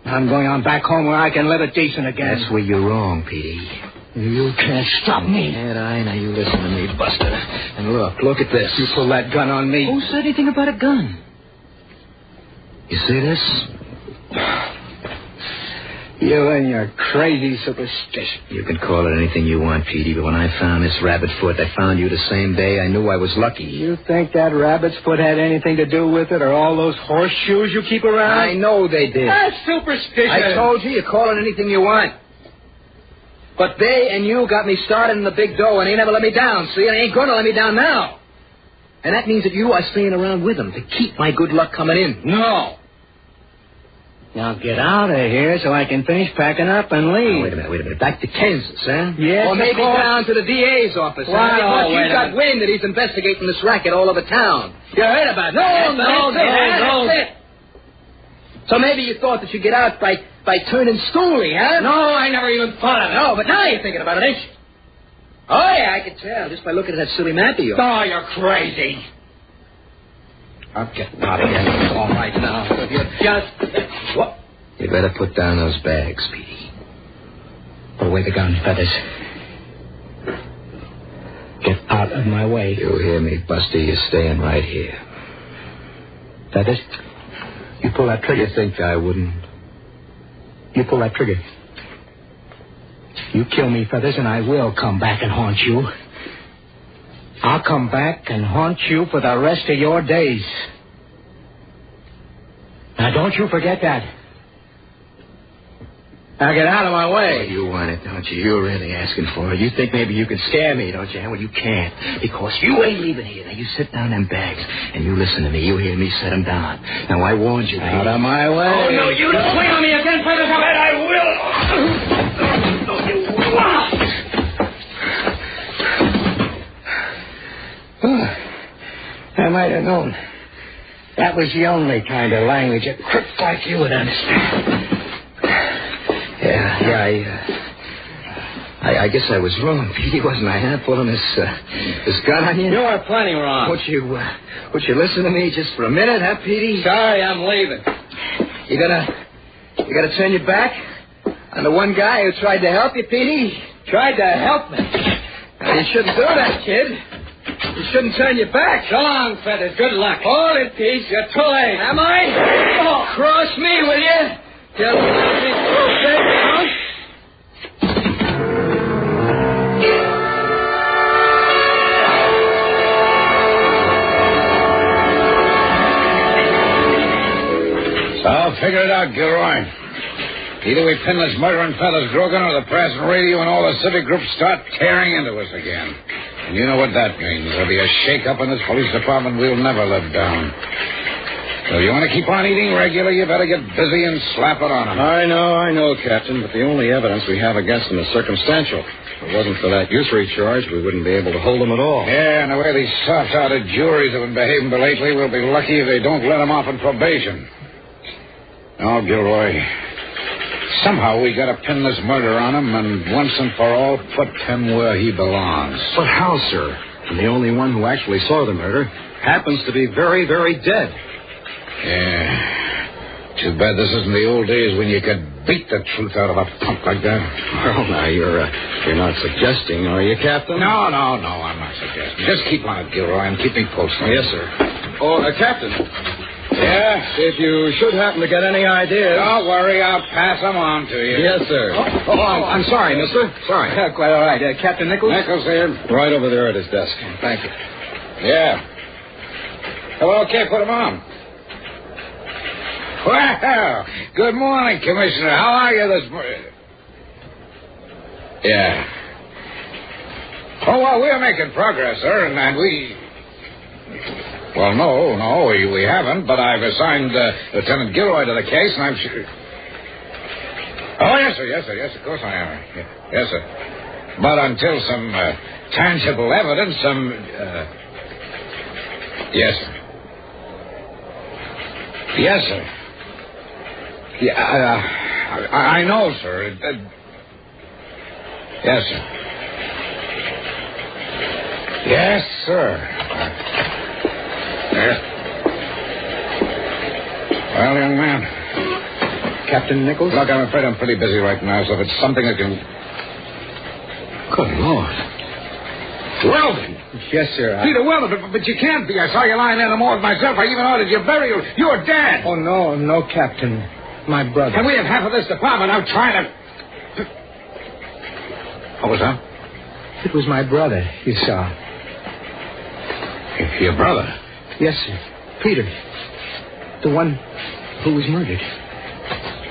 I'm going on back home where I can live it decent again. That's where you're wrong, Petey. You can't stop me. Can't I? Now you listen to me, Buster. And look at this. You pull that gun on me. Who said anything about a gun? You see this? You and your crazy superstition. You can call it anything you want, Petey, but when I found this rabbit foot, I found you the same day. I knew I was lucky. You think that rabbit's foot had anything to do with it, or all those horseshoes you keep around? I know they did. That's superstition. I told you call it anything you want. But they and you got me started in the big dough, and they never let me down, see? And they ain't going to let me down now. And that means that you are staying around with them to keep my good luck coming in. No. Now get out of here so I can finish packing up and leave. Oh, wait a minute. Back to Kansas, huh? Yes, or maybe down to the DA's office. Wow, huh? Because you got wind that he's investigating this racket all over town. You heard about that? No. So maybe you thought that you'd get out by turning stoolie, huh? No, I never even thought of it. No, but now you're thinking about it, ain't you? Oh, yeah, I can tell just by looking at that silly map of yours. Oh, you're crazy. I'm getting out again. It's all right now. If you just... What? You better put down those bags, Petey. Put away the gun, Feathers. Get out of my way. You hear me, Buster? You're staying right here. Feathers, you pull that trigger. You think I wouldn't? You pull that trigger. You kill me, Feathers, and I will come back and haunt you. I'll come back and haunt you for the rest of your days. Now, don't you forget that. Now, get out of my way. Oh, you want it, don't you? You're really asking for it. You think maybe you can scare me, don't you? Well, you can't, because you ain't leaving here. Now, you sit down them bags, and you listen to me. You hear me set them down. Now, I warned you. Out of my way. Oh, no, you don't swing on me again, Feathers. I bet I will. I might have known. That was the only kind of language a crook like you would understand. I guess I was wrong, Petey, wasn't I? Pulling this gun on you? You were plenty wrong. Would you listen to me just for a minute, huh, Petey? Sorry, I'm leaving. You gonna turn your back on the one guy who tried to help you, Petey? Tried to help me. Now, you shouldn't do that, kid. You shouldn't turn your back. So long, Feathers. Good luck. Hold it, Pete. You're too late. Am I? Oh, cross me, will you? Just let me through, baby, huh? So, figure it out, Gilroy. Either we pin this murdering fella's Grogan, or the press and radio and all the civic groups start tearing into us again. And you know what that means. There'll be a shake-up in this police department we'll never live down. So if you want to keep on eating regular, you better get busy and slap it on them. I know, Captain, but the only evidence we have against them is circumstantial. If it wasn't for that usury charge, we wouldn't be able to hold them at all. Yeah, and the way these soft-hearted juries have been behaving lately, we'll be lucky if they don't let them off on probation. Now, Gilroy, somehow we got to pin this murder on him and once and for all put him where he belongs. But how, sir? And the only one who actually saw the murder happens to be very, very dead. Yeah. Too bad this isn't the old days when you could beat the truth out of a punk like that. Well, now, you're not suggesting, are you, Captain? No, I'm not suggesting. Just keep on it, Gilroy, and keep me posted. Yes, sir. Oh, Captain. Yeah? If you should happen to get any ideas... Don't worry, I'll pass them on to you. Yes, sir. I'm sorry, mister. Sorry. Quite all right. Captain Nichols? Nichols here. Right over there at his desk. Thank you. Yeah. Well, okay, put him on. Well, good morning, Commissioner. How are you this morning? Yeah. Oh, well, we're making progress, sir, and we... Well, no, we haven't, but I've assigned Lieutenant Gilroy to the case, and I'm sure... Oh, yes, of course I am. Yes, sir. But until some tangible evidence, Yes, sir. Yes, sir. Yeah, I know, sir. Yes, sir. Yes, sir. Yes. Well, young man. Captain Nichols? Look, I'm afraid I'm pretty busy right now, so if it's something that can... Good Lord. Weldon! Yes, sir. Peter Weldon, but you can't be. I saw you lying there in the morgue myself. I even ordered your burial. You're dead. Oh, no, Captain. My brother. And we have half of this department. I'm trying to... What was that? It was my brother, you saw. Your brother? Yes, sir. Peter. The one who was murdered.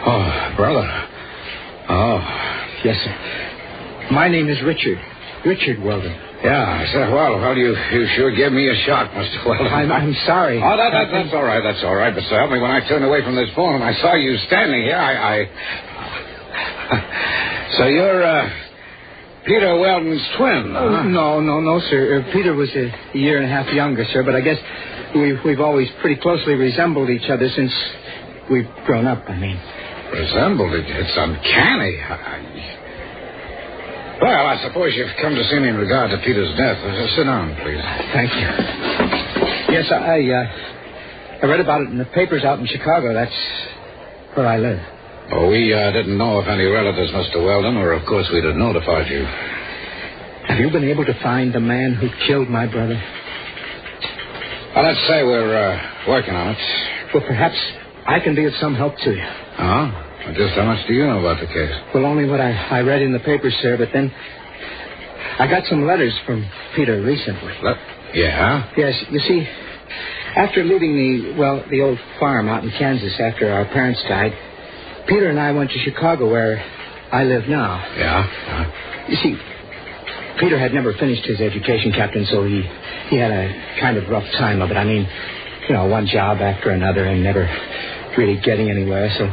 Oh, brother. Oh. Yes, sir. My name is Richard. Richard Weldon. Yeah, sir. Well, you sure gave me a shock, Mr. Weldon. I'm sorry. Oh, that's all right. That's all right. But so help me, when I turned away from this phone and I saw you standing here, So you're, Peter Weldon's twin, huh? No, sir. Peter was a year and a half younger, sir, but I guess we've always pretty closely resembled each other since we've grown up, I mean. Resembled? It's uncanny. Well, I suppose you've come to see me in regard to Peter's death. Sit down, please. Thank you. Yes, I read about it in the papers out in Chicago. That's where I live. Well, we didn't know of any relatives, Mr. Weldon, or of course we'd have notified you. Have you been able to find the man who killed my brother? Well, let's say we're working on it. Well, perhaps I can be of some help to you. Oh? Well, just how much do you know about the case? Well, only what I read in the papers, sir, but then I got some letters from Peter recently. Yeah? Yes, you see, after leaving the old farm out in Kansas after our parents died, Peter and I went to Chicago where I live now. Yeah? You see, Peter had never finished his education, Captain, so he had a kind of rough time of it. I mean, one job after another and never really getting anywhere. So,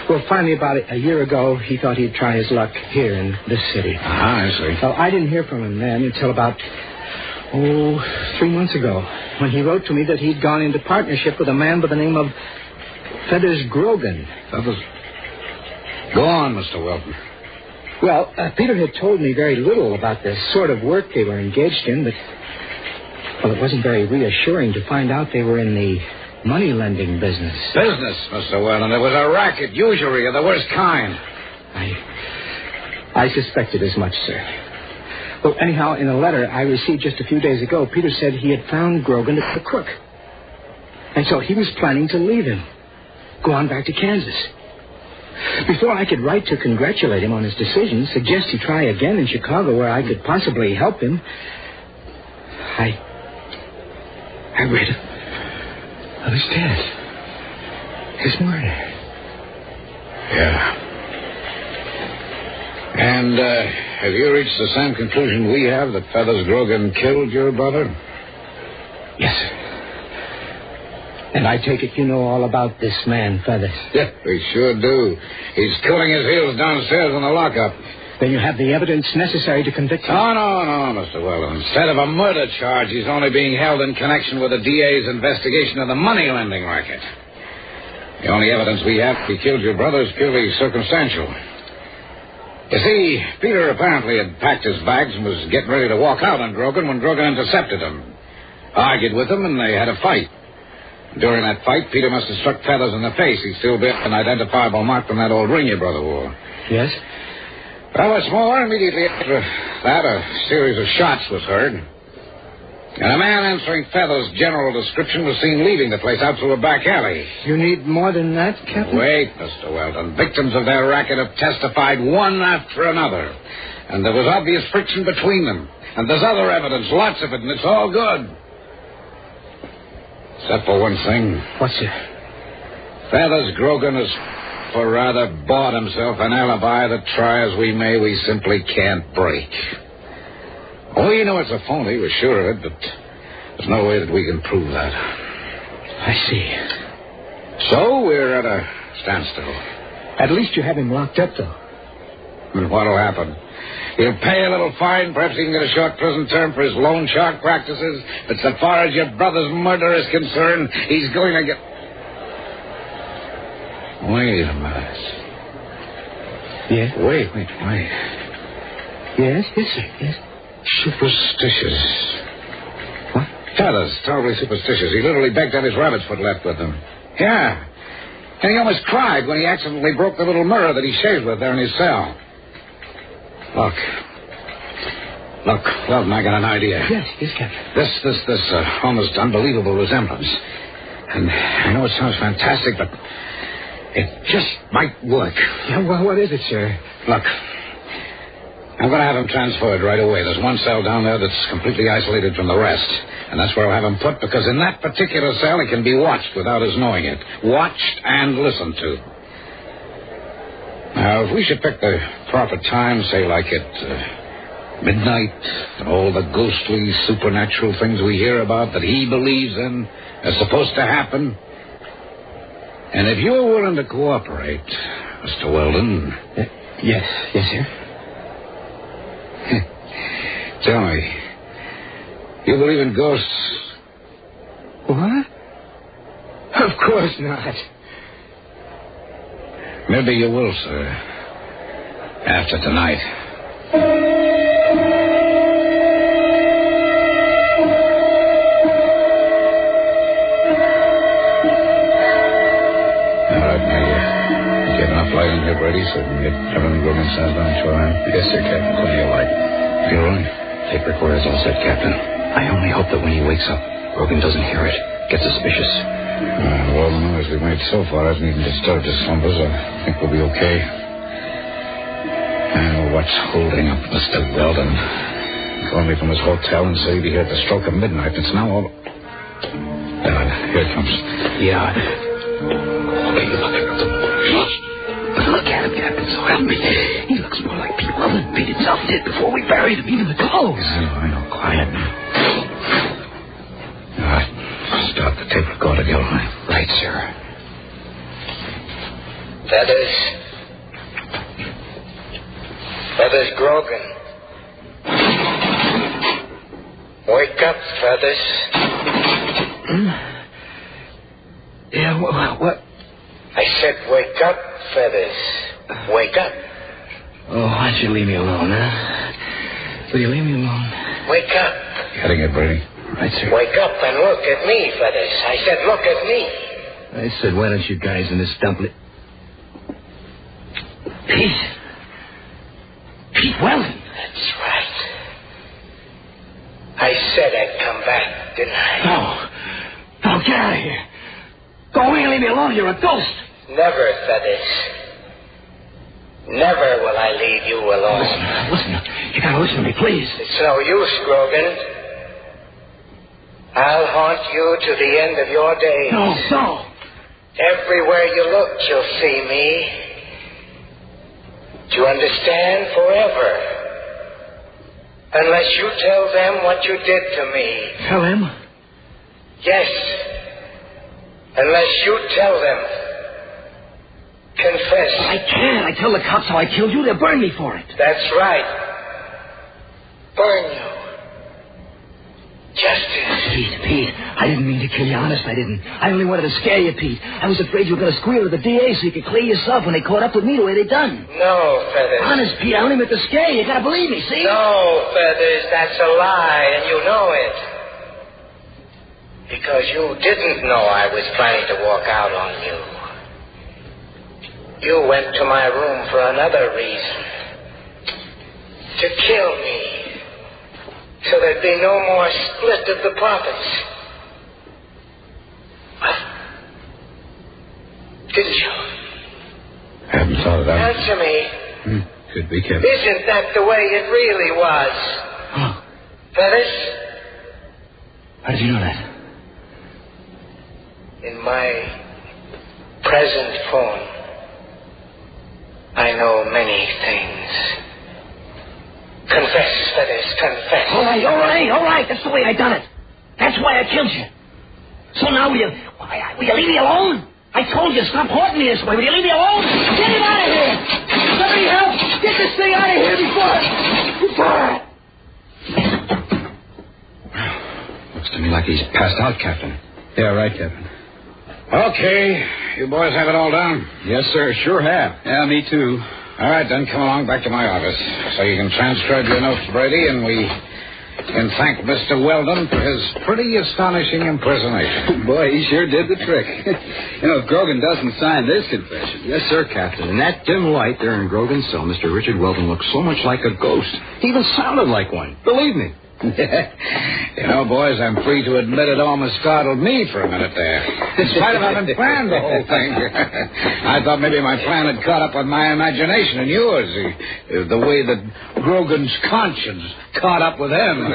well, finally, about a year ago, he thought he'd try his luck here in this city. I see. Well, I didn't hear from him then until about, 3 months ago, when he wrote to me that he'd gone into partnership with a man by the name of Feathers Grogan. Feathers? Go on, Mr. Weldon. Well, Peter had told me very little about the sort of work they were engaged in, but, well, it wasn't very reassuring to find out they were in the money-lending business. Business, Mr. Weldon. It was a racket, usury of the worst kind. I suspected as much, sir. Well, anyhow, in a letter I received just a few days ago, Peter said he had found Grogan at the crook. And so he was planning to leave him, go on back to Kansas. Before I could write to congratulate him on his decision, suggest he try again in Chicago where I could possibly help him, I read of his death. His murder. Yeah. And, have you reached the same conclusion we have, that Feathers Grogan killed your brother? Yes, sir. And I take it you know all about this man, Feathers. Yeah, we sure do. He's cooling his heels downstairs in the lockup. Then you have the evidence necessary to convict him? No, Mr. Weldon. Instead of a murder charge, he's only being held in connection with the DA's investigation of the money-lending racket. The only evidence we have he killed your brother is purely circumstantial. You see, Peter apparently had packed his bags and was getting ready to walk out on Grogan when Grogan intercepted him. Argued with him, and they had a fight. During that fight, Peter must have struck Feathers in the face. He'd still be an identifiable mark from that old ring your brother wore. Yes? Well, what's more, immediately after that, a series of shots was heard. And a man answering Feathers' general description was seen leaving the place out through a back alley. You need more than that, Captain? Wait, Mr. Weldon. Victims of their racket have testified one after another. And there was obvious friction between them. And there's other evidence, lots of it, and it's all good. Except for one thing. What's it? Feathers Grogan has rather bought himself an alibi that, try as we may, we simply can't break. We know it's a phony, we're sure of it, but there's no way that we can prove that. I see. So we're at a standstill. At least you have him locked up, though. And what'll happen? He'll pay a little fine. Perhaps he can get a short prison term for his loan shark practices. But so far as your brother's murder is concerned, he's going to get... Wait a minute. Yes? Wait. Yes, sir, yes. Superstitious. What? Feathers, totally superstitious. He literally begged to have his rabbit's foot left with him. Yeah. And he almost cried when he accidentally broke the little mirror that he shaved with there in his cell. Look, Weldon, I got an idea. Yes, Captain. This almost unbelievable resemblance. And I know it sounds fantastic, but it just might work. Yeah, well, what is it, sir? Look, I'm going to have him transferred right away. There's one cell down there that's completely isolated from the rest. And that's where I'll have him put, because in that particular cell he can be watched without his knowing it. Watched and listened to. Now, if we should pick the proper time, say like at midnight, and all the ghostly, supernatural things we hear about that he believes in are supposed to happen. And if you're willing to cooperate, Mr. Weldon... Yes, sir. Tell me, you believe in ghosts? What? Of course not. Maybe you will, sir. After tonight. so we can get everything Grogan says down to our end? Yes, sir, Captain. Plenty of light. Gilroy? Tape recorder's all set, Captain. I only hope that when he wakes up, Grogan doesn't hear it. Get suspicious. Well, the noise we've made so far hasn't even disturbed his slumbers. I think we'll be okay. What's holding up Mr. Weldon? He called me from his hotel and said he'd be here at the stroke of midnight. It's now all... here it comes. Yeah. Okay, look at him, Captain. So help me. He looks more like Pete Weldon. Pete himself did before we buried him. Even the clothes. I know. Quiet now. All right. Start the tape recorder, Gilroy. Right, sir. Feathers Grogan. Wake up, Feathers. Yeah, what? I said wake up, Feathers. Wake up. Oh, why don't you leave me alone, huh? Will you leave me alone? Wake up. Getting it, Brady. Right, sir. Wake up and look at me, Feathers. I said look at me. I said, why don't you guys in this dumpling... Pete Weldon. That's right. I said I'd come back, didn't I? No, get out of here. Go away and leave me alone. You're a ghost. Never, Feathers. Never will I leave you alone. Listen. You gotta listen to me, please. It's no use, Grogan. I'll haunt you to the end of your days. No. Everywhere you look, you'll see me. Do you understand? Forever. Unless you tell them what you did to me. Tell him? Yes. Unless you tell them. Confess. I can't. I tell the cops how I killed you, they'll burn me for it. That's right. Burn you. Justice. Pete, I didn't mean to kill you. Honest, I didn't. I only wanted to scare you, Pete. I was afraid you were going to squeal to the DA so you could clear yourself when they caught up with me the way they done. No, Feathers. Honest, Pete, I only meant to scare you. You got to believe me, see? No, Feathers, that's a lie, and you know it. Because you didn't know I was planning to walk out on you. You went to my room for another reason. To kill me. So there'd be no more split of the profits. Didn't you? I haven't thought of that. Answer me. Could be, Captain. Isn't that the way it really was? Feathers? How did you know that? In my present form, I know many things. Confess, Feathers, confess. All right. That's the way I done it. That's why I killed you. So now will you leave me alone? I told you, stop haunting me this way. Will you leave me alone? Get him out of here! Somebody help! Get this thing out of here before... Looks to me like he's passed out, Captain. Yeah, right, Captain. Okay. You boys have it all down? Yes, sir. Sure have. Yeah, me too. All right, then come along back to my office so you can transcribe your notes, Brady, and we can thank Mr. Weldon for his pretty astonishing impersonation. Boy, he sure did the trick. If Grogan doesn't sign this confession. Yes, sir, Captain. In that dim light there in Grogan's cell, Mr. Richard Weldon looked so much like a ghost. He even sounded like one. Believe me. Boys, I'm free to admit it almost startled me for a minute there. In spite of having planned the whole thing. I thought maybe my plan had caught up with my imagination and yours. The way that Grogan's conscience caught up with him.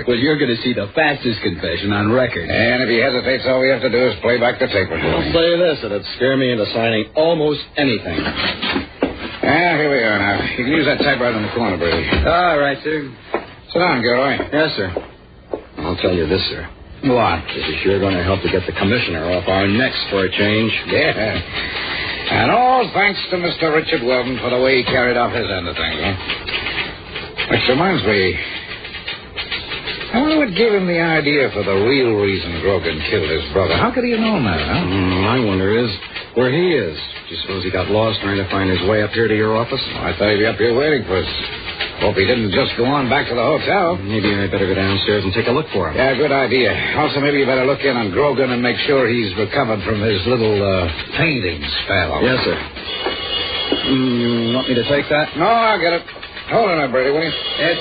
Well, you're going to see the fastest confession on record. And if he hesitates, all we have to do is play back the tape recorder. I'll say this, it'd scare me into signing almost anything. Here we are now. You can use that typewriter in the corner, Brady. All right, sir. Sit down, Gilroy. Yes, sir. I'll tell you this, sir. What? This is sure going to help to get the commissioner off our necks for a change. Yeah. And all thanks to Mr. Richard Weldon for the way he carried off his end of things, huh? Which reminds me, what would give him the idea for the real reason Grogan killed his brother? How could he have known that, huh? My wonder is where he is. Do you suppose he got lost trying to find his way up here to your office? I thought he'd be up here waiting for us. Hope he didn't just go on back to the hotel. Maybe I better go downstairs and take a look for him. Yeah, good idea. Also, maybe you better look in on Grogan and make sure he's recovered from his little painting spell. Yes, sir. You want me to take that? No, I'll get it. Hold on, Brady, will you? Yes.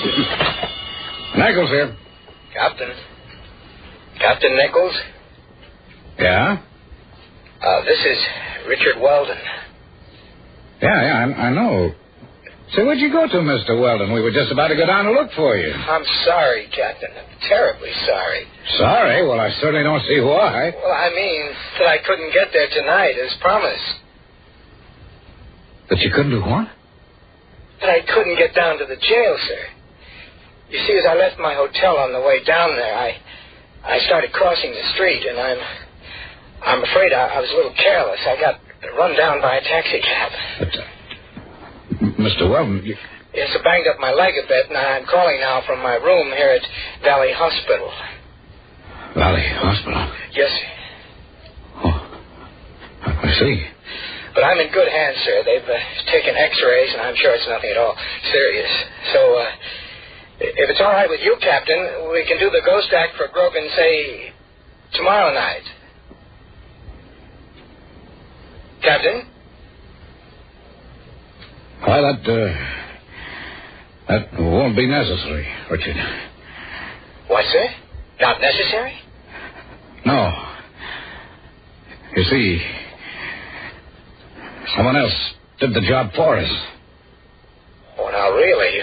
Nichols here. Captain Nichols? Yeah? This is Richard Weldon. Yeah, I know. Say, where'd you go to, Mr. Weldon? We were just about to go down to look for you. I'm sorry, Captain. I'm terribly sorry. Sorry? Well, I certainly don't see why. Well, I mean that I couldn't get there tonight as promised. That you couldn't do what? That I couldn't get down to the jail, sir. You see, as I left my hotel on the way down there, I started crossing the street, and I'm afraid I was a little careless. I got run down by a taxi cab. But, Mr. Weldon, you... Yes, I banged up my leg a bit, and I'm calling now from my room here at Valley Hospital. Valley Hospital? Yes, sir. Oh, I see. But I'm in good hands, sir. They've taken x-rays, and I'm sure it's nothing at all serious. So, if it's all right with you, Captain, we can do the ghost act for Grogan, say, tomorrow night. Captain? Why, that won't be necessary, Richard. What, sir? Not necessary? No. You see, someone else did the job for us. Oh, now, really?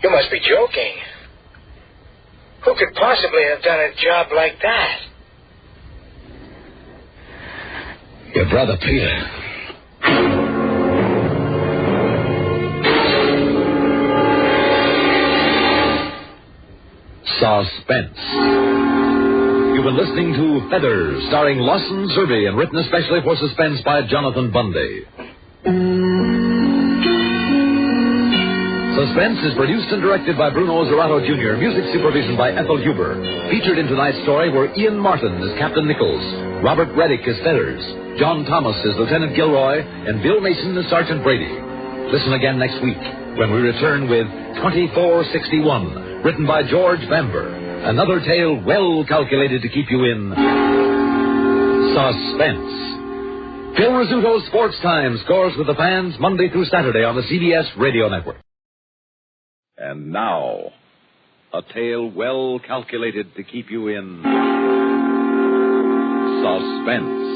You must be joking. Who could possibly have done a job like that? Your brother, Peter. Suspense. You've been listening to Feathers, starring Lawson Zerbe and written especially for Suspense by Jonathan Bundy. Suspense is produced and directed by Bruno Zerato Jr., music supervision by Ethel Huber. Featured in tonight's story were Ian Martin as Captain Nichols, Robert Reddick as Feathers, John Thomas as Lieutenant Gilroy, and Bill Mason as Sergeant Brady. Listen again next week when we return with 2461, written by George Bamber. Another tale well calculated to keep you in suspense. Phil Rizzuto's Sports Time scores with the fans Monday through Saturday on the CBS Radio Network. And now, a tale well calculated to keep you in suspense.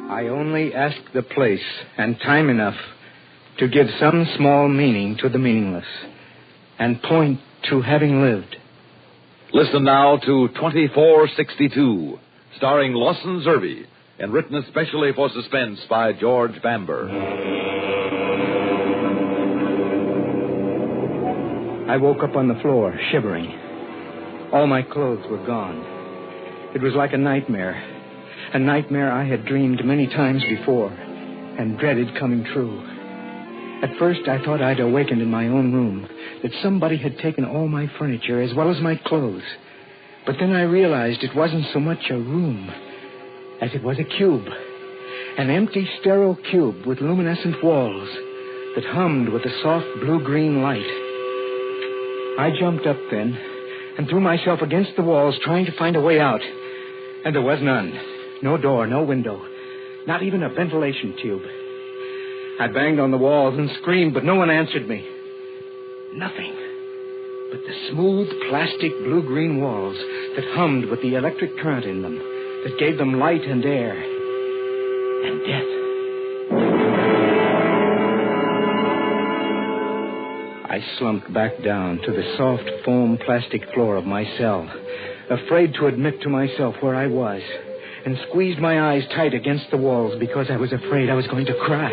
I only ask the place and time enough to give some small meaning to the meaningless and point to having lived. Listen now to 2462, starring Lawson Zerbe, and written especially for Suspense by George Bamber. I woke up on the floor, shivering. All my clothes were gone. It was like a nightmare I had dreamed many times before and dreaded coming true. At first, I thought I'd awakened in my own room, that somebody had taken all my furniture as well as my clothes. But then I realized it wasn't so much a room as it was a cube, an empty, sterile cube with luminescent walls that hummed with a soft blue-green light. I jumped up then and threw myself against the walls trying to find a way out, and there was none. No door, no window, not even a ventilation tube. I banged on the walls and screamed, but no one answered me. Nothing but the smooth plastic blue-green walls that hummed with the electric current in them, that gave them light and air and death. I slumped back down to the soft foam plastic floor of my cell, afraid to admit to myself where I was, and squeezed my eyes tight against the walls because I was afraid I was going to cry.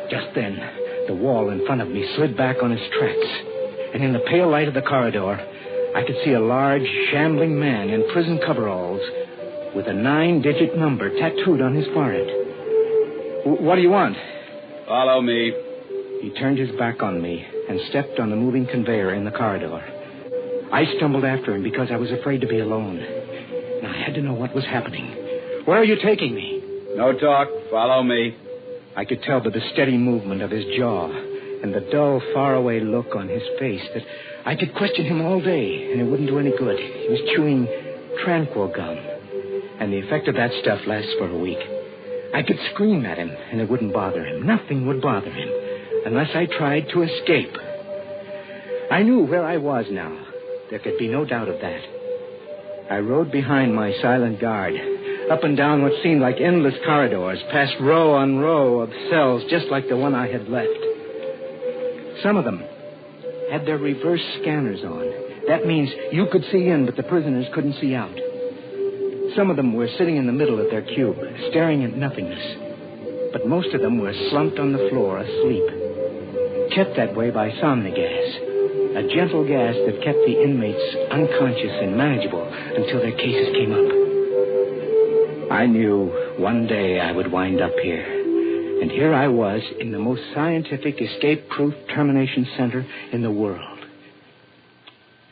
Just then, the wall in front of me slid back on its tracks, and in the pale light of the corridor, I could see a large, shambling man in prison coveralls with a 9-digit number tattooed on his forehead. What do you want? Follow me. He turned his back on me and stepped on the moving conveyor in the corridor. I stumbled after him because I was afraid to be alone. And I had to know what was happening. Where are you taking me? No talk. Follow me. I could tell by the steady movement of his jaw and the dull, faraway look on his face that I could question him all day, and it wouldn't do any good. He was chewing tranquil gum, and the effect of that stuff lasts for a week. I could scream at him, and it wouldn't bother him. Nothing would bother him unless I tried to escape. I knew where I was now. There could be no doubt of that. I rode behind my silent guard, up and down what seemed like endless corridors, past row on row of cells just like the one I had left. Some of them had their reverse scanners on. That means you could see in, but the prisoners couldn't see out. Some of them were sitting in the middle of their cube, staring at nothingness. But most of them were slumped on the floor, asleep. Kept that way by somnigas, a gentle gas that kept the inmates unconscious and manageable until their cases came up. I knew one day I would wind up here. And here I was in the most scientific, escape-proof termination center in the world.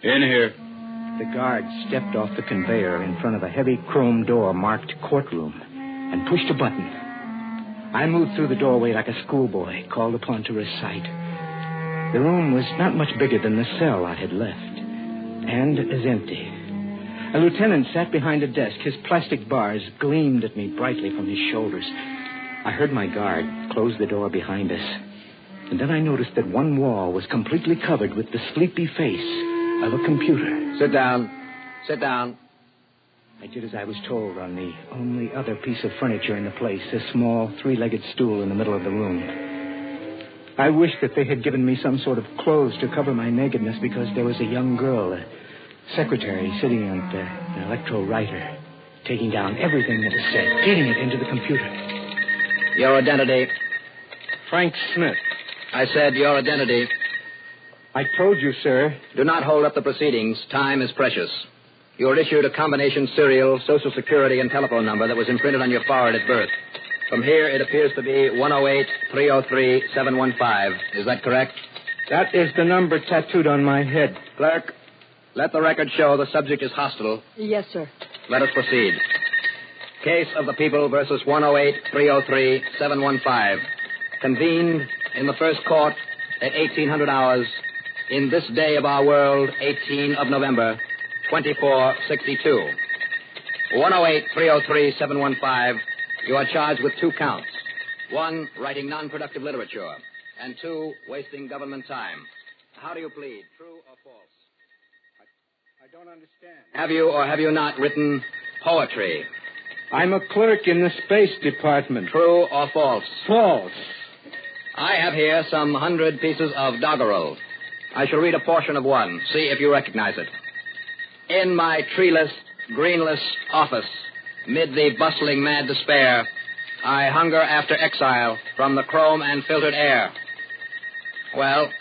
In here. The guard stepped off the conveyor in front of a heavy chrome door marked courtroom and pushed a button. I moved through the doorway like a schoolboy called upon to recite. The room was not much bigger than the cell I had left, and as empty. A lieutenant sat behind a desk. His plastic bars gleamed at me brightly from his shoulders. I heard my guard close the door behind us, and then I noticed that one wall was completely covered with the sleepy face of a computer. Sit down. Sit down. I did as I was told on the only other piece of furniture in the place, a small three-legged stool in the middle of the room. I wished that they had given me some sort of clothes to cover my nakedness because there was a young girl, a secretary, sitting on an electro-writer, taking down everything that was said, feeding it into the computer. Your identity. Frank Smith. I said your identity. I told you, sir. Do not hold up the proceedings. Time is precious. You were issued a combination serial, social security, and telephone number that was imprinted on your forehead at birth. From here, it appears to be 108-303-715. Is that correct? That is the number tattooed on my head. Clerk, let the record show the subject is hostile. Yes, sir. Let us proceed. Case of the People versus 108-303-715. Convened in the first court at 1800 hours in this day of our world, 18 of November, 2462. 108-303-715. You are charged with 2 counts. 1, writing non-productive literature. And 2, wasting government time. How do you plead, true or false? I don't understand. Have you or have you not written poetry? I'm a clerk in the Space Department. True or false? False. I have here some 100 pieces of doggerel. I shall read a portion of one. See if you recognize it. In my treeless, greenless office, mid the bustling mad despair, I hunger after exile from the chrome and filtered air. Well?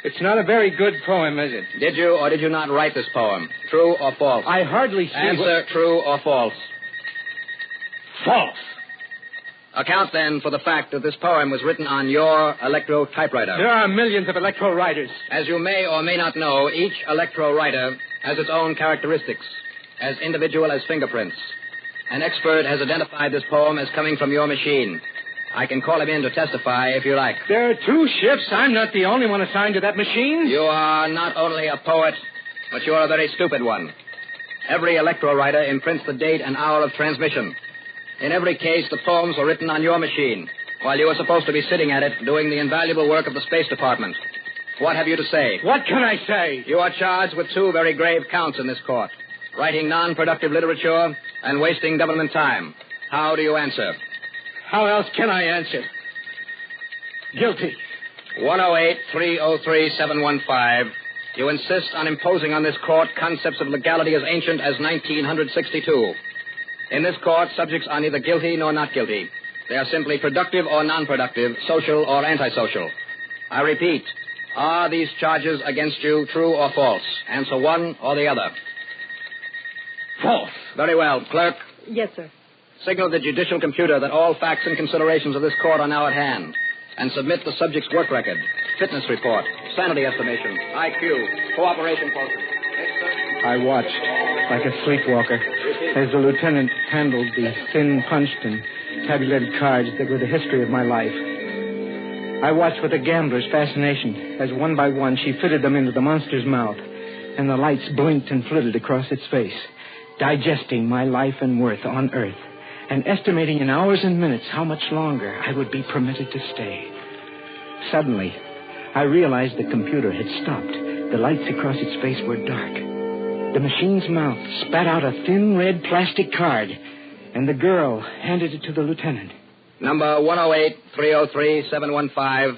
It's not a very good poem, is it? Did you or did you not write this poem? True or false? I hardly see... Answer, true or false? False. Account, then, for the fact that this poem was written on your electro-typewriter. There are millions of electro-writers. As you may or may not know, each electro-writer has its own characteristics, as individual as fingerprints. An expert has identified this poem as coming from your machine. I can call him in to testify if you like. There are 2 shifts. I'm not the only one assigned to that machine. You are not only a poet, but you are a very stupid one. Every electro-writer imprints the date and hour of transmission. In every case, the poems were written on your machine, while you were supposed to be sitting at it doing the invaluable work of the Space Department. What have you to say? What can I say? You are charged with 2 very grave counts in this court. Writing non-productive literature and wasting government time. How do you answer? How else can I answer? Guilty. 108-303-715. You insist on imposing on this court concepts of legality as ancient as 1962. In this court, subjects are neither guilty nor not guilty. They are simply productive or non-productive, social or antisocial. I repeat, are these charges against you true or false? Answer one or the other. False. Very well. Clerk, Yes, sir. signal the judicial computer that all facts and considerations of this court are now at hand, and submit the subject's work record, fitness report, sanity estimation, IQ, cooperation quotient. I watched, like a sleepwalker, as the lieutenant handled the thin, punched and tabulated cards that were the history of my life. I watched with a gambler's fascination as one by one she fitted them into the monster's mouth, and the lights blinked and flitted across its face, digesting my life and worth on Earth and estimating in hours and minutes how much longer I would be permitted to stay. Suddenly, I realized the computer had stopped. The lights across its face were dark. The machine's mouth spat out a thin red plastic card, and the girl handed it to the lieutenant. Number 108-303-715.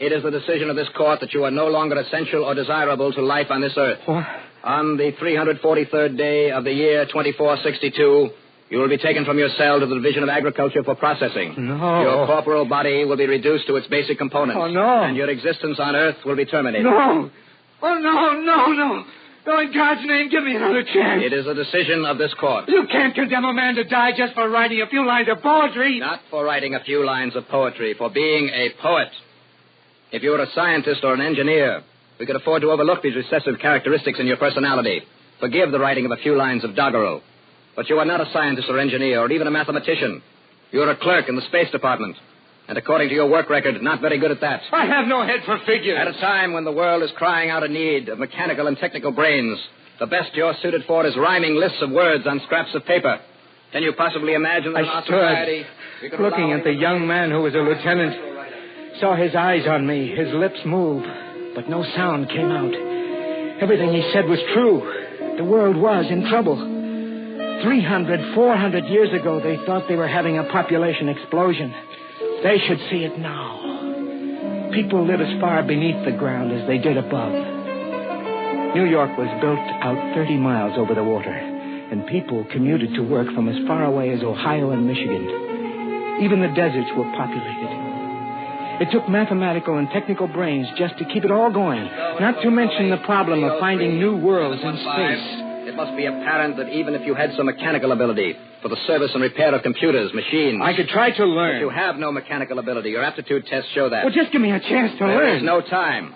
It is the decision of this court that you are no longer essential or desirable to life on this earth. What? On the 343rd day of the year 2462, you will be taken from your cell to the Division of Agriculture for processing. No. Your corporal body will be reduced to its basic components. Oh, no. And your existence on Earth will be terminated. No. Oh, no. Oh, in God's name, give me another chance. It is a decision of this court. You can't condemn a man to die just for writing a few lines of poetry. Not for writing a few lines of poetry, for being a poet. If you were a scientist or an engineer, we could afford to overlook these recessive characteristics in your personality. Forgive the writing of a few lines of doggerel. But you are not a scientist or engineer or even a mathematician. You are a clerk in the Space Department. And according to your work record, not very good at that. I have no head for figures. At a time when the world is crying out in need of mechanical and technical brains, the best you're suited for is rhyming lists of words on scraps of paper. Can you possibly imagine that in our society... looking at the young man who was a lieutenant, saw his eyes on me, his lips move, but no sound came out. Everything he said was true. The world was in trouble. 300, 400 years ago, they thought they were having a population explosion. They should see it now. People live as far beneath the ground as they did above. New York was built out 30 miles over the water, and people commuted to work from as far away as Ohio and Michigan. Even the deserts were populated. It took mathematical and technical brains just to keep it all going, not to mention the problem of finding new worlds in space. It must be apparent that even if you had some mechanical ability for the service and repair of computers, machines... I could try to learn. If you have no mechanical ability, your aptitude tests show that. Well, just give me a chance to learn. There is no time.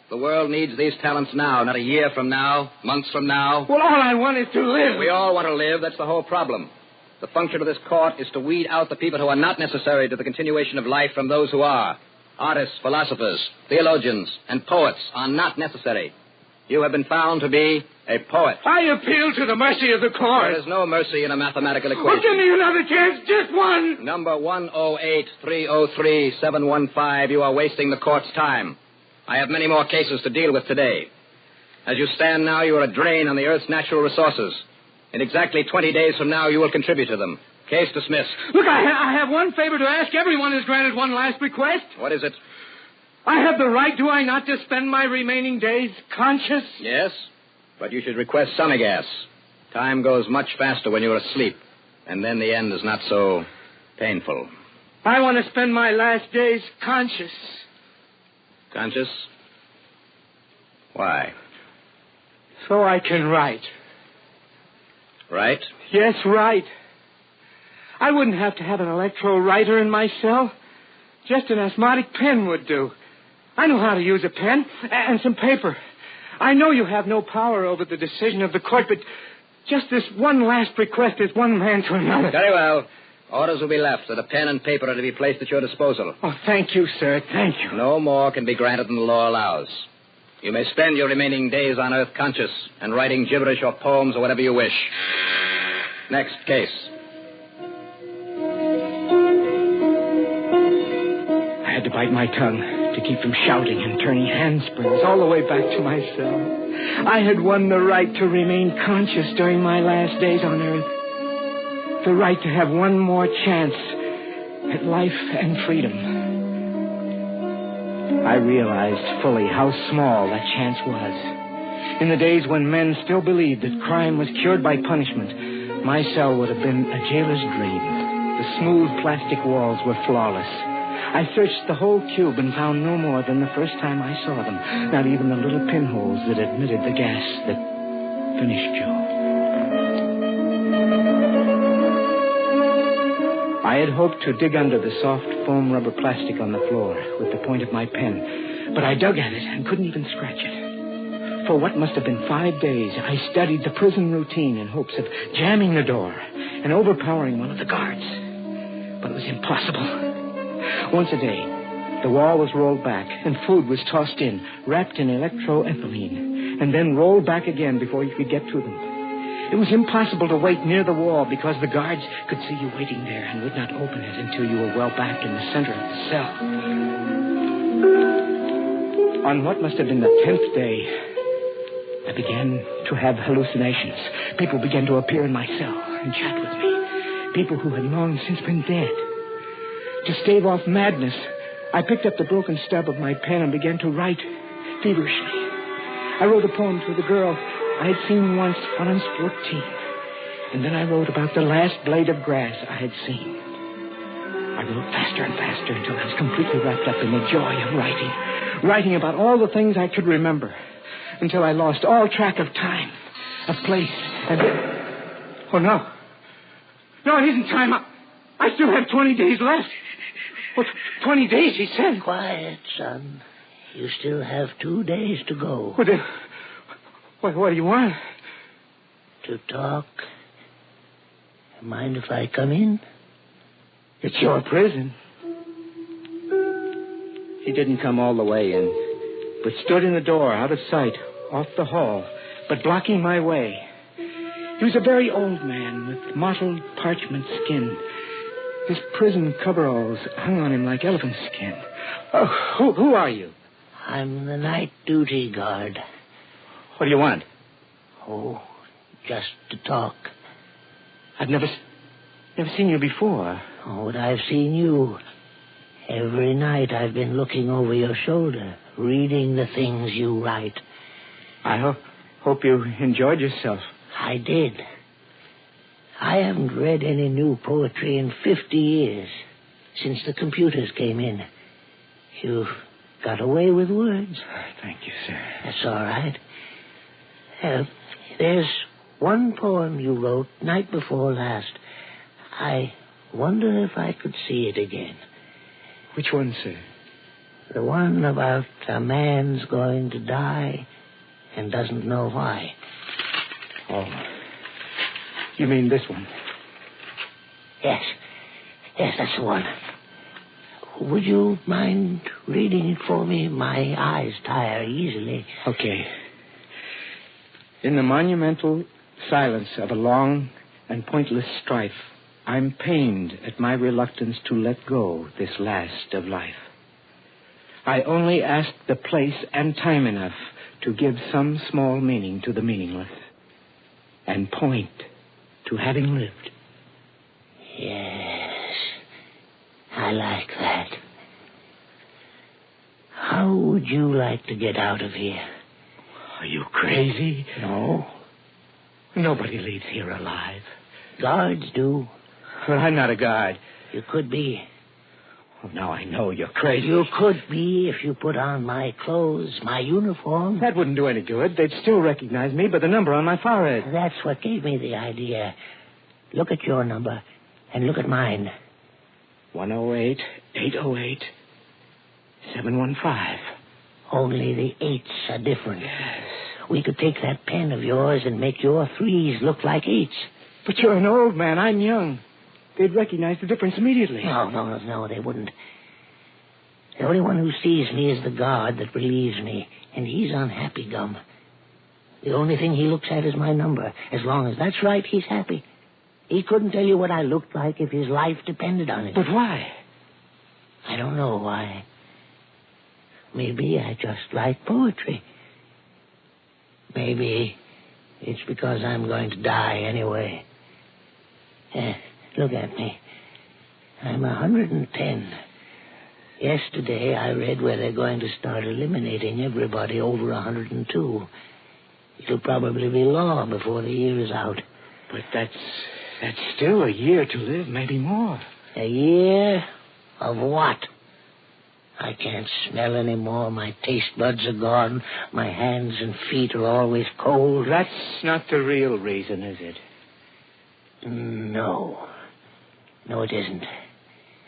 The world needs these talents now, not a year from now, months from now. Well, all I want is to live. We all want to live. That's the whole problem. The function of this court is to weed out the people who are not necessary to the continuation of life from those who are. Artists, philosophers, theologians, and poets are not necessary. You have been found to be a poet. I appeal to the mercy of the court. There is no mercy in a mathematical equation. Well, give me another chance, just one. Number 108-303-715, you are wasting the court's time. I have many more cases to deal with today. As you stand now, you are a drain on the Earth's natural resources. In exactly 20 days from now, you will contribute to them. Case dismissed. Look, I have one favor to ask. Everyone is granted one last request. What is it? I have the right, do I not, to spend my remaining days conscious? Yes, but you should request stomach gas. Time goes much faster when you're asleep, and then the end is not so painful. I want to spend my last days conscious. Conscious? Why? So I can write. Write? Yes, write. I wouldn't have to have an electro-writer in my cell. Just an asthmatic pen would do. I know how to use a pen and some paper. I know you have no power over the decision of the court, but just this one last request is one man to another. Very well. Orders will be left that a pen and paper are to be placed at your disposal. Oh, thank you, sir. Thank you. No more can be granted than the law allows. You may spend your remaining days on Earth conscious and writing gibberish or poems or whatever you wish. Next case. I had to bite my tongue to keep from shouting and turning handsprings all the way back to my cell. I had won the right to remain conscious during my last days on Earth. The right to have one more chance at life and freedom. I realized fully how small that chance was. In the days when men still believed that crime was cured by punishment, my cell would have been a jailer's dream. The smooth plastic walls were flawless. I searched the whole cube and found no more than the first time I saw them, not even the little pinholes that admitted the gas that finished you. I had hoped to dig under the soft foam rubber plastic on the floor with the point of my pen, but I dug at it and couldn't even scratch it. For what must have been 5 days, I studied the prison routine in hopes of jamming the door and overpowering one of the guards. But it was impossible. Once a day, the wall was rolled back and food was tossed in, wrapped in electroethylene, and then rolled back again before you could get to them. It was impossible to wait near the wall because the guards could see you waiting there and would not open it until you were well back in the center of the cell. On what must have been the 10th day, I began to have hallucinations. People began to appear in my cell and chat with me. People who had long since been dead. To stave off madness, I picked up the broken stub of my pen and began to write feverishly. I wrote a poem to the girl I had seen once when I was 14. And then I wrote about the last blade of grass I had seen. I wrote faster and faster until I was completely wrapped up in the joy of writing. Writing about all the things I could remember. Until I lost all track of time, of place, and... Oh, no. No, it isn't time. I still have 20 days left. What, 20 days, he said. Quiet, son. You still have 2 days to go. What do you want? To talk. Mind if I come in? It's your prison. He didn't come all the way in, but stood in the door, out of sight, off the hall, but blocking my way. He was a very old man with mottled parchment skin. His prison coveralls hung on him like elephant skin. Oh, who are you? I'm the night duty guard. What do you want? Oh, just to talk. I've never seen you before. Oh, but I've seen you. Every night I've been looking over your shoulder, reading the things you write. I hope you enjoyed yourself. I did. I haven't read any new poetry in 50 years, since the computers came in. You've got away with words. Thank you, sir. That's all right. There's one poem you wrote night before last. I wonder if I could see it again. Which one, sir? The one about a man's going to die and doesn't know why. Oh. You mean this one? Yes, that's the one. Would you mind reading it for me? My eyes tire easily. Okay. In the monumental silence of a long and pointless strife, I'm pained at my reluctance to let go this last of life. I only ask the place and time enough to give some small meaning to the meaningless and point to having lived. Yes, I like that. How would you like to get out of here? Are you crazy? No. Nobody leaves here alive. Guards do. But I'm not a guard. You could be. Oh, now I know you're crazy. You could be if you put on my clothes, my uniform. That wouldn't do any good. They'd still recognize me by the number on my forehead. That's what gave me the idea. Look at your number and look at mine. 108, 808, 715. Only the 8s are different. Yes. We could take that pen of yours and make your 3s look like 8s. But you're an old man. I'm young. They'd recognize the difference immediately. No, they wouldn't. The only one who sees me is the guard that relieves me, and he's on Happy Gum. The only thing he looks at is my number. As long as that's right, he's happy. He couldn't tell you what I looked like if his life depended on it. But why? I don't know why. Maybe I just like poetry. Maybe it's because I'm going to die anyway. Look at me. I'm 110. Yesterday I read where they're going to start eliminating everybody over 102. It'll probably be law before the year is out. But that's still a year to live, maybe more. A year of what? I can't smell anymore. My taste buds are gone. My hands and feet are always cold. That's not the real reason, is it? No. No, it isn't.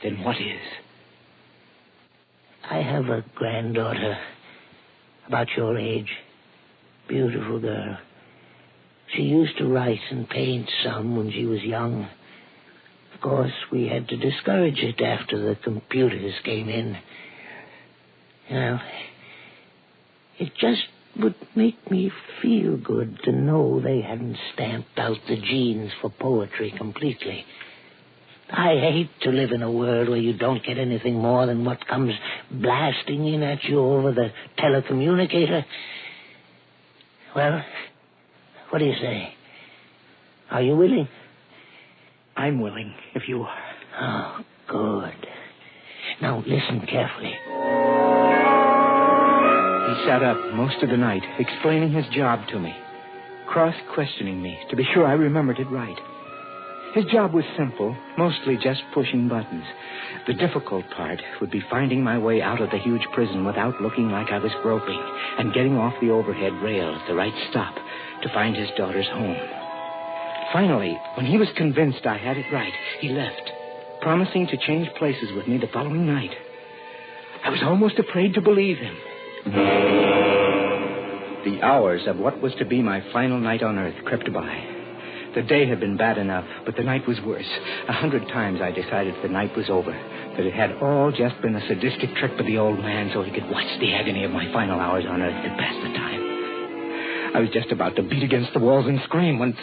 Then what is? I have a granddaughter about your age. Beautiful girl. She used to write and paint some when she was young. Of course, we had to discourage it after the computers came in. You know, it just would make me feel good to know they hadn't stamped out the genes for poetry completely. I hate to live in a world where you don't get anything more than what comes blasting in at you over the telecommunicator. Well, what do you say? Are you willing? I'm willing, if you are. Oh, good. Now, listen carefully. He sat up most of the night, explaining his job to me, cross-questioning me to be sure I remembered it right. His job was simple, mostly just pushing buttons. The difficult part would be finding my way out of the huge prison without looking like I was groping and getting off the overhead rail at the right stop to find his daughter's home. Finally, when he was convinced I had it right, he left, promising to change places with me the following night. I was almost afraid to believe him. The hours of what was to be my final night on Earth crept by. The day had been bad enough, but the night was worse. 100 times I decided the night was over, that it had all just been a sadistic trick of the old man so he could watch the agony of my final hours on Earth to pass the time. I was just about to beat against the walls and scream when...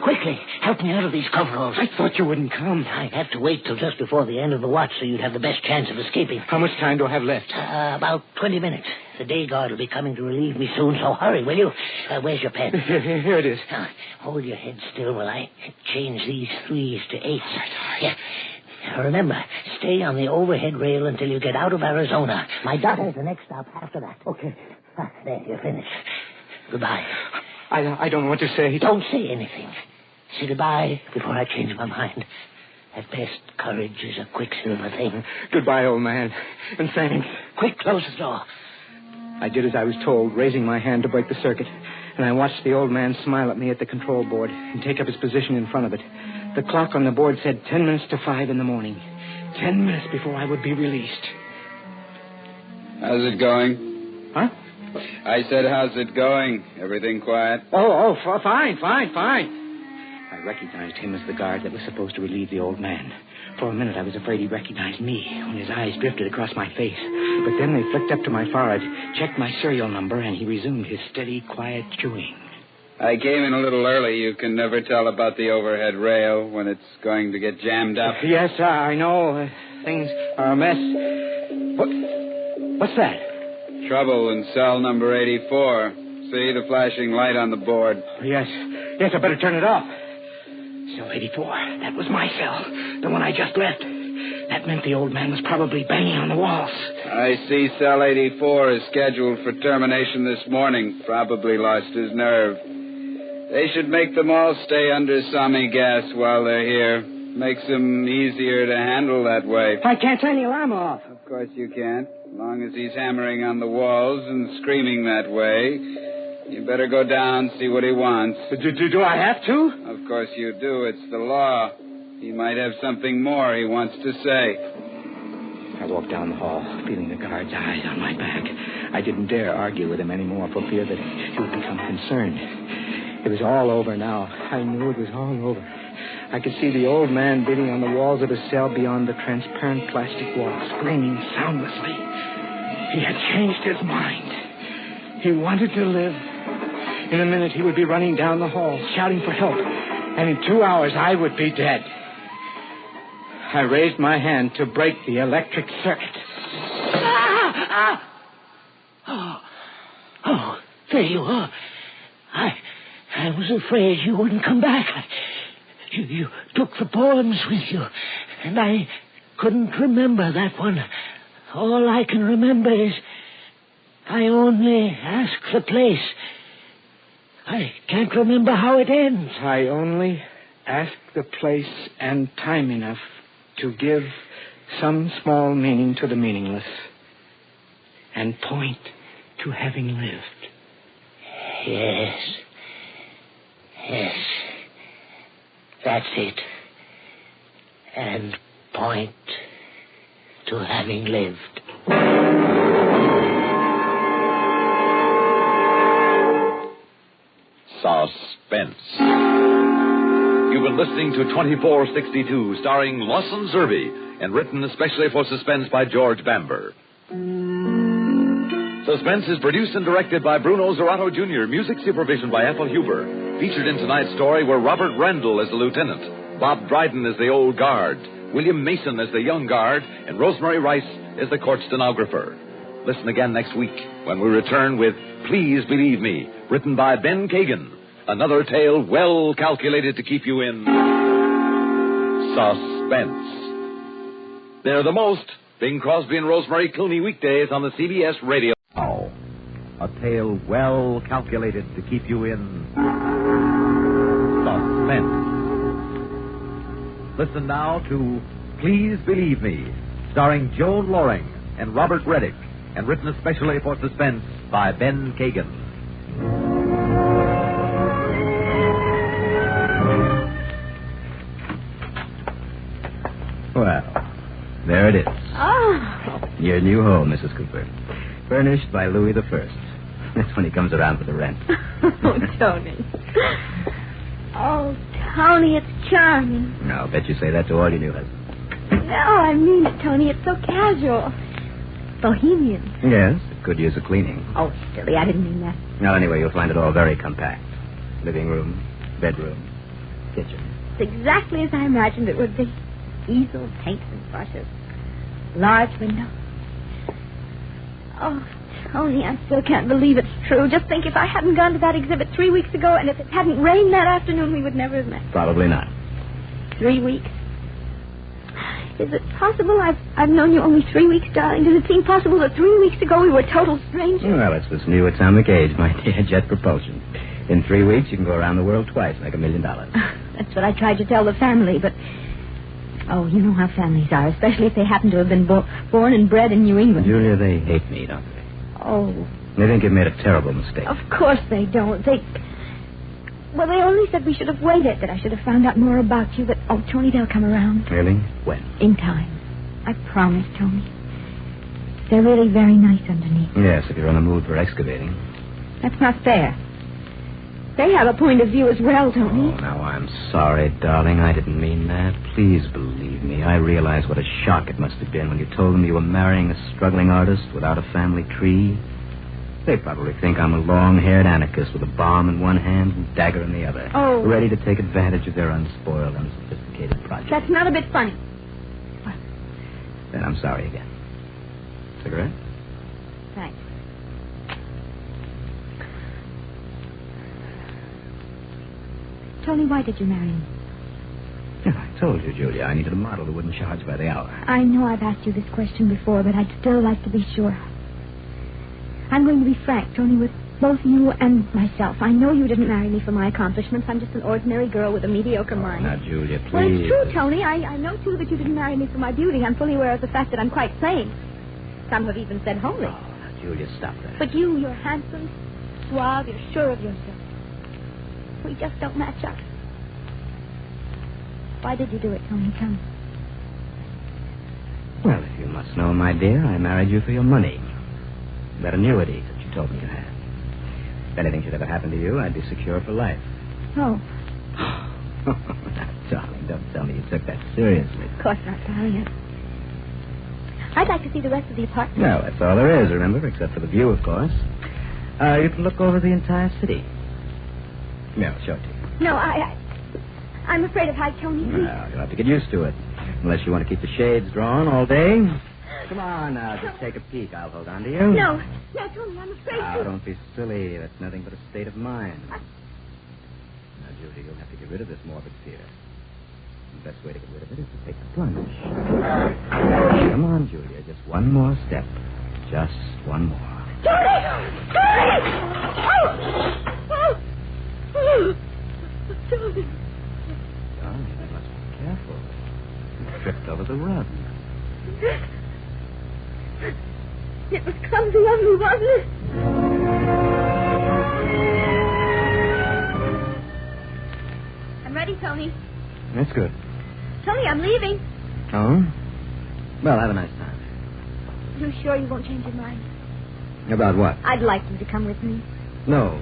Quickly, help me out of these coveralls. I thought you wouldn't come. I had to wait till just before the end of the watch so you'd have the best chance of escaping. How much time do I have left? About 20 minutes. The day guard will be coming to relieve me soon, so hurry, will you? Where's your pen? Here it is. Now, hold your head still while I change these 3s to 8s. Yeah. Now, remember, stay on the overhead rail until you get out of Arizona. My daughter's the next stop after that. Okay. There, you're finished. Goodbye. I don't know what to say. Don't say anything. Say goodbye before I change my mind. At best, courage is a quicksilver thing. Goodbye, old man. And thanks. Quick, close the door. I did as I was told, raising my hand to break the circuit. And I watched the old man smile at me at the control board and take up his position in front of it. The clock on the board said 10 minutes to 5 in the morning. 10 minutes before I would be released. How's it going? Huh? I said, how's it going? Everything quiet? Fine. I recognized him as the guard that was supposed to relieve the old man. For a minute, I was afraid he recognized me when his eyes drifted across my face. But then they flicked up to my forehead, checked my serial number, and he resumed his steady, quiet chewing. I came in a little early. You can never tell about the overhead rail when it's going to get jammed up. Yes, I know. Things are a mess. What's that? Trouble in cell number 84. See the flashing light on the board? Yes, I better turn it off. Cell 84. That was my cell. The one I just left. That meant the old man was probably banging on the walls. I see cell 84 is scheduled for termination this morning. Probably lost his nerve. They should make them all stay under Sami gas while they're here. Makes them easier to handle that way. I can't turn the alarm off. Of course you can't. As long as he's hammering on the walls and screaming that way. You better go down, see what he wants. Do I have to? Of course you do. It's the law. He might have something more he wants to say. I walked down the hall, feeling the guard's eyes on my back. I didn't dare argue with him anymore for fear that he would become concerned. It was all over now. I knew it was all over. I could see the old man beating on the walls of his cell beyond the transparent plastic wall, screaming soundlessly. He had changed his mind. He wanted to live. In a minute, he would be running down the hall, shouting for help. And in 2 hours, I would be dead. I raised my hand to break the electric circuit. Oh, there you are. I was afraid you wouldn't come back. You took the poems with you, and I couldn't remember that one. All I can remember is I only ask the place. I can't remember how it ends. I only ask the place and time enough to give some small meaning to the meaningless and point to having lived. Yes. That's it. And point to having lived. Suspense. You've been listening to 2462, starring Lawson Zerbe, and written especially for Suspense by George Bamber. Suspense is produced and directed by Bruno Zerato Jr., music supervision by Ethel Huber. Featured in tonight's story were Robert Randall as the lieutenant, Bob Dryden as the old guard, William Mason as the young guard, and Rosemary Rice as the court stenographer. Listen again next week when we return with Please Believe Me, written by Ben Kagan. Another tale well calculated to keep you in suspense. They're the most. Bing Crosby and Rosemary Clooney weekdays on the CBS radio. Oh, a tale well calculated to keep you in suspense. Listen now to Please Believe Me, starring Joan Loring and Robert Reddick, and written especially for Suspense by Ben Kagan. Well, there it is. Oh. Your new home, Mrs. Cooper. Furnished by Louis the First. That's when he comes around for the rent. Oh, Tony. Oh, Tony, it's charming. I'll bet you say that to all your new husbands. No, I mean it, Tony. It's so casual. Bohemian. Yes, it could use a cleaning. Oh, silly. I didn't mean that. Well, anyway, you'll find it all very compact. Living room, bedroom, kitchen. It's exactly as I imagined it would be. Easel, paints, and brushes. Large window. Oh, Tony, I still can't believe it's true. Just think, if I hadn't gone to that exhibit 3 weeks ago, and if it hadn't rained that afternoon, we would never have met. Probably not. 3 weeks? Is it possible I've known you only 3 weeks, darling? Does it seem possible that 3 weeks ago we were total strangers? Well, it's this new atomic age, my dear, jet propulsion. In 3 weeks, you can go around the world twice, make $1 million. That's what I tried to tell the family, but... Oh, you know how families are, especially if they happen to have been born and bred in New England. Julia, they hate me, don't they? Oh. They think you've made a terrible mistake. Of course they don't. Well, they only said we should have waited, that I should have found out more about you, but, oh, Tony, they'll come around. Really? When? In time. I promise, Tony. They're really very nice underneath. Yes, if you're in the mood for excavating. That's not fair. They have a point of view as well, Tony. Oh, now, I'm sorry, darling. I didn't mean that. Please believe me. I realize what a shock it must have been when you told them you were marrying a struggling artist without a family tree. They probably think I'm a long-haired anarchist with a bomb in one hand and dagger in the other. Oh. Ready to take advantage of their unspoiled, unsophisticated project. That's not a bit funny. Well, then I'm sorry again. Cigarette? Thanks. Tony, why did you marry me? Yeah, I told you, Julia, I needed a model who wouldn't charge by the hour. I know I've asked you this question before, but I'd still like to be sure. I'm going to be frank, Tony, with both you and myself. I know you didn't marry me for my accomplishments. I'm just an ordinary girl with a mediocre mind. Now, Julia, please. Well, it's true, Tony. I know, too, that you didn't marry me for my beauty. I'm fully aware of the fact that I'm quite plain. Some have even said homely. Oh, now, Julia, stop that. But you're handsome, suave, you're sure of yourself. We just don't match up. Why did you do it, Tony? Tell me. Well, if you must know, my dear, I married you for your money. That annuity that you told me you had. If anything should ever happen to you, I'd be secure for life. Oh. Now, darling, don't tell me you took that seriously. Of course not, darling. I'd like to see the rest of the apartment. No, that's all there is, remember, except for the view, of course. You can look over the entire city. Yeah, I'll show it to you. No, I'm afraid of height, Tony. Well, you'll have to get used to it. Unless you want to keep the shades drawn all day. Come on now, just take a peek. I'll hold on to you. No, Tony, I'm afraid Now, don't be silly. That's nothing but a state of mind. Now, Judy, you'll have to get rid of this morbid fear. The best way to get rid of it is to take the plunge. Come on, Julia, just one more step. Just one more. Tony! Oh, Tony. Darling, you must be careful. You tripped over the rug. It was clumsy of me, wasn't it? I'm ready, Tony. That's good. Tony, I'm leaving. Oh? Well, have a nice time. You sure you won't change your mind? About what? I'd like you to come with me. No.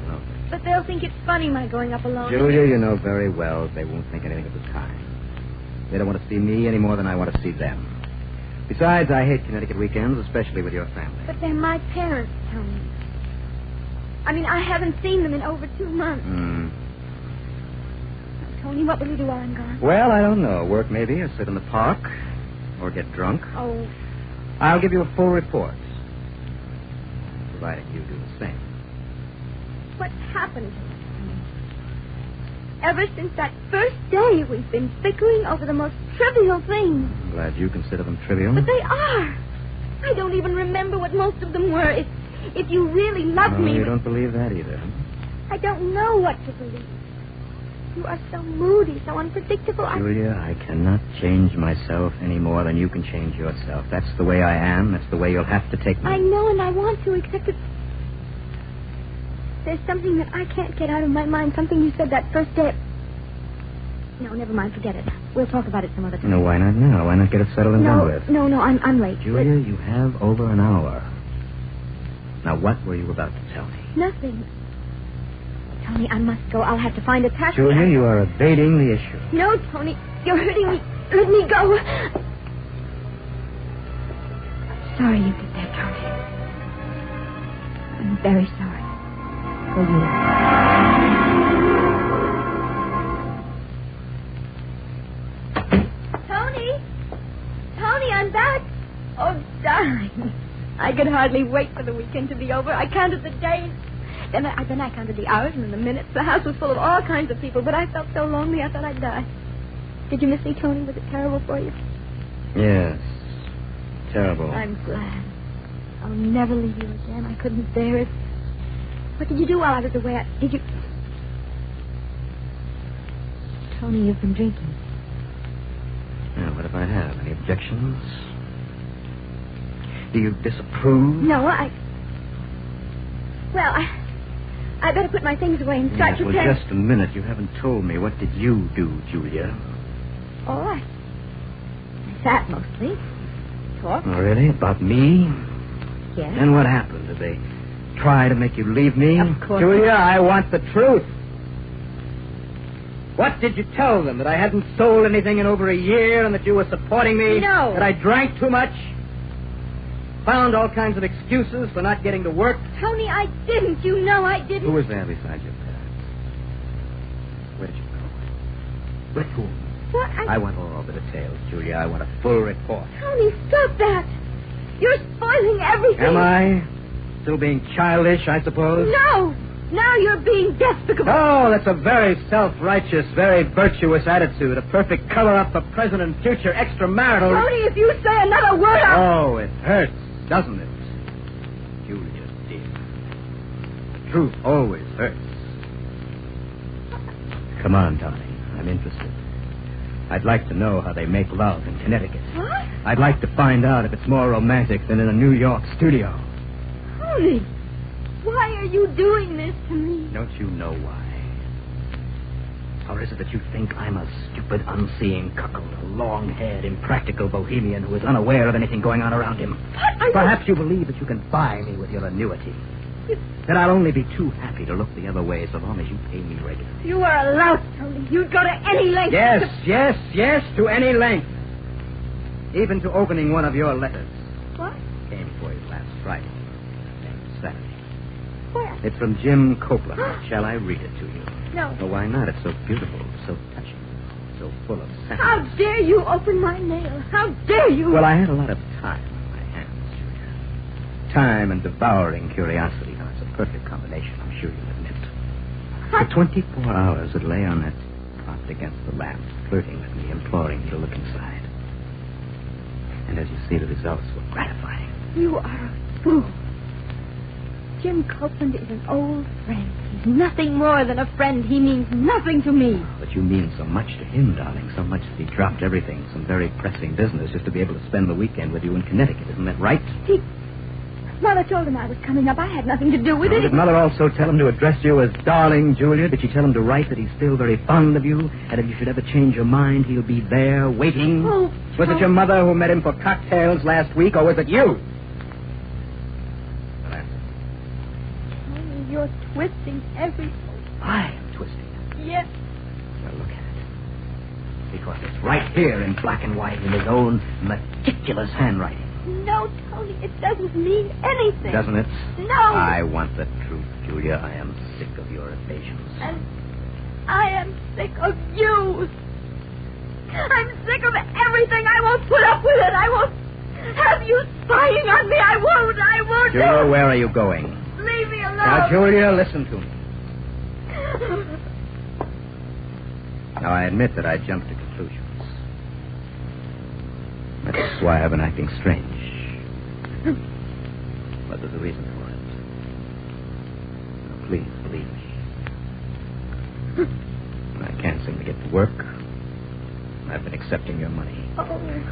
But they'll think it's funny, my going up alone. Julia, you know very well they won't think anything of the kind. They don't want to see me any more than I want to see them. Besides, I hate Connecticut weekends, especially with your family. But they're my parents. Tony. I mean, I haven't seen them in over 2 months. Tony, what will you do while I'm gone? Well, I don't know. Work maybe, or sit in the park, or get drunk. Oh. I'll give you a full report, provided you do the same. What's happened to us? Ever since that first day, we've been bickering over the most trivial things. I'm glad you consider them trivial. But they are. I don't even remember what most of them were. If you really loved me... You don't believe that either. I don't know what to believe. You are so moody, so unpredictable. Julia, I cannot change myself any more than you can change yourself. That's the way I am. That's the way you'll have to take me. I know, and I want to, except that... There's something that I can't get out of my mind. Something you said that first day... No, never mind. Forget it. We'll talk about it some other time. No, why not now? Why not get it settled and done with? No, I'm late. Julia, you have over an hour. Now, what were you about to tell me? Nothing. Tony, I must go. I'll have to find a taxi. Julia, you are evading the issue. No, Tony. You're hurting me. Let me go. I'm sorry you did that, Tony. I'm very sorry. For you. Tony, I'm back. Oh, darling. I could hardly wait for the weekend to be over. I counted the days. Then I counted the hours and then the minutes. The house was full of all kinds of people, but I felt so lonely I thought I'd die. Did you miss me, Tony? Was it terrible for you? Yes. Terrible. I'm glad. I'll never leave you again. I couldn't bear it. What did you do while I was away? Did you... Tony, you've been drinking. Now, what if I have? Any objections? Do you disapprove? No, Well, I better put my things away and start Well, preparing. just a minute. You haven't told me. What did you do, Julia? Oh, I sat mostly. Talked. Oh, really? About me? Yes. And what happened? Did they try to make you leave me? Of course. Julia, I want the truth. What did you tell them? That I hadn't sold anything in over a year and that you were supporting me? No. That I drank too much? Found all kinds of excuses for not getting to work? Tony, I didn't. You know I didn't. Who was there beside your parents? Where'd you go? With whom? What? I want all the details, Julia. I want a full report. Tony, stop that. You're spoiling everything. Am I? Still being childish, I suppose? No. Now you're being despicable. Oh, that's a very self-righteous, very virtuous attitude. A perfect cover-up for present and future extramarital... Tony, if you say another word, Oh, it hurts, doesn't it? Julia, dear. The truth always hurts. Come on, darling. I'm interested. I'd like to know how they make love in Connecticut. What? I'd like to find out if it's more romantic than in a New York studio. Tony, why are you doing this to me? Don't you know why? Or is it that you think I'm a stupid, unseeing cuckold, a long-haired, impractical bohemian who is unaware of anything going on around him? What? Perhaps you believe that you can buy me with your annuity. That I'll only be too happy to look the other way so long as you pay me regularly. You are a louse, Tony. You'd go to any length. Yes, to any length. Even to opening one of your letters. What? Came for you last Friday. Next Saturday. Where? It's from Jim Copeland. Shall I read it to you? No. Oh, why not? It's so beautiful, so touching, so full of sentiment. How dare you open my mail? How dare you? Well, I had a lot of time on my hands, Julia. Time and devouring curiosity. Now, it's a perfect combination, I'm sure you'll admit. For 24 hours, it lay on that propped against the lamp, flirting with me, imploring me to look inside. And as you see, the results were gratifying. You are a fool. Jim Copeland is an old friend. He's nothing more than a friend. He means nothing to me. But you mean so much to him, darling. So much that he dropped everything, some very pressing business, just to be able to spend the weekend with you in Connecticut. Isn't that right? Mother told him I was coming up. I had nothing to do with it. Did Mother also tell him to address you as darling, Julia? Did she tell him to write that he's still very fond of you? And if you should ever change your mind, he'll be there, waiting? Oh, was it your mother who met him for cocktails last week, or was it you? You're twisting everything. I am twisting it. Yes. Well, look at it. Because it's right here in black and white in his own meticulous handwriting. No, Tony, it doesn't mean anything. Doesn't it? No. I want the truth, Julia. I am sick of your evasions. And I am sick of you. I'm sick of everything. I won't put up with it. I won't have you spying on me. I won't. Julia, where are you going? Leave me alone. Now, Julia, listen to me. Now, I admit that I jumped to conclusions. That's why I've been acting strange. But there's a reason for it. Now, please, believe me. I can't seem to get to work. I've been accepting your money. Oh.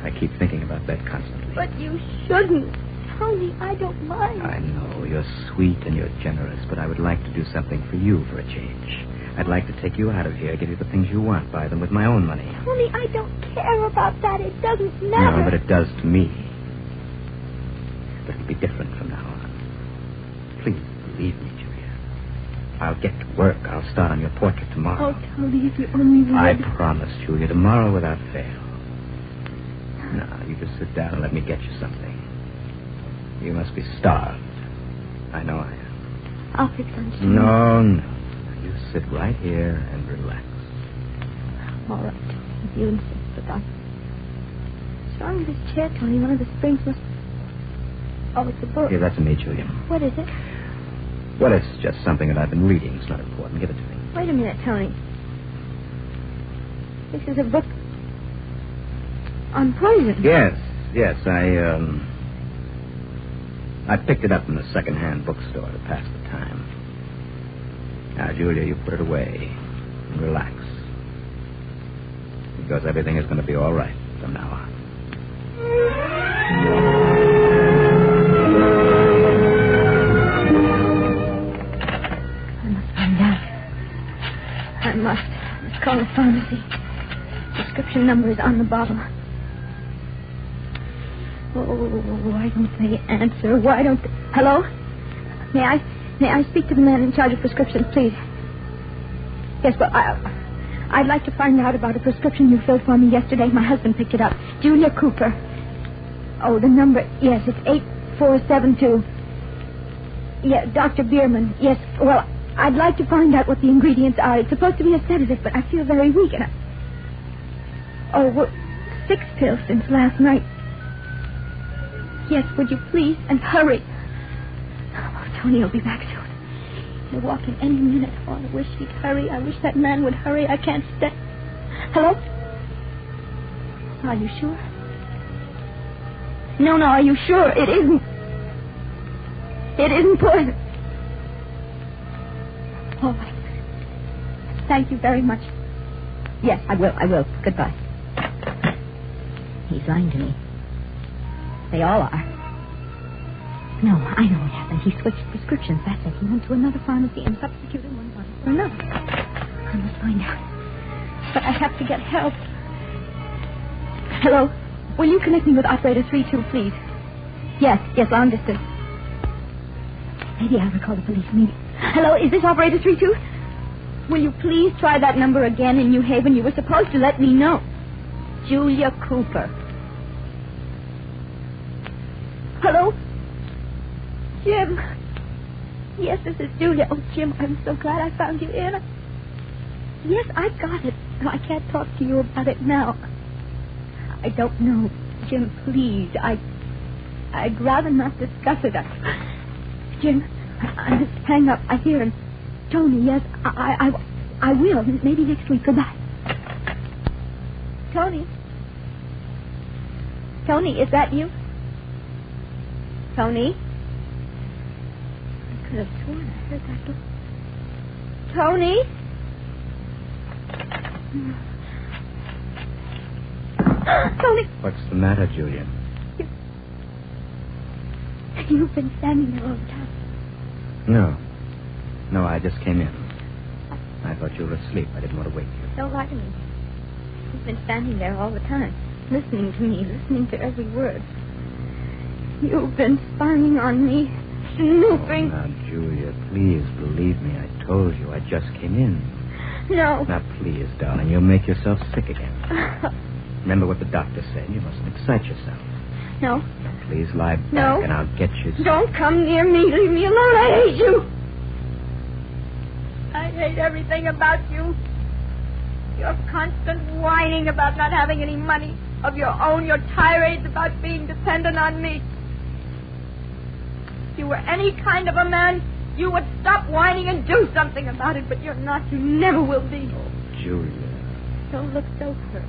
I keep thinking about that constantly. But you shouldn't. Tony, I don't mind. I know. You're sweet and you're generous, but I would like to do something for you for a change. I'd like to take you out of here, give you the things you want, buy them with my own money. Tony, I don't care about that. It doesn't matter. No, but it does to me. But it'll be different from now on. Please, believe me, Julia. I'll get to work. I'll start on your portrait tomorrow. Oh, Tony, if you only would. I promise, Julia, tomorrow without fail. Now, you just sit down and let me get you something. You must be starved. I know I am. I'll fix lunch. No. You sit right here and relax. All right, if you insist, but what's wrong with this chair, Tony? One of the springs must... Oh, it's a book. Here, that's me, Julia. What is it? Well, it's just something that I've been reading. It's not important. Give it to me. Wait a minute, Tony. This is a book on poison. Yes. I picked it up in the second-hand bookstore to pass the time. Now, Julia, you put it away and relax. Because everything is going to be all right from now on. I must find out. I must call the pharmacy. Prescription number is on the bottle. Oh, why don't they answer? Why don't they... Hello? May I speak to the man in charge of prescriptions, please? Yes, well, I'd like to find out about a prescription you filled for me yesterday. My husband picked it up. Julia Cooper. Oh, the number... Yes, it's 8472. Yeah, Dr. Bierman. Yes, well, I'd like to find out what the ingredients are. It's supposed to be a sedative, but I feel very weak, and well, 6 pills since last night. Yes, would you please? And hurry. Oh, Tony will be back soon. He'll walk in any minute. Oh, I wish he'd hurry. I wish that man would hurry. I can't stay. Hello? Are you sure? No, are you sure? It isn't. It isn't poison. Oh, my goodness. Thank you very much. Yes, I will. Goodbye. He's lying to me. They all are. No, I know what happened. He switched prescriptions. That's it. He went to another pharmacy and substituted one bottle for another. I must find out. But I have to get help. Hello? Will you connect me with operator 32, please? Yes, long distance. Maybe I'll call the police immediately. Hello, is this operator 32? Will you please try that number again in New Haven? You were supposed to let me know. Julia Cooper. Hello? Jim. Yes, this is Julia. Oh, Jim, I'm so glad I found you in. Yes, I got it. No, I can't talk to you about it now. I don't know. Jim, please. I'd rather not discuss it. Jim, I must hang up. I hear him. Tony, yes, I will. Maybe next week. Goodbye. Tony? Tony, is that you? Tony? I could have sworn I heard that door. Tony? Tony! What's the matter, Julia? You've been standing there all the time. No, I just came in. I thought you were asleep. I didn't want to wake you. Don't lie to me. You've been standing there all the time, listening to me, listening to every word. You've been spying on me, snooping. Oh, now, Julia, please believe me. I told you. I just came in. No. Now, please, darling, you'll make yourself sick again. Remember what the doctor said. You mustn't excite yourself. No. Please lie back No. and I'll get you... Don't come near me. Leave me alone. I hate you. I hate everything about you. Your constant whining about not having any money of your own. Your tirades about being dependent on me. If you were any kind of a man, you would stop whining and do something about it. But you're not. You never will be. Oh, Julia. Don't look so hurt.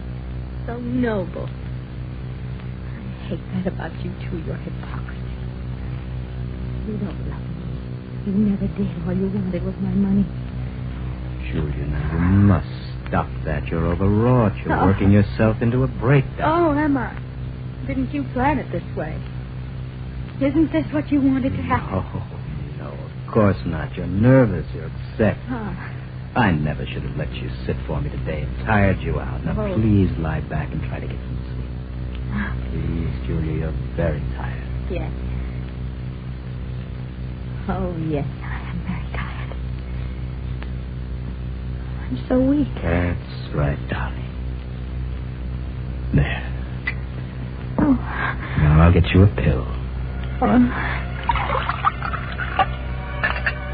So noble. I hate that about you, too, your hypocrisy. You don't love me. You never did. All you wanted was my money. Julia, now you must stop that. You're overwrought. You're working yourself into a breakdown. Oh, am I? Didn't you plan it this way? Isn't this what you wanted to happen? No, of course not. You're nervous. You're upset. Ah. I never should have let you sit for me today. It tired you out. Now, please lie back and try to get some sleep. Please, Julia, you're very tired. Yes. Oh, yes, I am very tired. I'm so weak. That's right, darling. There. Oh. Now I'll get you a pill.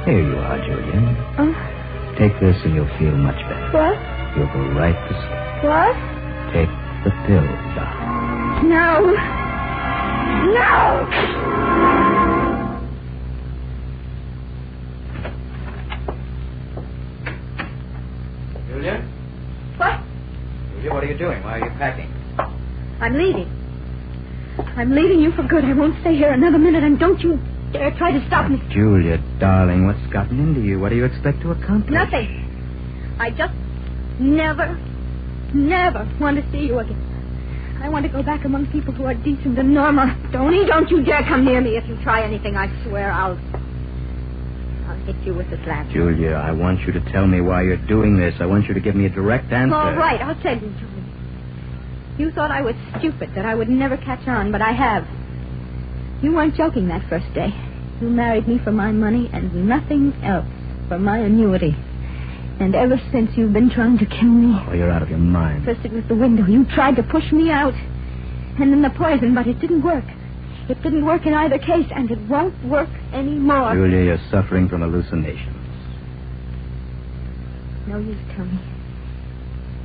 Here you are, Julia. Take this and you'll feel much better. What? You'll go right to sleep. What? Take the pill, darling. No. No! Julia? What? Julia, what are you doing? Why are you packing? I'm leaving. I'm leaving you for good. I won't stay here another minute, and don't you dare try to stop me. Julia, darling, what's gotten into you? What do you expect to accomplish? Nothing. I just never want to see you again. I want to go back among people who are decent and normal. Don't you dare come near me. If you try anything, I swear I'll hit you with this latch. Julia, I want you to tell me why you're doing this. I want you to give me a direct answer. All right, I'll tell you, Julie. You thought I was stupid, that I would never catch on, but I have. You weren't joking that first day. You married me for my money and nothing else, for my annuity. And ever since, you've been trying to kill me. Oh, you're out of your mind. First it was the window. You tried to push me out. And then the poison, but it didn't work. It didn't work in either case, and it won't work anymore. Julia, you're suffering from hallucinations. No use, Tony.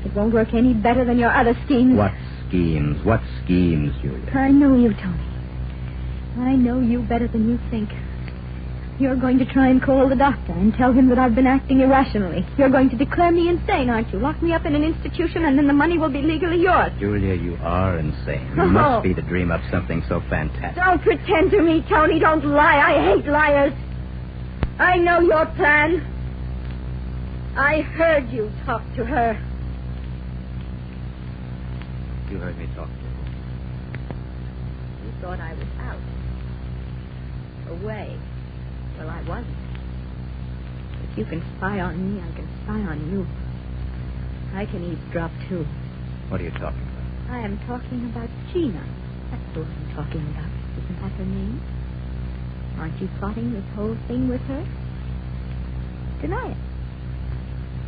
It won't work any better than your other schemes. What schemes? What schemes, Julia? I know you, Tony. I know you better than you think. You're going to try and call the doctor and tell him that I've been acting irrationally. You're going to declare me insane, aren't you? Lock me up in an institution and then the money will be legally yours. Julia, you are insane. You must be to dream up something so fantastic. Don't pretend to me, Tony. Don't lie. I hate liars. I know your plan. I heard you talk to her. You heard me talk to her. You thought I was out. Away. Well, I wasn't. If you can spy on me, I can spy on you. I can eavesdrop, too. What are you talking about? I am talking about Gina. That's who I'm talking about. Isn't that her name? Aren't you plotting this whole thing with her? Deny it.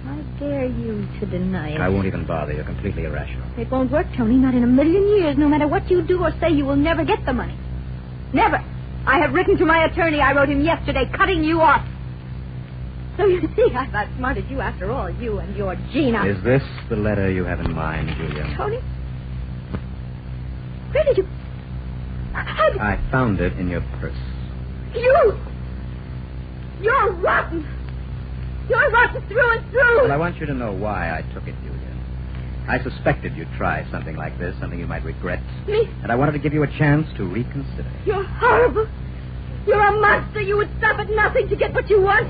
I dare you to deny it. I won't even bother. You're completely irrational. It won't work, Tony. Not in a million years. No matter what you do or say, you will never get the money. Never. I have written to my attorney. I wrote him yesterday, cutting you off. So you see, I've outsmarted you after all, you and your Gina. Is this the letter you have in mind, Julia? Tony? Where did you... I found it in your purse. You're rotten. You're rotten through and through. Well, I want you to know why I took it, Julia. I suspected you'd try something like this, something you might regret. Me? And I wanted to give you a chance to reconsider. You're horrible. You're a monster. You would stop at nothing to get what you want.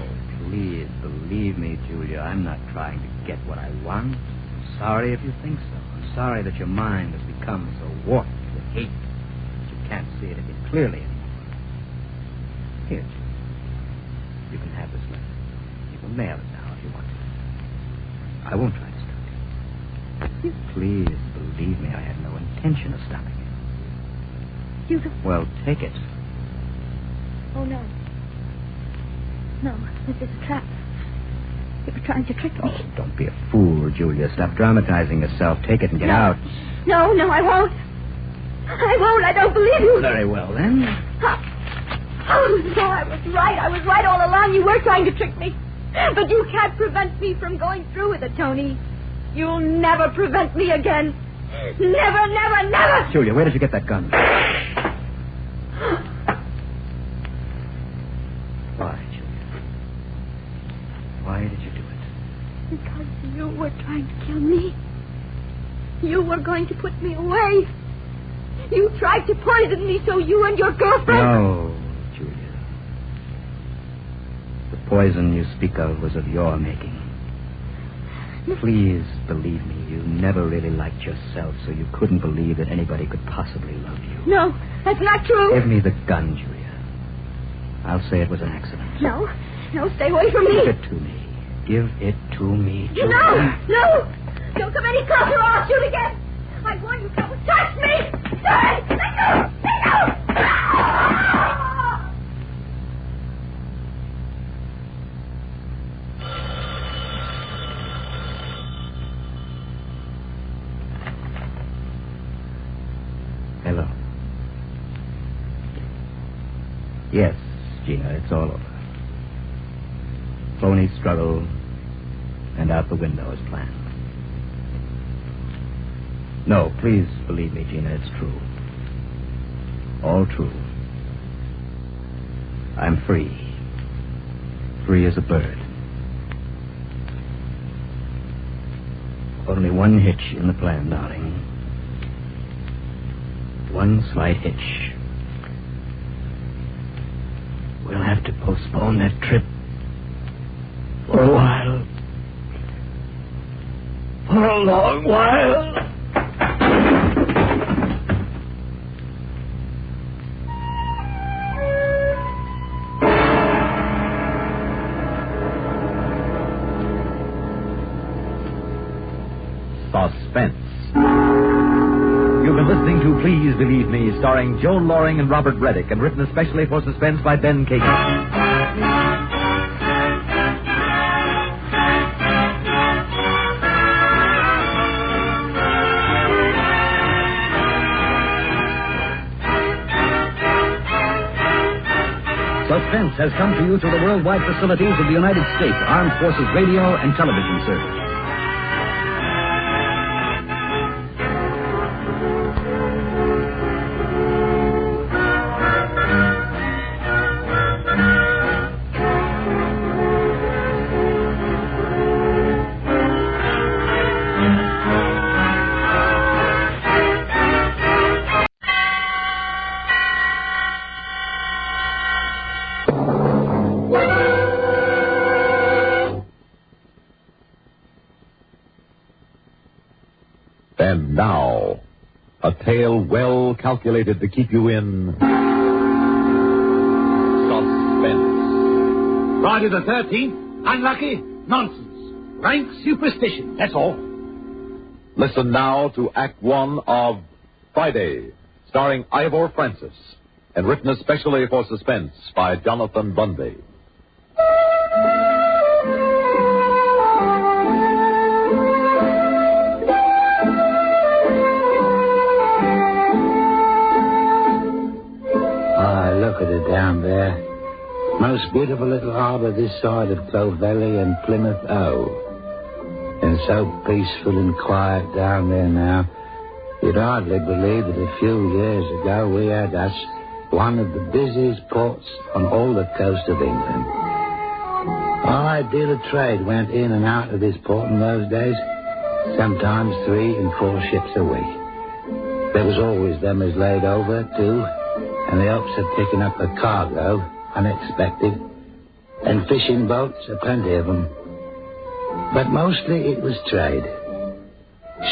Please believe me, Julia. I'm not trying to get what I want. I'm sorry if you think so. I'm sorry that your mind has become so warped with hate that you can't see it clearly anymore. Here, you can have this letter. You can mail it now if you want to. I won't try to stop you. Please believe me, I had no intention of stopping you. Well, take it. Oh, no. No, this is a trap. You were trying to trick me. Oh, don't be a fool, Julia. Stop dramatizing yourself. Take it and get out. No, I won't. I won't. I don't believe you. Very well, then. Oh, no, I was right. I was right all along. You were trying to trick me. But you can't prevent me from going through with it, Tony. You'll never prevent me again. Never, never, never. Julia, where did you get that gun? Why, Julia? Why did you do it? Because you were trying to kill me. You were going to put me away. You tried to poison me so you and your girlfriend... No, Julia. The poison you speak of was of your making. Please believe me, you never really liked yourself, so you couldn't believe that anybody could possibly love you. No, that's not true. Give me the gun, Julia. I'll say it was an accident. No, stay away from me. Give it to me. Give it to me, Julia. No! Don't come any closer or I'll shoot again. I warn you, don't touch me! Let go! Hello. Yes, Gina, it's all over. Phony struggle and out the window as planned. No, please believe me, Gina, it's true. All true. I'm free. Free as a bird. Only one hitch in the plan, darling. One slight hitch. We'll have to postpone that trip for a while. For a long while. Suspense. You've been listening to Please Believe Me, starring Joan Loring and Robert Reddick, and written especially for Suspense by Ben Caton. Suspense has come to you through the worldwide facilities of the United States Armed Forces Radio and Television Service. And now, a tale well calculated to keep you in suspense. Friday the 13th? Unlucky? Nonsense. Rank superstition, that's all. Listen now to Act One of Friday, starring Ivor Francis, and written especially for Suspense by Jonathan Bundy. Look at her down there. Most beautiful little harbour this side of Clovelly and Plymouth O. And so peaceful and quiet down there now. You'd hardly believe that a few years ago we had us one of the busiest ports on all the coast of England. A high deal of trade went in and out of this port in those days. Sometimes 3 and 4 ships a week. There was always them as laid over, too. And the hopes of picking up a cargo, unexpected, and fishing boats, a plenty of them. But mostly it was trade.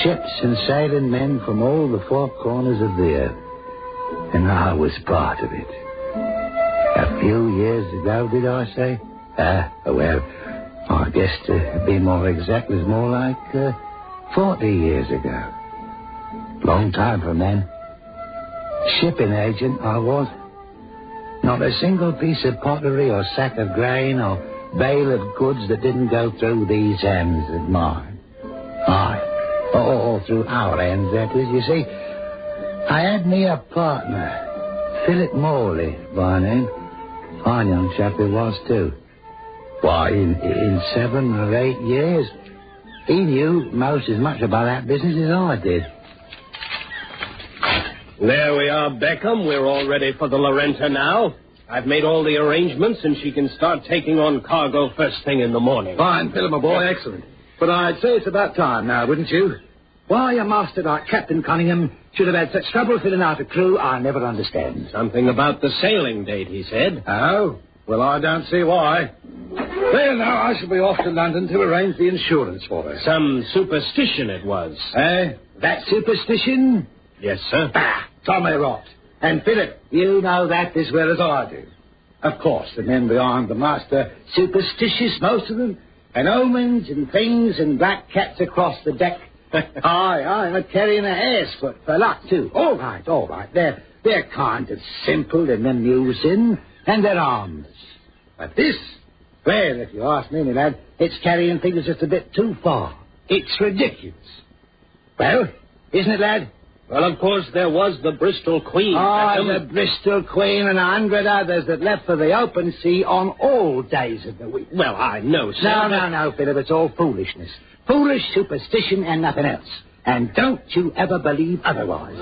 Ships and sailing men from all the 4 corners of the earth. And I was part of it. A few years ago, did I say? Well, I guess to be more exact, it was more like 40 years ago. Long time from then. Shipping agent, I was. Not a single piece of pottery or sack of grain or bale of goods that didn't go through these hands of mine. Aye. Or through our hands, that is. You see, I had me a partner, Philip Morley by name. Fine young chap he was, too. Why, in 7 or 8 years, he knew most as much about that business as I did. There we are, Beckham. We're all ready for the Lorenta now. I've made all the arrangements, and she can start taking on cargo first thing in the morning. Fine, Philip, my boy, excellent. But I'd say it's about time now, wouldn't you? Why a master like Captain Cunningham should have had such trouble filling out a crew, I never understand. Something about the sailing date, he said. Oh? Well, I don't see why. Well, now, I shall be off to London to arrange the insurance for her. Some superstition it was. Eh? That superstition? Yes, sir. Bah! Tommy rot. And, Philip, you know that as well as I do. Of course, the men behind the master, superstitious, most of them, and omens and things and black cats across the deck. Aye, and carrying a hare's foot for luck, too. All right. They're kind of simple and amusing, and they're harmless. But this, well, if you ask me, my lad, it's carrying things just a bit too far. It's ridiculous. Well, isn't it, lad? Well, of course, there was the Bristol Queen. The Bristol Queen and 100 others that left for the open sea on all days of the week. Well, I know, sir. No, Philip, it's all foolishness. Foolish superstition and nothing else. And don't you ever believe otherwise.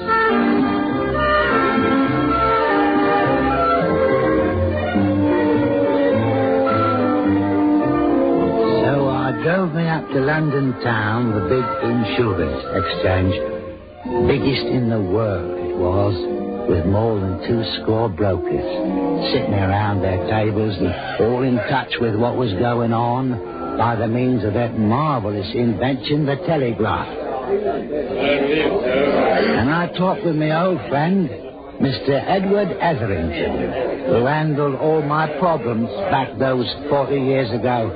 So I drove me up to London town, the big insurance exchange. Biggest in the world it was, with more than 2 brokers sitting around their tables and all in touch with what was going on by the means of that marvelous invention, the telegraph. And I talked with my old friend, Mr. Edward Etherington, who handled all my problems back those 40 years ago.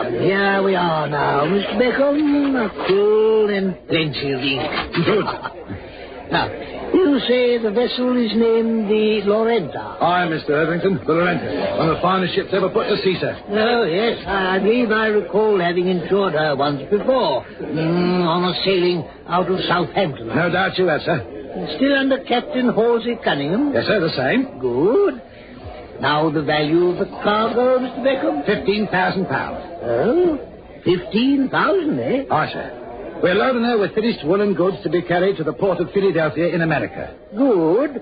Here we are now, Mr. Beckham. A cool and plenty of ink. Good. Now, you say the vessel is named the Lorenta. Aye, Mr. Etherington, the Lorenta. One of the finest ships ever put to sea, sir. Oh, yes, I believe I recall having insured her once before, on a sailing out of Southampton. No doubt you have, sir. Still under Captain Halsey Cunningham? Yes, sir, the same. Good. Now the value of the cargo, Mr. Beckham? £15,000. Oh, 15,000, eh? Aye, sir. We're loading her with finished woolen goods to be carried to the port of Philadelphia in America. Good.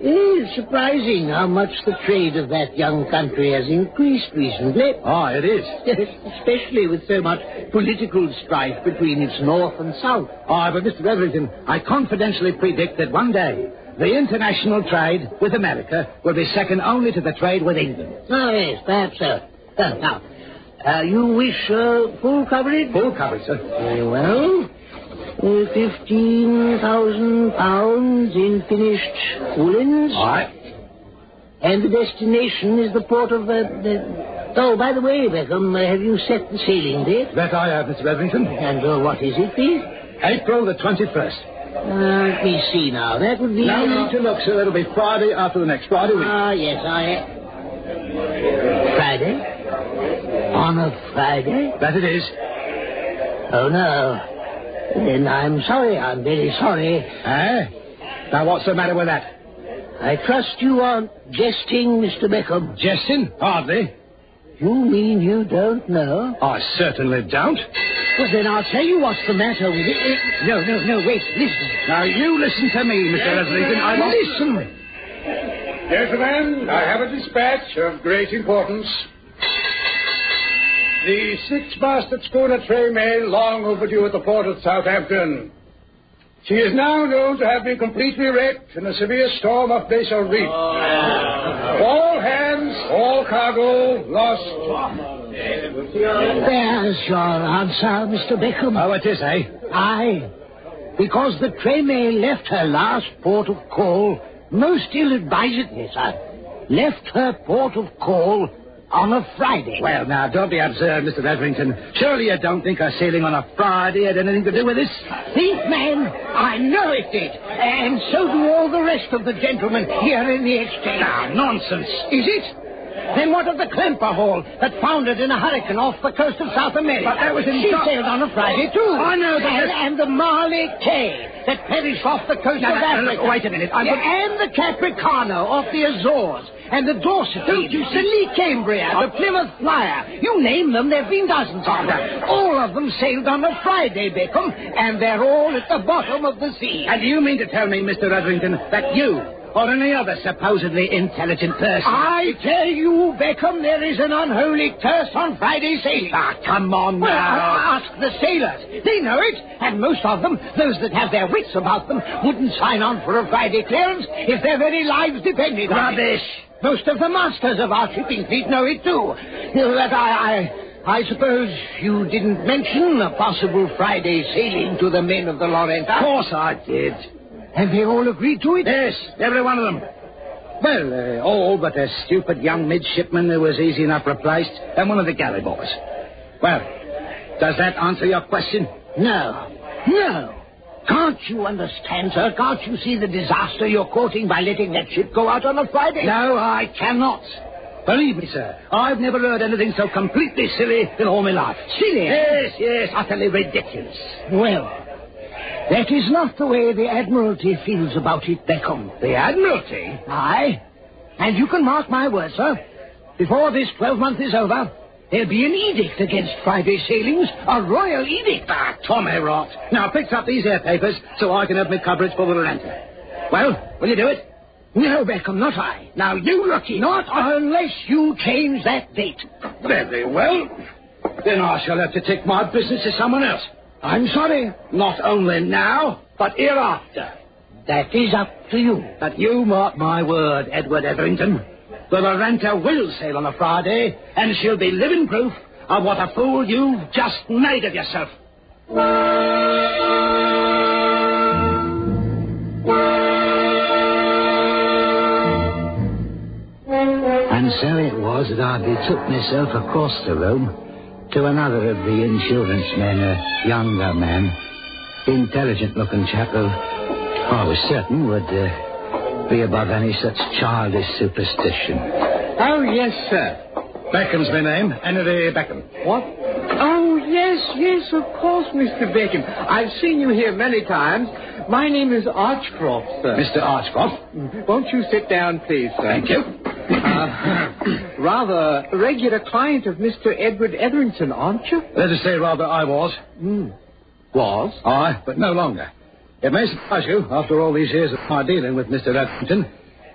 It's surprising how much the trade of that young country has increased recently. Ah, it is. Especially with so much political strife between its north and south. Ah, but Mr. Etherington, I confidentially predict that one day the international trade with America will be second only to the trade with England. Oh, yes, perhaps so. Now, you wish full coverage? Full coverage, sir. Very well. £15,000 in finished woolens. All right. And the destination is the port of Oh, by the way, Beckham, have you set the sailing date? That I have, Mr. Etherington. And what is it, please? April the 21st. Let me see now. That would be... No need to look, sir. It'll be Friday after the next Friday week. Yes, Friday? On a Friday? That it is. Oh, no. Then I'm sorry. I'm very sorry. Eh? Now, what's the matter with that? I trust you aren't jesting, Mr. Beckham. Jesting? Hardly. You mean you don't know? I certainly don't. Well, then I'll tell you what's the matter with it. No, wait, listen. Now, you listen to me, Mr. Etherington. Listen. Gentlemen, I have a dispatch of great importance. The 6-masted schooner Tremaine, long overdue at the port of Southampton. She is now known to have been completely wrecked in a severe storm off Basel Reef. All hands, all cargo lost. There's your answer, Mr. Beckham. Oh, it is, eh? Aye. Because the Tremaine left her last port of call most ill-advisedly, sir. Left her port of call on a Friday. Well, now, don't be absurd, Mr. Etherington. Surely you don't think her sailing on a Friday had anything to do with this? Think, man, I know it did. And so do all the rest of the gentlemen here in the exchange. Now, nonsense. Is it? Then what of the Klemper Hall that foundered in a hurricane off the coast of South America? But that was in... She sailed on a Friday, too. I know that. And the Marley K that perished off the coast of Africa. Wait a minute. And the Capricano off the Azores. And the Dorset, the Lee Cambria, the Plymouth Flyer. You name them, there have been dozens of them. All of them sailed on a Friday, Beckham, and they're all at the bottom of the sea. And you mean to tell me, Mr. Edrington, that you or any other supposedly intelligent person... I tell you, Beckham, there is an unholy curse on Friday sailing. Come on now. Well, ask the sailors. They know it, and most of them, those that have their wits about them, wouldn't sign on for a Friday clearance if their very lives depended on it. Rubbish. Most of the masters of our shipping fleet know it, too. That I suppose you didn't mention a possible Friday sailing to the men of the Lorenta. Of course I did. And they all agreed to it? Yes, every one of them. Well, all but a stupid young midshipman who was easy enough replaced, and one of the galley boys. Well, does that answer your question? No. Can't you understand, sir? Can't you see the disaster you're courting by letting that ship go out on a Friday? No, I cannot. Believe me, sir, I've never heard anything so completely silly in all my life. Silly? Yes, utterly ridiculous. Well, that is not the way the Admiralty feels about it, Beckham. The Admiralty? Aye. And you can mark my words, sir. Before this 12-month is over, there'll be an edict against Friday sailings, a royal edict. Tommy rot. Now, fix up these air papers so I can have my coverage for the Lorenta. Well, will you do it? No, Beckham, not I. Now, you lucky not unless you change that date. Very well. Then I shall have to take my business to someone else. I'm sorry. Not only now, but hereafter. That is up to you. But you mark my word, Edward Etherington. The Lorenta will sail on a Friday, and she'll be living proof of what a fool you've just made of yourself. And so it was that I betook myself across the room to another of the insurance men, a younger man, intelligent-looking chap who I was certain would be above any such childish superstition. Oh, yes, sir. Beckham's my name, Henry Beckham. What? Oh, yes, of course, Mr. Beckham. I've seen you here many times. My name is Archcroft, sir. Mr. Archcroft? Won't you sit down, please, sir? Thank you. Rather a regular client of Mr. Edward Etherington, aren't you? Let us say rather I was. Was? Aye, but no longer. It may surprise you, after all these years of my dealing with Mr. Etherington,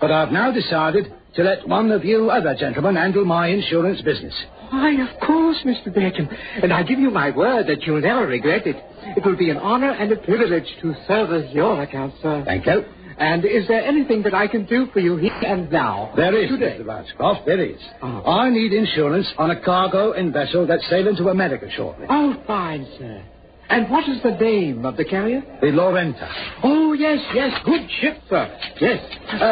but I've now decided to let one of you other gentlemen handle my insurance business. Why, of course, Mr. Beckham. And I give you my word that you'll never regret it. It will be an honor and a privilege to serve as your account, sir. Thank you. And is there anything that I can do for you here and now? There is, today? Mr. Ratchcroft, there is. I need insurance on a cargo and vessel that's sailing to America shortly. Oh, fine, sir. And what is the name of the carrier? The Lorenta. Oh, yes. Good ship, sir. Yes.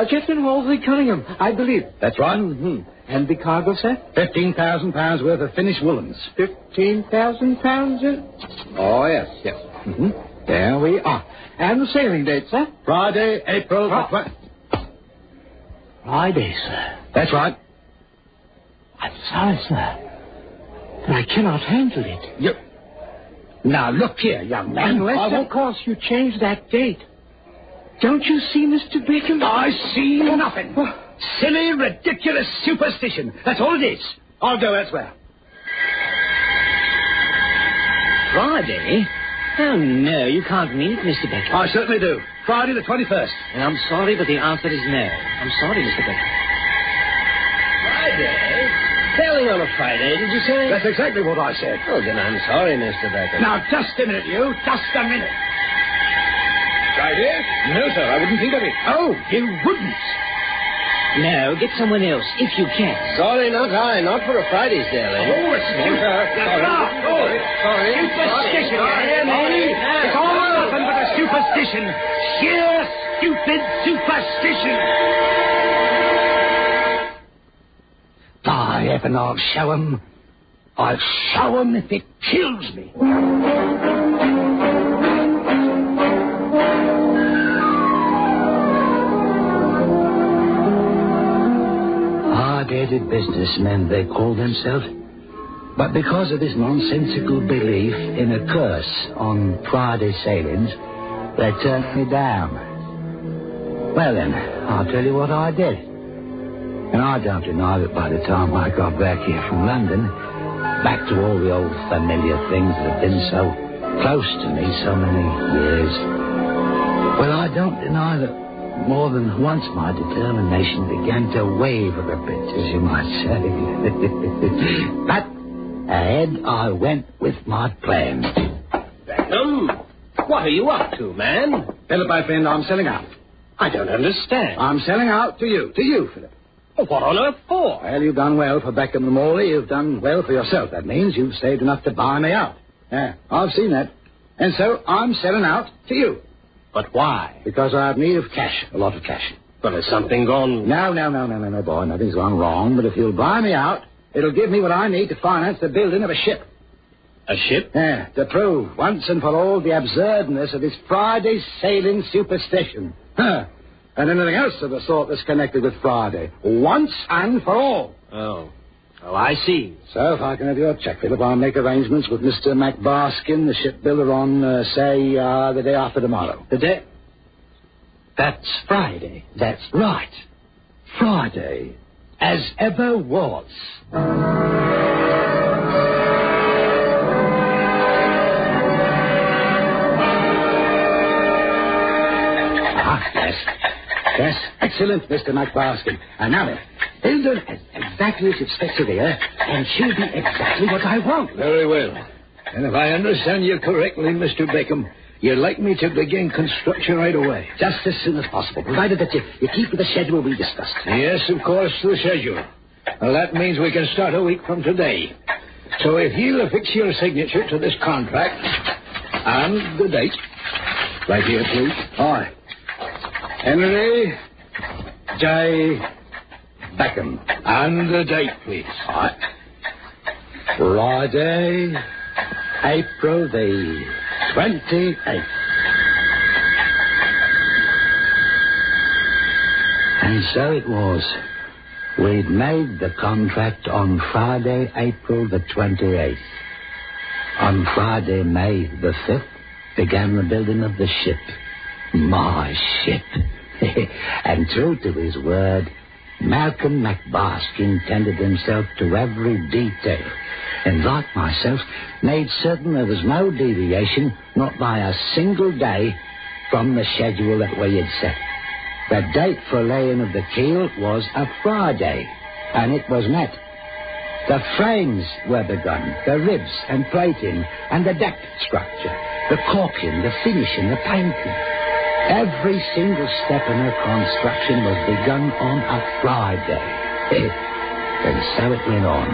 Captain Halsey Cunningham, I believe. That's right. Mm-hmm. And the cargo, sir? £15,000 worth of finished woolens. £15,000? Oh, yes. Mm-hmm. There we are. And the sailing date, sir? Friday, April the Friday, sir. That's right. I'm sorry, sir, but I cannot handle it. Now, look here, young man. Unless, of course, you change that date. Don't you see, Mr. Beckham? I see nothing. Silly, ridiculous superstition. That's all it is. I'll go elsewhere. Friday? Oh, no, you can't mean it, Mr. Beckham. I certainly do. Friday the 21st. And I'm sorry, but the answer is no. I'm sorry, Mr. Beckham. Friday? Sailing on a Friday, did you say? That's exactly what I said. Oh, then I'm sorry, Mr. Beckham. Now, just a minute, you. Just a minute. Friday? No, sir, I wouldn't think of it. Oh, you wouldn't? No, get someone else, if you can. Sorry, not I. Not for a Friday sailing. Oh, it's Sorry. Superstition, you hear me? It's all nothing but a superstition. Sheer, stupid superstition. By heaven, I'll show 'em. I'll show 'em if it kills me. sophisticated businessmen, they call themselves. But because of this nonsensical belief in a curse on Friday sailings, they turned me down. Well then, I'll tell you what I did. And I don't deny that by the time I got back here from London, back to all the old familiar things that have been so close to me so many years, well, I don't deny that more than once my determination began to waver a bit, as you might say. But ahead I went with my plan. Beckham, what are you up to, man? Philip, my friend, I'm selling out. I don't understand. I'm selling out to you, Philip. Well, what on earth for? Well, you've done well for Beckham and Morley. You've done well for yourself. That means you've saved enough to buy me out. Yeah, I've seen that. And so I'm selling out to you. But why? Because I have need of cash, a lot of cash. Well, has something gone... No, boy, nothing's gone wrong. But if you'll buy me out, it'll give me what I need to finance the building of a ship. A ship? Yeah, to prove once and for all the absurdness of this Friday sailing superstition. Huh. And anything else of the sort that's connected with Friday. Once and for all. Oh, I see. So if I can have your check, Philip, I'll make arrangements with Mr. McBaskin, the shipbuilder, on, the day after tomorrow. The day? That's Friday. That's right. Friday. As ever was. Yes, excellent, Mr. McBaskin. And now then, he'll do exactly as expected here, and she'll be exactly what I want. Very well. And if I understand you correctly, Mr. Beckham, you'd like me to begin construction right away. Just as soon as possible, provided that you keep with the schedule we discussed. Yes, of course, the schedule. Well, that means we can start a week from today. So if you'll affix your signature to this contract and the date. Right here, please. Aye. Henry J. Beckham. And the date, please. Aye. Friday, April the 28th. And so it was. We'd made the contract on Friday, April the 28th. On Friday, May the 5th, began the building of the ship. My ship. And true to his word, Malcolm McBaskin tended himself to every detail, and like myself, made certain there was no deviation, not by a single day, from the schedule that we had set. The date for laying of the keel was a Friday, and it was met. The frames were begun, the ribs and plating, and the deck structure, the caulking, the finishing, the painting. Every single step in her construction was begun on a Friday. And so it went on,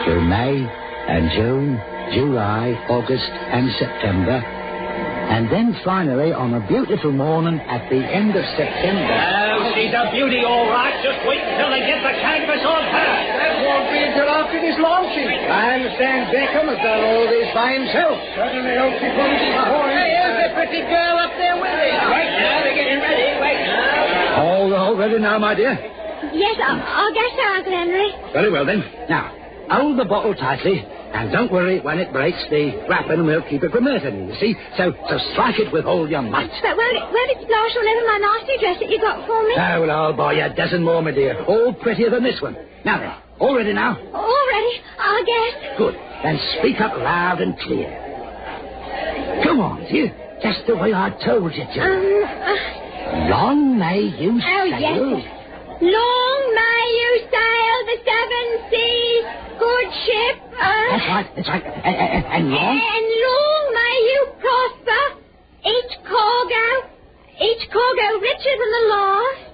through May and June, July, August, and September. And then finally, on a beautiful morning at the end of September... Oh, she's a beauty, all right. Just wait until they get the canvas on her. That won't be until after this launching. I understand Beckham has done all this by himself. Certainly hope she put it in the horn. Hey, here's the pretty girl up there with him. Right now, they're getting ready. Wait now. All ready now, my dear? Yes, I'll guess so, Uncle Henry. Very well, then. Now, hold the bottle tightly, and don't worry, when it breaks, the wrapping will keep it from hurting, you see? So strike it with all your might. But won't it splash all over my nasty dress that you got for me? Oh, well, I'll buy you a dozen more, my dear. All prettier than this one. Now then, all ready now? All ready, I'll guess. Good. Then speak up loud and clear. Go on, dear. Just the way I told you to. Long may you sail. Yes. Long may you sail the seven seas, good ship. That's right. And long? And long may you prosper, each cargo richer than the last.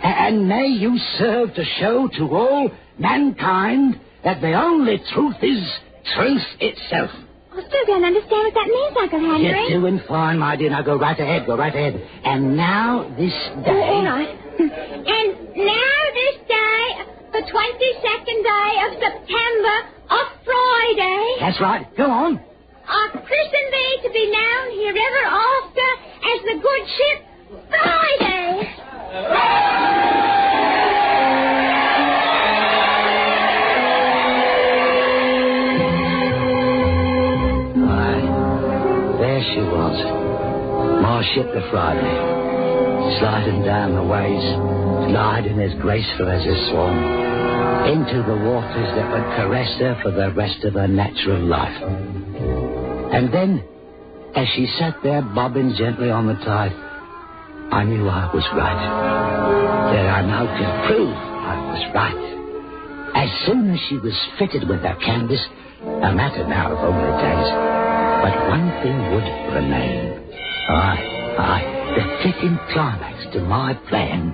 And may you serve to show to all mankind that the only truth is truth itself. I still don't understand what that means, Uncle Henry. You're doing fine, my dear. Now go right ahead. And now this day... All right. And now this day, the 22nd day of September, a Friday. That's right. Go on. I christen thee to be known herever after as the good ship Friday. there she was, my ship the Friday, sliding down the waves, gliding as graceful as a swan, into the waters that would caress her for the rest of her natural life. And then, as she sat there bobbing gently on the tide, I knew I was right. That I now could prove I was right. As soon as she was fitted with that canvas, a matter now of only days, but one thing would remain. The fitting climax to my plan.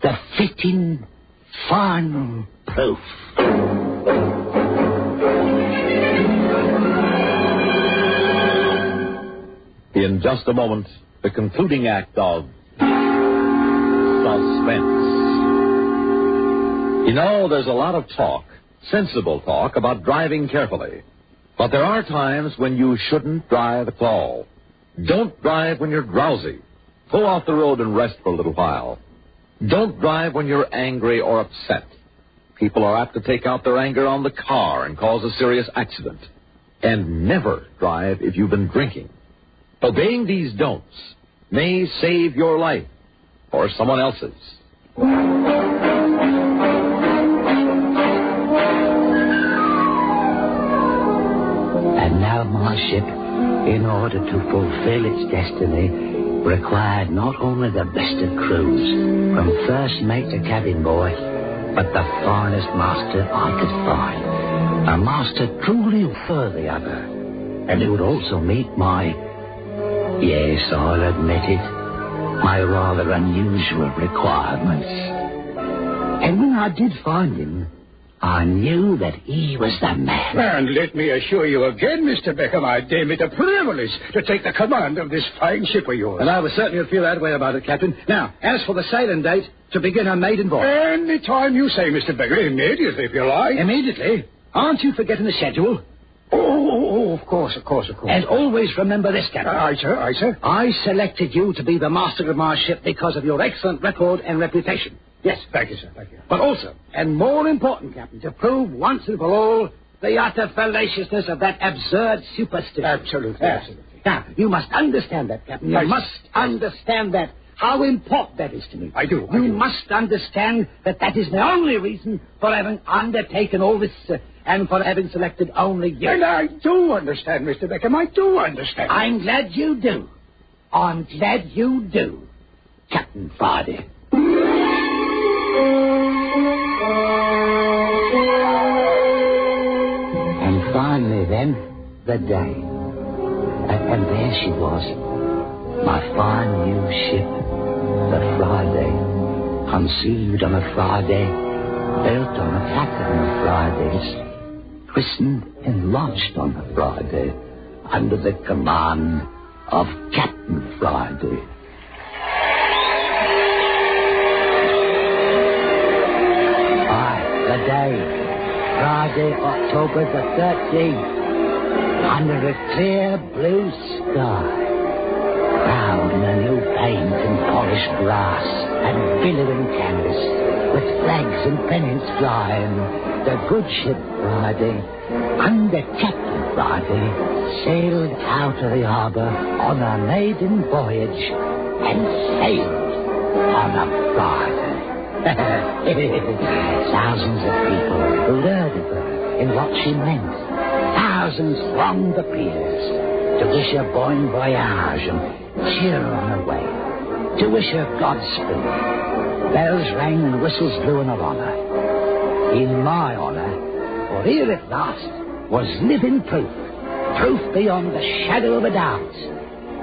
The fitting final proof. In just a moment, the concluding act of Suspense. You know, there's a lot of talk, sensible talk, about driving carefully. But there are times when you shouldn't drive at all. Don't drive when you're drowsy. Go off the road and rest for a little while. Don't drive when you're angry or upset. People are apt to take out their anger on the car and cause a serious accident. And never drive if you've been drinking. Obeying these don'ts may save your life or someone else's. And now my ship, in order to fulfill its destiny, required not only the best of crews, from first mate to cabin boy, but the finest master I could find. A master truly worthy of her, and who would also meet my, yes, I'll admit it, my rather unusual requirements. And when I did find him, I knew that he was the man. And let me assure you again, Mr. Beckham, I deem it a privilege to take the command of this fine ship of yours. And I was certainly feel that way about it, Captain. Now, as for the sailing date, to begin our maiden voyage. Any time you say, Mr. Beckham, immediately, if you like. Immediately? Aren't you forgetting the schedule? Oh, of course. And always remember this, Captain. Aye, sir. I selected you to be the master of my ship because of your excellent record and reputation. Yes. Thank you, sir. Thank you. But also, and more important, Captain, to prove once and for all the utter fallaciousness of that absurd superstition. Absolutely. Now, you must understand that, Captain. You must understand that. How important that is to me. I do. You must understand that that is the only reason for having undertaken all this and for having selected only you. And I do understand, Mr. Beckham. I do understand. I'm glad you do. I'm glad you do, Captain Friday. And finally, then, the day. And there she was, my fine new ship, the Friday, conceived on a Friday, built on a pattern of Fridays, christened and launched on a Friday, under the command of Captain Friday. The day, Friday, October the 13th, under a clear blue sky, crowned in a new paint and polished brass and billowing canvas, with flags and pennants flying, the good ship Friday, under Captain Friday, sailed out of the harbor on a maiden voyage and sailed on a Friday. Thousands of people learned of her and what she meant. Thousands thronged the piers to wish her bon voyage and cheer her on her way, to wish her Godspeed. Bells rang and whistles blew in her honor. In my honor, for here at last was living proof beyond the shadow of a doubt,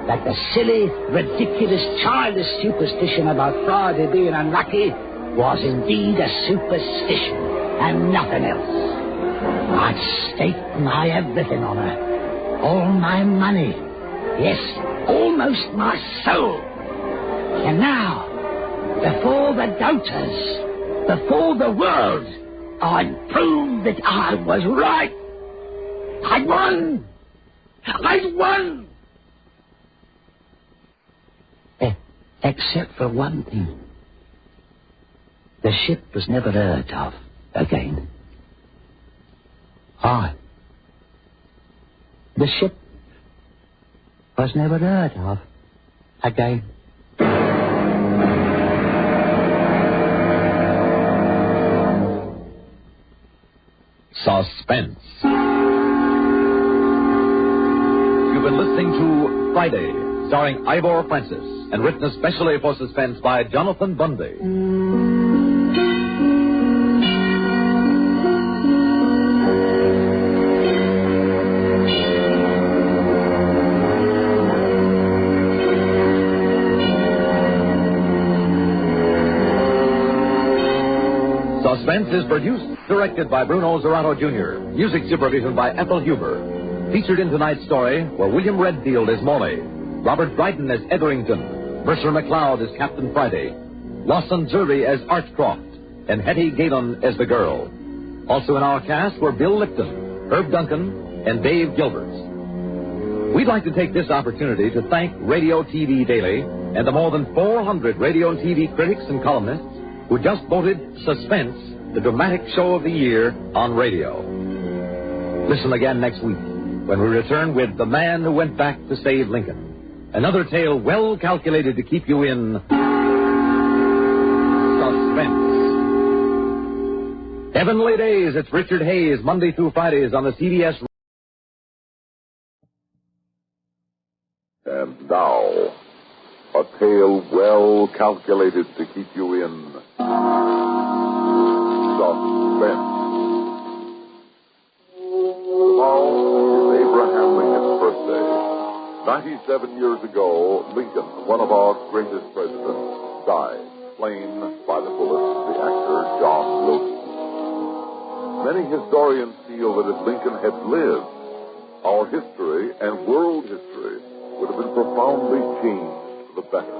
that the silly, ridiculous, childish superstition about Friday being unlucky was indeed a superstition and nothing else. I'd staked my everything on her, all my money, yes, almost my soul. And now, before the doubters, before the world, I'd proved that I was right. I'd won. Except for one thing. The ship was never heard of again. The ship was never heard of again. Suspense. You've been listening to Friday, starring Ivor Francis, and written especially for Suspense by Jonathan Bundy. Suspense is produced, directed by Bruno Zerato Jr., music supervision by Ethel Huber. Featured in tonight's story were William Redfield as Morley, Robert Dryden as Etherington, Mercer McLeod as Captain Friday, Lawson Zerby as Archcroft, and Hetty Galen as the girl. Also in our cast were Bill Lipton, Herb Duncan, and Dave Gilbert. We'd like to take this opportunity to thank Radio TV Daily and the more than 400 radio and TV critics and columnists who just voted Suspense the dramatic show of the year on radio. Listen again next week when we return with The Man Who Went Back to Save Lincoln. Another tale well calculated to keep you in suspense. Heavenly Days, it's Richard Hayes, Monday through Fridays on the CBS. And now, a tale well calculated to keep you in suspense. Tomorrow is Abraham Lincoln's birthday. 97 years ago, Lincoln, one of our greatest presidents, died, slain by the bullet of the actor John Wilkes. Many historians feel that if Lincoln had lived, our history and world history would have been profoundly changed for the better.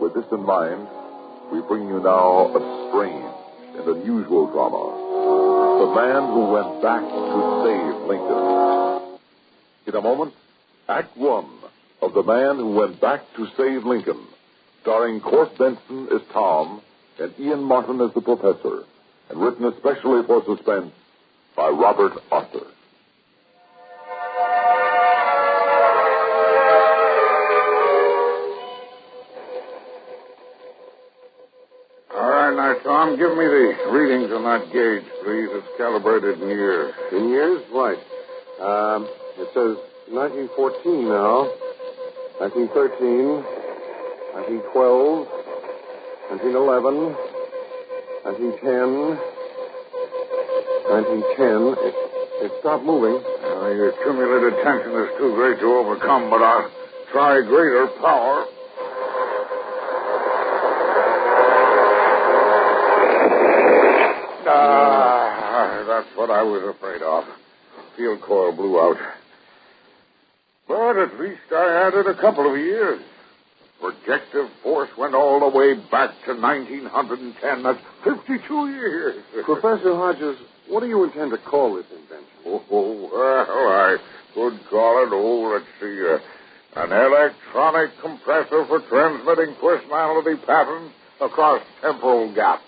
With this in mind, we bring you now a strange and unusual drama. The Man Who Went Back to Save Lincoln. In a moment, Act One of The Man Who Went Back to Save Lincoln, starring Court Benson as Tom and Ian Martin as the Professor, and written especially for Suspense by Robert Arthur. Now, Tom, give me the readings on that gauge, please. It's calibrated in years. In years? Right. It says 1914 now, 1913, 1912, 1911, 1910, 1910. It stopped moving. Your accumulated tension is too great to overcome, but I'll try greater power. That's what I was afraid of. Field coil blew out. But at least I added a couple of years. Projective force went all the way back to 1910. That's 52 years. Professor Hodges, what do you intend to call this invention? Well, I could call it, let's see, an electronic compressor for transmitting personality patterns across temporal gaps.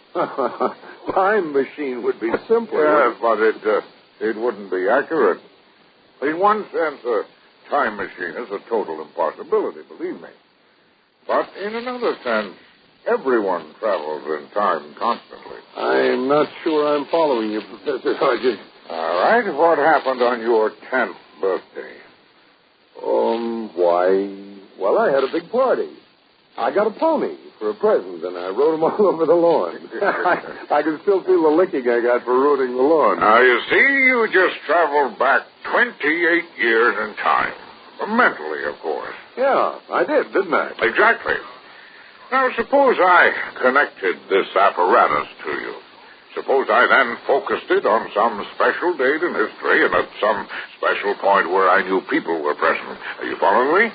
Time machine would be simpler. Yes, but it wouldn't be accurate. In one sense, a time machine is a total impossibility, believe me. But in another sense, everyone travels in time constantly. I'm not sure I'm following you, Professor Hodges. All right, what happened on your 10th birthday? Well, I had a big party. I got a pony for a present, and I rode him all over the lawn. I can still feel the licking I got for rooting the lawn. Now, you see, you just traveled back 28 years in time. Mentally, of course. Yeah, I did, didn't I? Exactly. Now, suppose I connected this apparatus to you. Suppose I then focused it on some special date in history and at some special point where I knew people were present. Are you following me?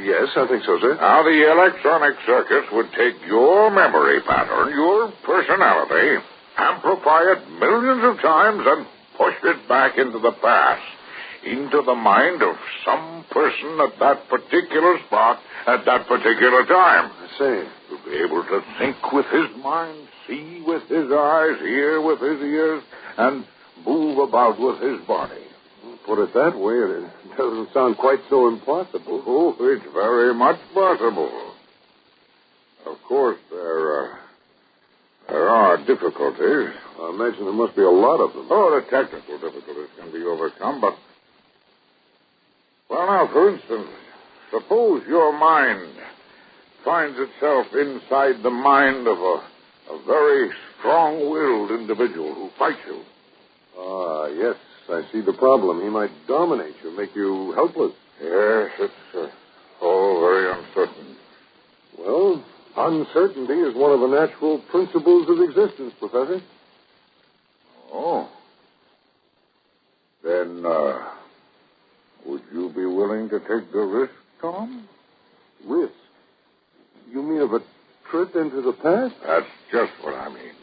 Yes, I think so, sir. Now, the electronic circuits would take your memory pattern, your personality, amplify it millions of times, and push it back into the past, into the mind of some person at that particular spot at that particular time. I see. To be able to think with his mind, see with his eyes, hear with his ears, and move about with his body. put it that way, it doesn't sound quite so impossible. Oh, it's very much possible. Of course, there are difficulties. I imagine there must be a lot of them. Oh, the technical difficulties can be overcome, but... Well, now, for instance, suppose your mind finds itself inside the mind of a very strong-willed individual who fights you. Ah, yes, I see the problem. He might dominate you, make you helpless. Yes, it's all very uncertain. Well, uncertainty is one of the natural principles of existence, Professor. Oh. Then, would you be willing to take the risk, Tom? Risk? You mean of a trip into the past? That's just what I mean.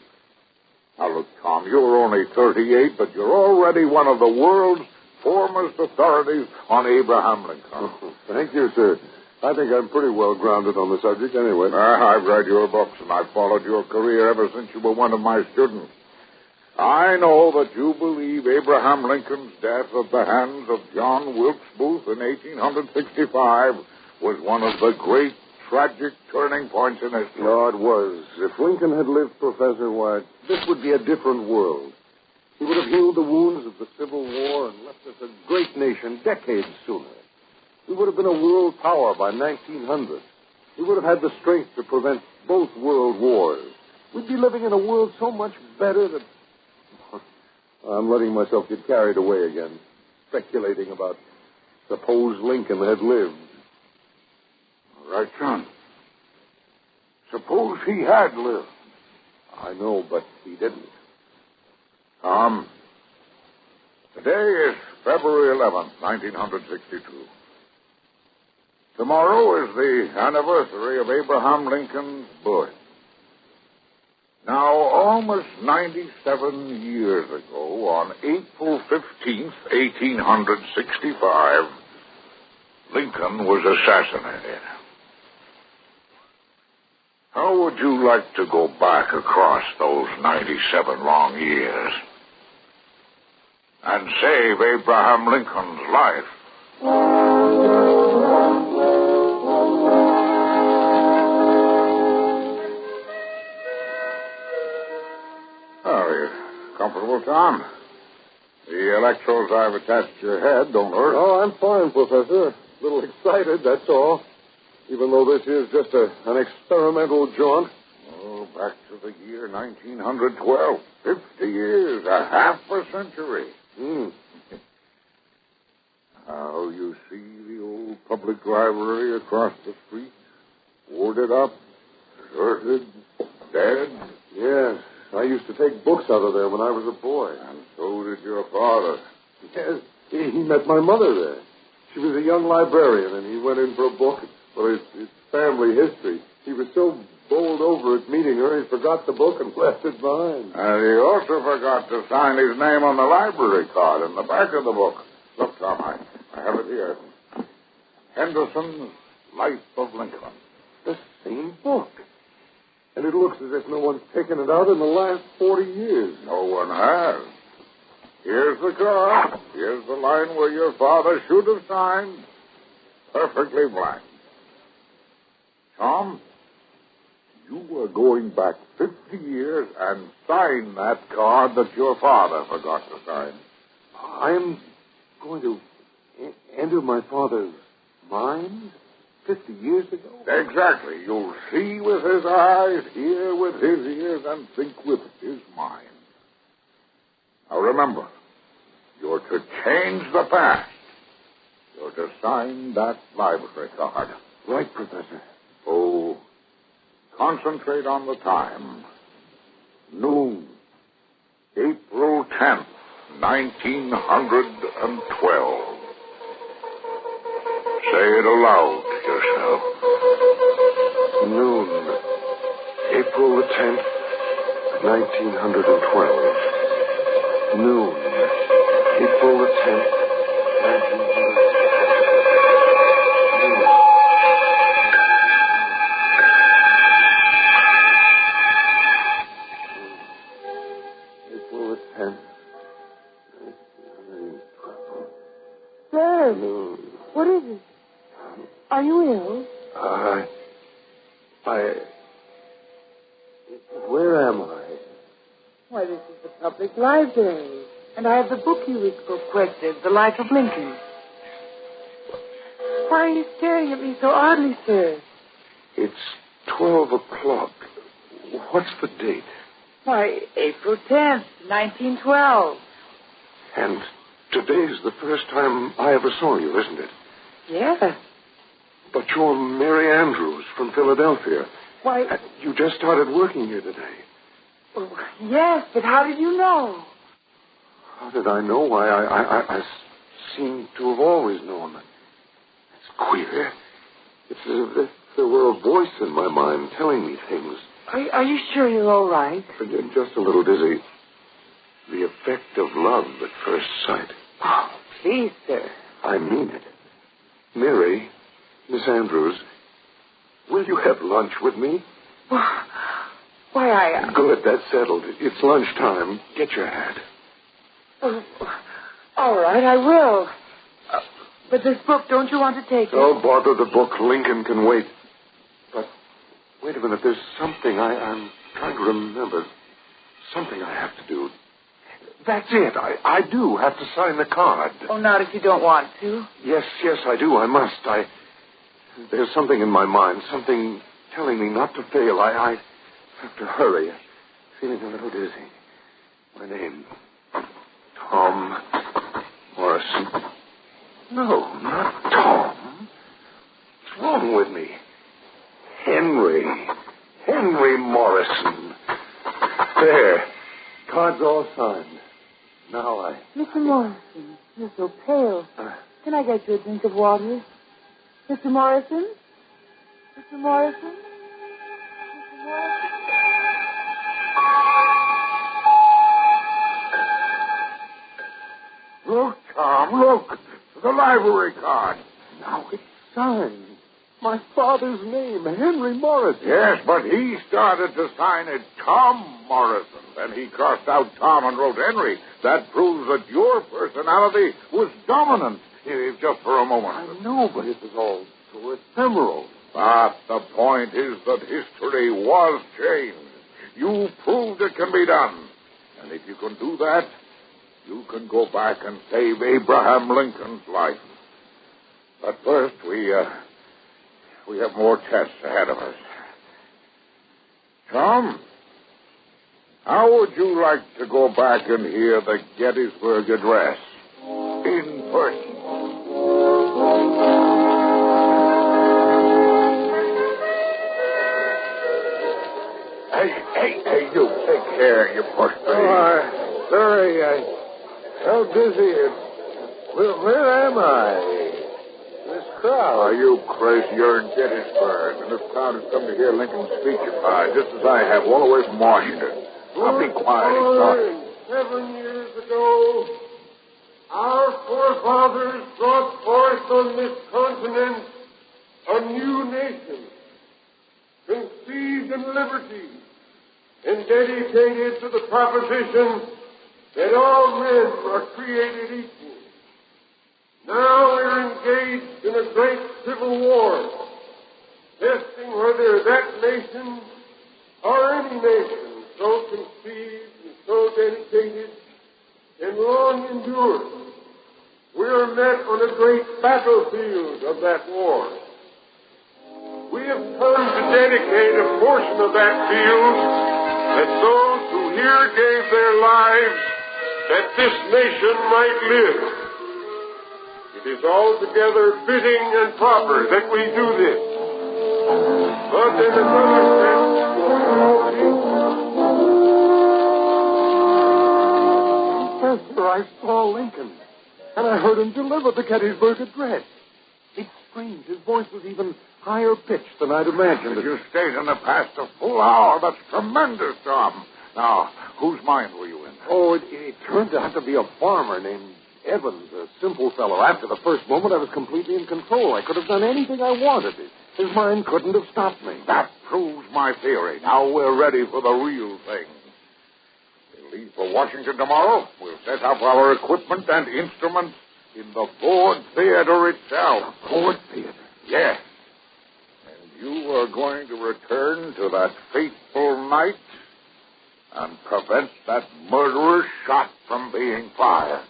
Now, look, Tom, you're only 38, but you're already one of the world's foremost authorities on Abraham Lincoln. Thank you, sir. I think I'm pretty well grounded on the subject anyway. I've read your books, and I've followed your career ever since you were one of my students. I know that you believe Abraham Lincoln's death at the hands of John Wilkes Booth in 1865 was one of the great tragic turning points in history. No, it was. If Lincoln had lived, Professor, why, this would be a different world. He would have healed the wounds of the Civil War and left us a great nation decades sooner. We would have been a world power by 1900. We would have had the strength to prevent both world wars. We'd be living in a world so much better that... I'm letting myself get carried away again, speculating about suppose Lincoln had lived. All right, John. Suppose he had lived. I know, but he didn't. Tom, today is February 11th, 1962. Tomorrow is the anniversary of Abraham Lincoln's birth. Now, almost 97 years ago, on April 15th, 1865, Lincoln was assassinated. How would you like to go back across those 97 long years and save Abraham Lincoln's life? Comfortable, Tom? The electrodes I've attached to your head don't hurt. Oh, I'm fine, Professor. A little excited, that's all. Even though this is just an experimental jaunt. Oh, back to the year 1912. 50 years, a half a century. Now you see the old public library across the street? Boarded up, deserted, dead? Yes. I used to take books out of there when I was a boy. And so did your father. Yes, he met my mother there. She was a young librarian, and he went in for a book for his family history. He was so bowled over at meeting her, he forgot the book and left it behind. And he also forgot to sign his name on the library card in the back of the book. Look, Tom, I have it here. Henderson's Life of Lincoln. The same book. And it looks as if no one's taken it out in the last 40 years. No one has. Here's the card. Here's the line where your father should have signed. Perfectly blank. Tom, you are going back 50 years and sign that card that your father forgot to sign. I'm going to enter my father's mind? 50 years ago? Exactly. You'll see with his eyes, hear with his ears, and think with his mind. Now remember, you're to change the past. You're to sign that library card. Right, Professor. Oh, concentrate on the time. Noon, April 10th, 1912. Say it aloud to yourself. Noon, April the 10th, 1912. Noon, April the 10th, 1912. April the 10th, 1912. Tell me, what is it? Are you ill? Where am I? Why, this is the public library. And I have the book you requested, The Life of Lincoln. Why are you staring at me so oddly, sir? It's 12 o'clock. What's the date? Why, April 10th, 1912. And today's the first time I ever saw you, isn't it? Yes. But you're Mary Andrews from Philadelphia. Why... You just started working here today. Oh, yes, but how did you know? How did I know? Why, I seem to have always known. It's queer. It's as if there were a voice in my mind telling me things. Are you sure you're all right? Just a little dizzy. The effect of love at first sight. Oh, please, sir. I mean it. Mary, Miss Andrews, will you have lunch with me? Why, Good, that's settled. It's lunchtime. Get your hat. Oh, all right, I will. But this book, don't you want to take it? Don't bother the book. Lincoln can wait. But wait a minute. There's something I'm trying to remember. Something I have to do. That's it. I do have to sign the card. Oh, not if you don't want to. Yes, I do. I must. There's something in my mind. Something telling me not to fail. I have to hurry. Feeling a little dizzy. My name... Tom Morrison. No, not Tom. What's wrong with me? Henry Morrison. There. Card's all signed. Now Mr. Morrison, you're so pale. Can I get you a drink of water? Mr. Morrison? Mr. Morrison? Mr. Morrison? Look, Tom, look. The library card. Now it's signed. My father's name, Henry Morrison. Yes, but he started to sign it Tom Morrison. Then he crossed out Tom and wrote Henry. That proves that your personality was dominant. Just for a moment. I know, but it was all so ephemeral. But the point is that history was changed. You proved it can be done. And if you can do that, you can go back and save Abraham Lincoln's life. But first, we have more tests ahead of us. Tom, how would you like to go back and hear the Gettysburg Address in person? Hey, you take care, you push me. Sorry, I so dizzy. Where am I? This crowd. Are you crazy? You're in Gettysburg, and this crowd has come to hear Lincoln speech just as I have, all the way from Washington. Now be quiet. 7 years ago, our forefathers brought forth on this continent a new nation, conceived in liberty and dedicated to the proposition that all men are created equal. Now we're engaged in a great civil war, testing whether that nation or any nation so conceived and so dedicated and long endured. We're met on a great battlefield of that war. We have come to dedicate a portion of that field that those who here gave their lives that this nation might live. It is altogether fitting and proper that we do this. But in another sense, Professor, I saw Lincoln, and I heard him deliver the Gettysburg Address. It's strange. His voice was even higher pitched than I'd imagined. You stayed in the past a full hour. That's tremendous, Tom. Now, whose mind were you in? Oh, it turned out to be a farmer named Evans, a simple fellow. After the first moment, I was completely in control. I could have done anything I wanted. His mind couldn't have stopped me. That proves my theory. Now we're ready for the real thing. We'll leave for Washington tomorrow. We'll set up our equipment and instruments in the Ford Theater itself. Ford Theater? Yes. And you are going to return to that fateful night and prevent that murderer's shot from being fired.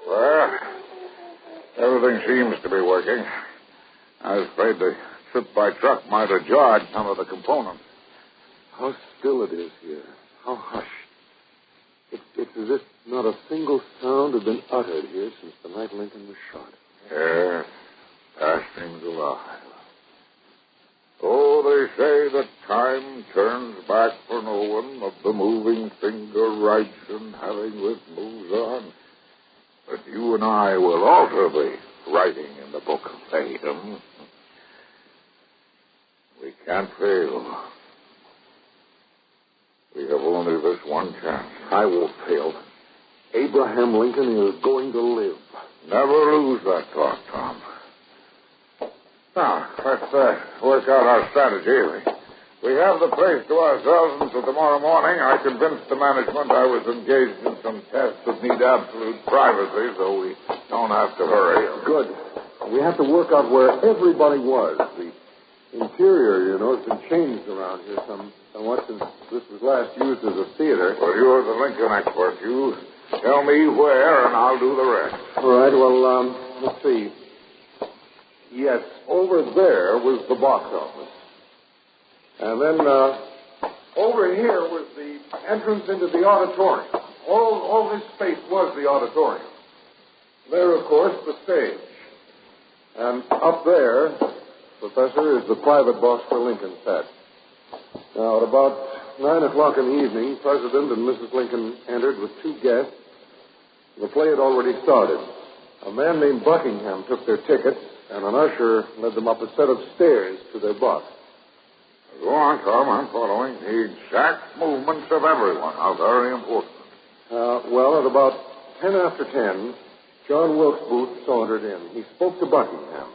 Well, everything seems to be working. I was afraid the trip by truck might have jarred some of the components. How still it is here. How hushed. It's as if not a single sound had been uttered here since the night Lincoln was shot. Yes, past seems alive. Oh, they say that time turns back for no one, of the moving finger writes and having with moves on. But you and I will also be writing in the book of fame. We can't fail. We have only this one chance. I won't fail. Abraham Lincoln is going to live. Never lose that thought, Tom. Now, let's work out our strategy. We have the place to ourselves until tomorrow morning. I convinced the management I was engaged in some tests that need absolute privacy, so we don't have to hurry. Good. We have to work out where everybody was. The interior, has been changed around here somewhat since this was last used as a theater. Well, you're the Lincoln expert. You tell me where, and I'll do the rest. All right, well, let's see. Yes, over there was the box office. And then over here was the entrance into the auditorium. All this space was the auditorium. There, of course, the stage. And up there, Professor, is the private box where Lincoln sat. Now, at about 9 o'clock in the evening, President and Mrs. Lincoln entered with two guests. The play had already started. A man named Buckingham took their tickets, and an usher led them up a set of stairs to their box. Go on, Tom. I'm following. The exact movements of everyone. How very important. Well, at about 10 after 10, John Wilkes Booth sauntered in. He spoke to Buckingham.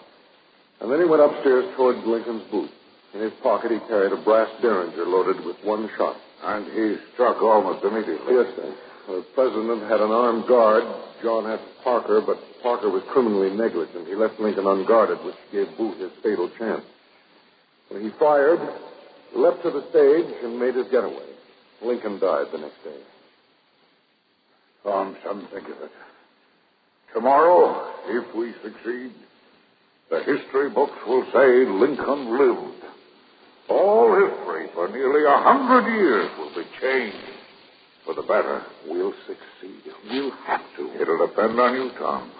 And then he went upstairs toward Lincoln's booth. In his pocket, he carried a brass derringer loaded with one shot. And he struck almost immediately. Yes, sir. The president had an armed guard. John had Parker, but Parker was criminally negligent. He left Lincoln unguarded, which gave Booth his fatal chance. When he fired, he leapt to the stage and made his getaway. Lincoln died the next day. Tom, son, think of it. Tomorrow, if we succeed, the history books will say Lincoln lived. All history for nearly 100 years will be changed for the better. We'll succeed. We'll have to. It'll depend on you, Tom.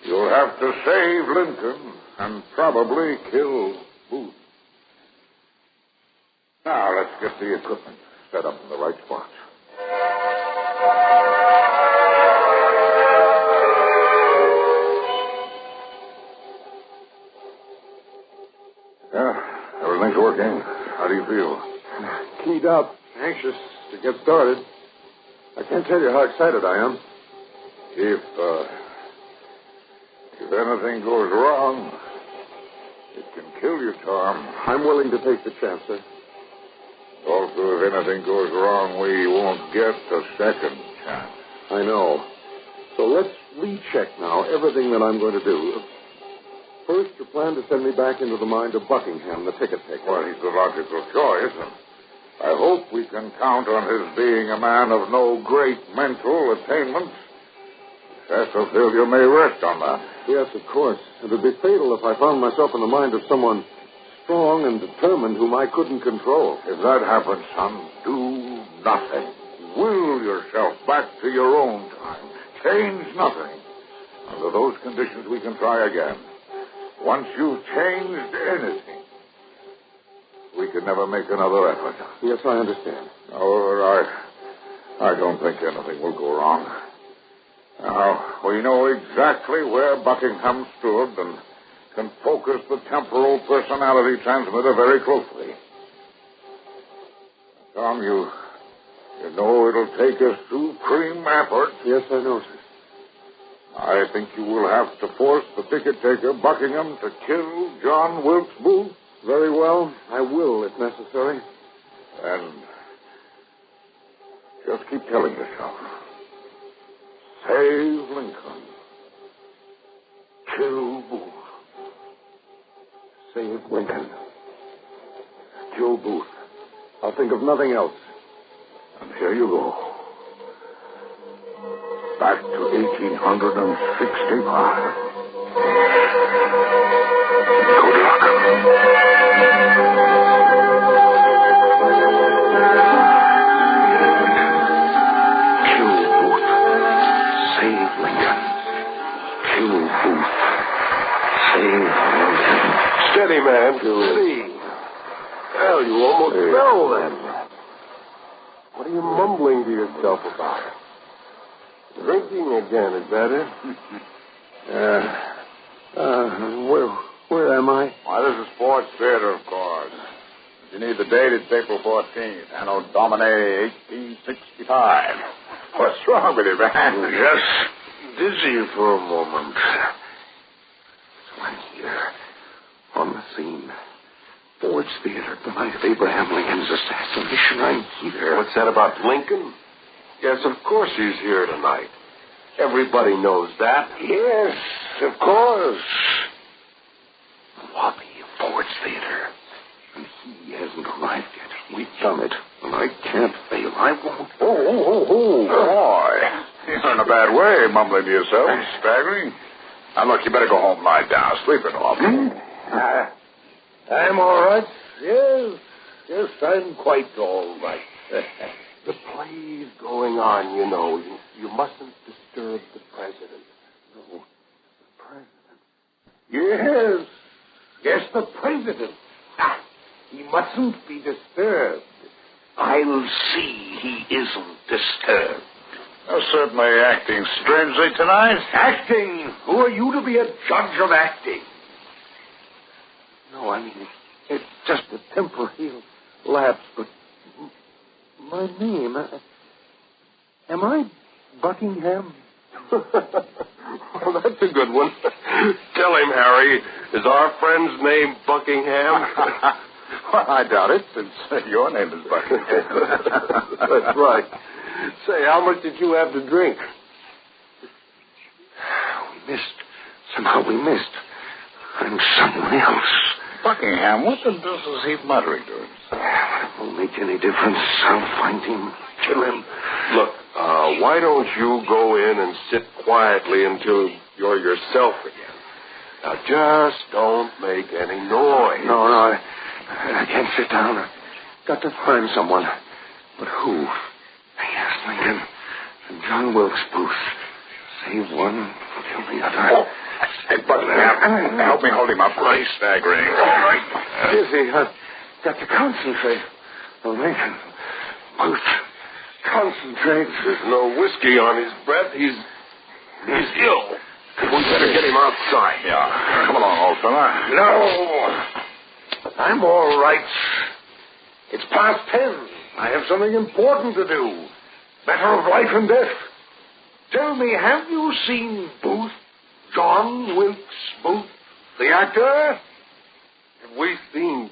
You'll have to save Lincoln and probably kill Booth. Now, let's get the equipment set up in the right spots. Yeah, everything's working. How do you feel? Keyed up, anxious to get started. I can't tell you how excited I am. If anything goes wrong, it can kill you, Tom. I'm willing to take the chance, sir. Also, if anything goes wrong, we won't get a second chance. I know. So let's recheck now everything that I'm going to do. First, you plan to send me back into the mind of Buckingham, the ticket taker. Well, he's the logical choice, and I hope we can count on his being a man of no great mental attainments. Success or failure may rest on that. Yes, of course. It would be fatal if I found myself in the mind of someone strong and determined whom I couldn't control. If that happens, son, do nothing. Will yourself back to your own time. Change nothing. Under those conditions, we can try again. Once you've changed anything, we can never make another effort. Yes, I understand. However, I don't think anything will go wrong. Now, we know exactly where Buckingham stood and can focus the temporal personality transmitter very closely. Tom, you know it'll take a supreme effort. Yes, I know, sir. I think you will have to force the ticket taker, Buckingham, to kill John Wilkes Booth. Very well. I will, if necessary. And just keep telling yourself, save Lincoln. Kill Booth. Save Lincoln. Kill Booth. I'll think of nothing else. And here you go. Back to 1865. Good luck. Kill Booth. Save Lincoln. Kill Booth. Save Lincoln. Steady, man. Steady. Well, you almost fell then. What are you mumbling to yourself about? Drinking again, is that it? Where am I? Why, this is Sports Theater, of course. If you need the date, it's April 14th, Anno Domini 1865. What's wrong with you, man? Just dizzy for a moment. So I'm here, on the scene. Ford's Theater, the night of Abraham Lincoln's assassination. I'm here. What's that about Lincoln? Yes, of course he's here tonight. Everybody knows that. Yes, of course. The lobby of Ford's Theater. And he hasn't arrived yet. We've done it. And I can't fail. I won't. Oh, boy. You're in a bad way, mumbling to yourself. Staggering. Now, look, you better go home, lie down, sleep it off. I'm all right. Yes, I'm quite all right. The play's going on, you know. You mustn't disturb the president. No, the president. Yes, the president. He mustn't be disturbed. I'll see he isn't disturbed. You're certainly acting strangely tonight. Acting? Who are you to be a judge of acting? No, I mean, it's just a temporary lapse, but my name, am I Buckingham? Well, that's a good one. Tell him, Harry, is our friend's name Buckingham? Well, I doubt it, since your name is Buckingham. That's right. Say, how much did you have to drink? Somehow we missed. I'm someone else. Buckingham, what the deuce is he muttering to himself? It won't make any difference. I'll find him, kill him. Look, why don't you go in and sit quietly until you're yourself again? Now, just don't make any noise. No, I can't sit down. I've got to find someone. But who? Yes, Lincoln and John Wilkes Booth. Save one, kill the other. Oh. Hey, Buckingham, help me hold him up. He's staggering. All right. Dizzy, I've got to concentrate. Oh, Lincoln, Booth, concentrate. There's no whiskey on his breath. He's ill. We better get him outside. Yeah. Come along, old fella. No. I'm all right. It's past 10. I have something important to do. Matter of life and death. Tell me, have you seen Booth? John Wilkes Booth, the actor? Have we seen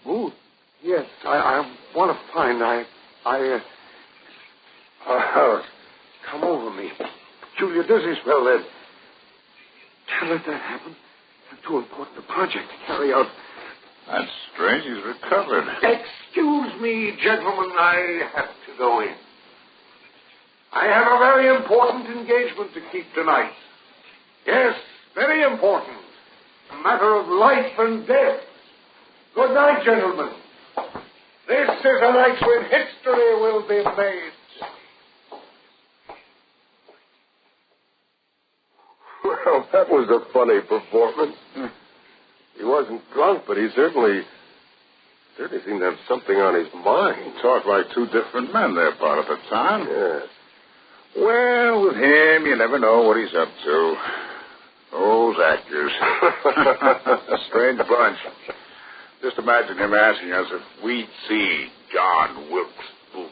Booth? Yes, I want to find. Come over me. Julia Dizzy spell that. Can't let that happen. It's too important a project to carry out. That's strange. He's recovered. Excuse me, gentlemen. I have to go in. I have a very important engagement to keep tonight. Yes, very important. A matter of life and death. Good night, gentlemen. This is a night when history will be made. Well, that was a funny performance. He wasn't drunk, but he certainly seemed to have something on his mind. He talked like two different men there part of the time. Yes. Well, with him, you never know what he's up to. Those actors. A strange bunch. Just imagine him asking us if we'd see John Wilkes Booth.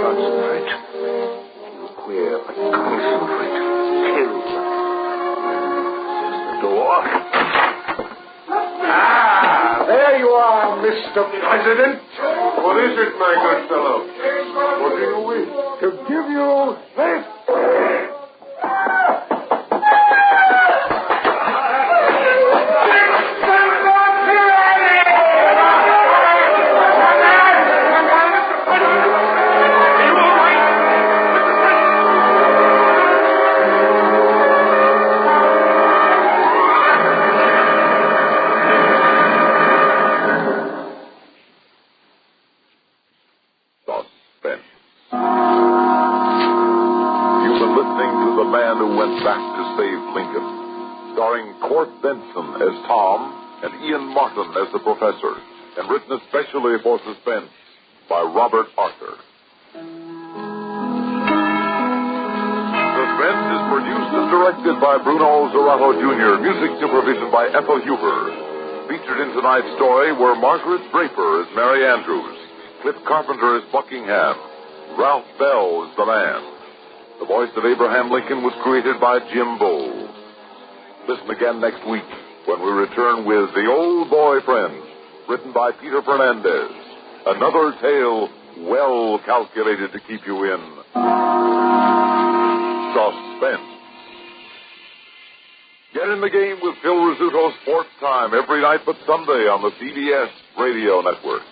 Concentrate. Queer, but concentrate. Mr. President. What is it, my good fellow? What do you wish? To give you this. As Tom and Ian Martin as the professor, and written especially for Suspense by Robert Arthur. Suspense is produced and directed by Bruno Zerato Jr., music supervision by Ethel Huber. Featured in tonight's story were Margaret Draper as Mary Andrews, Cliff Carpenter as Buckingham, Ralph Bell as the man. The voice of Abraham Lincoln was created by Jim Bowles. Listen again next week when we return with The Old Boy Friend, written by Peter Fernandez. Another tale well calculated to keep you in suspense. Get in the game with Phil Rizzuto's Sports Time every night but Sunday on the CBS Radio Network.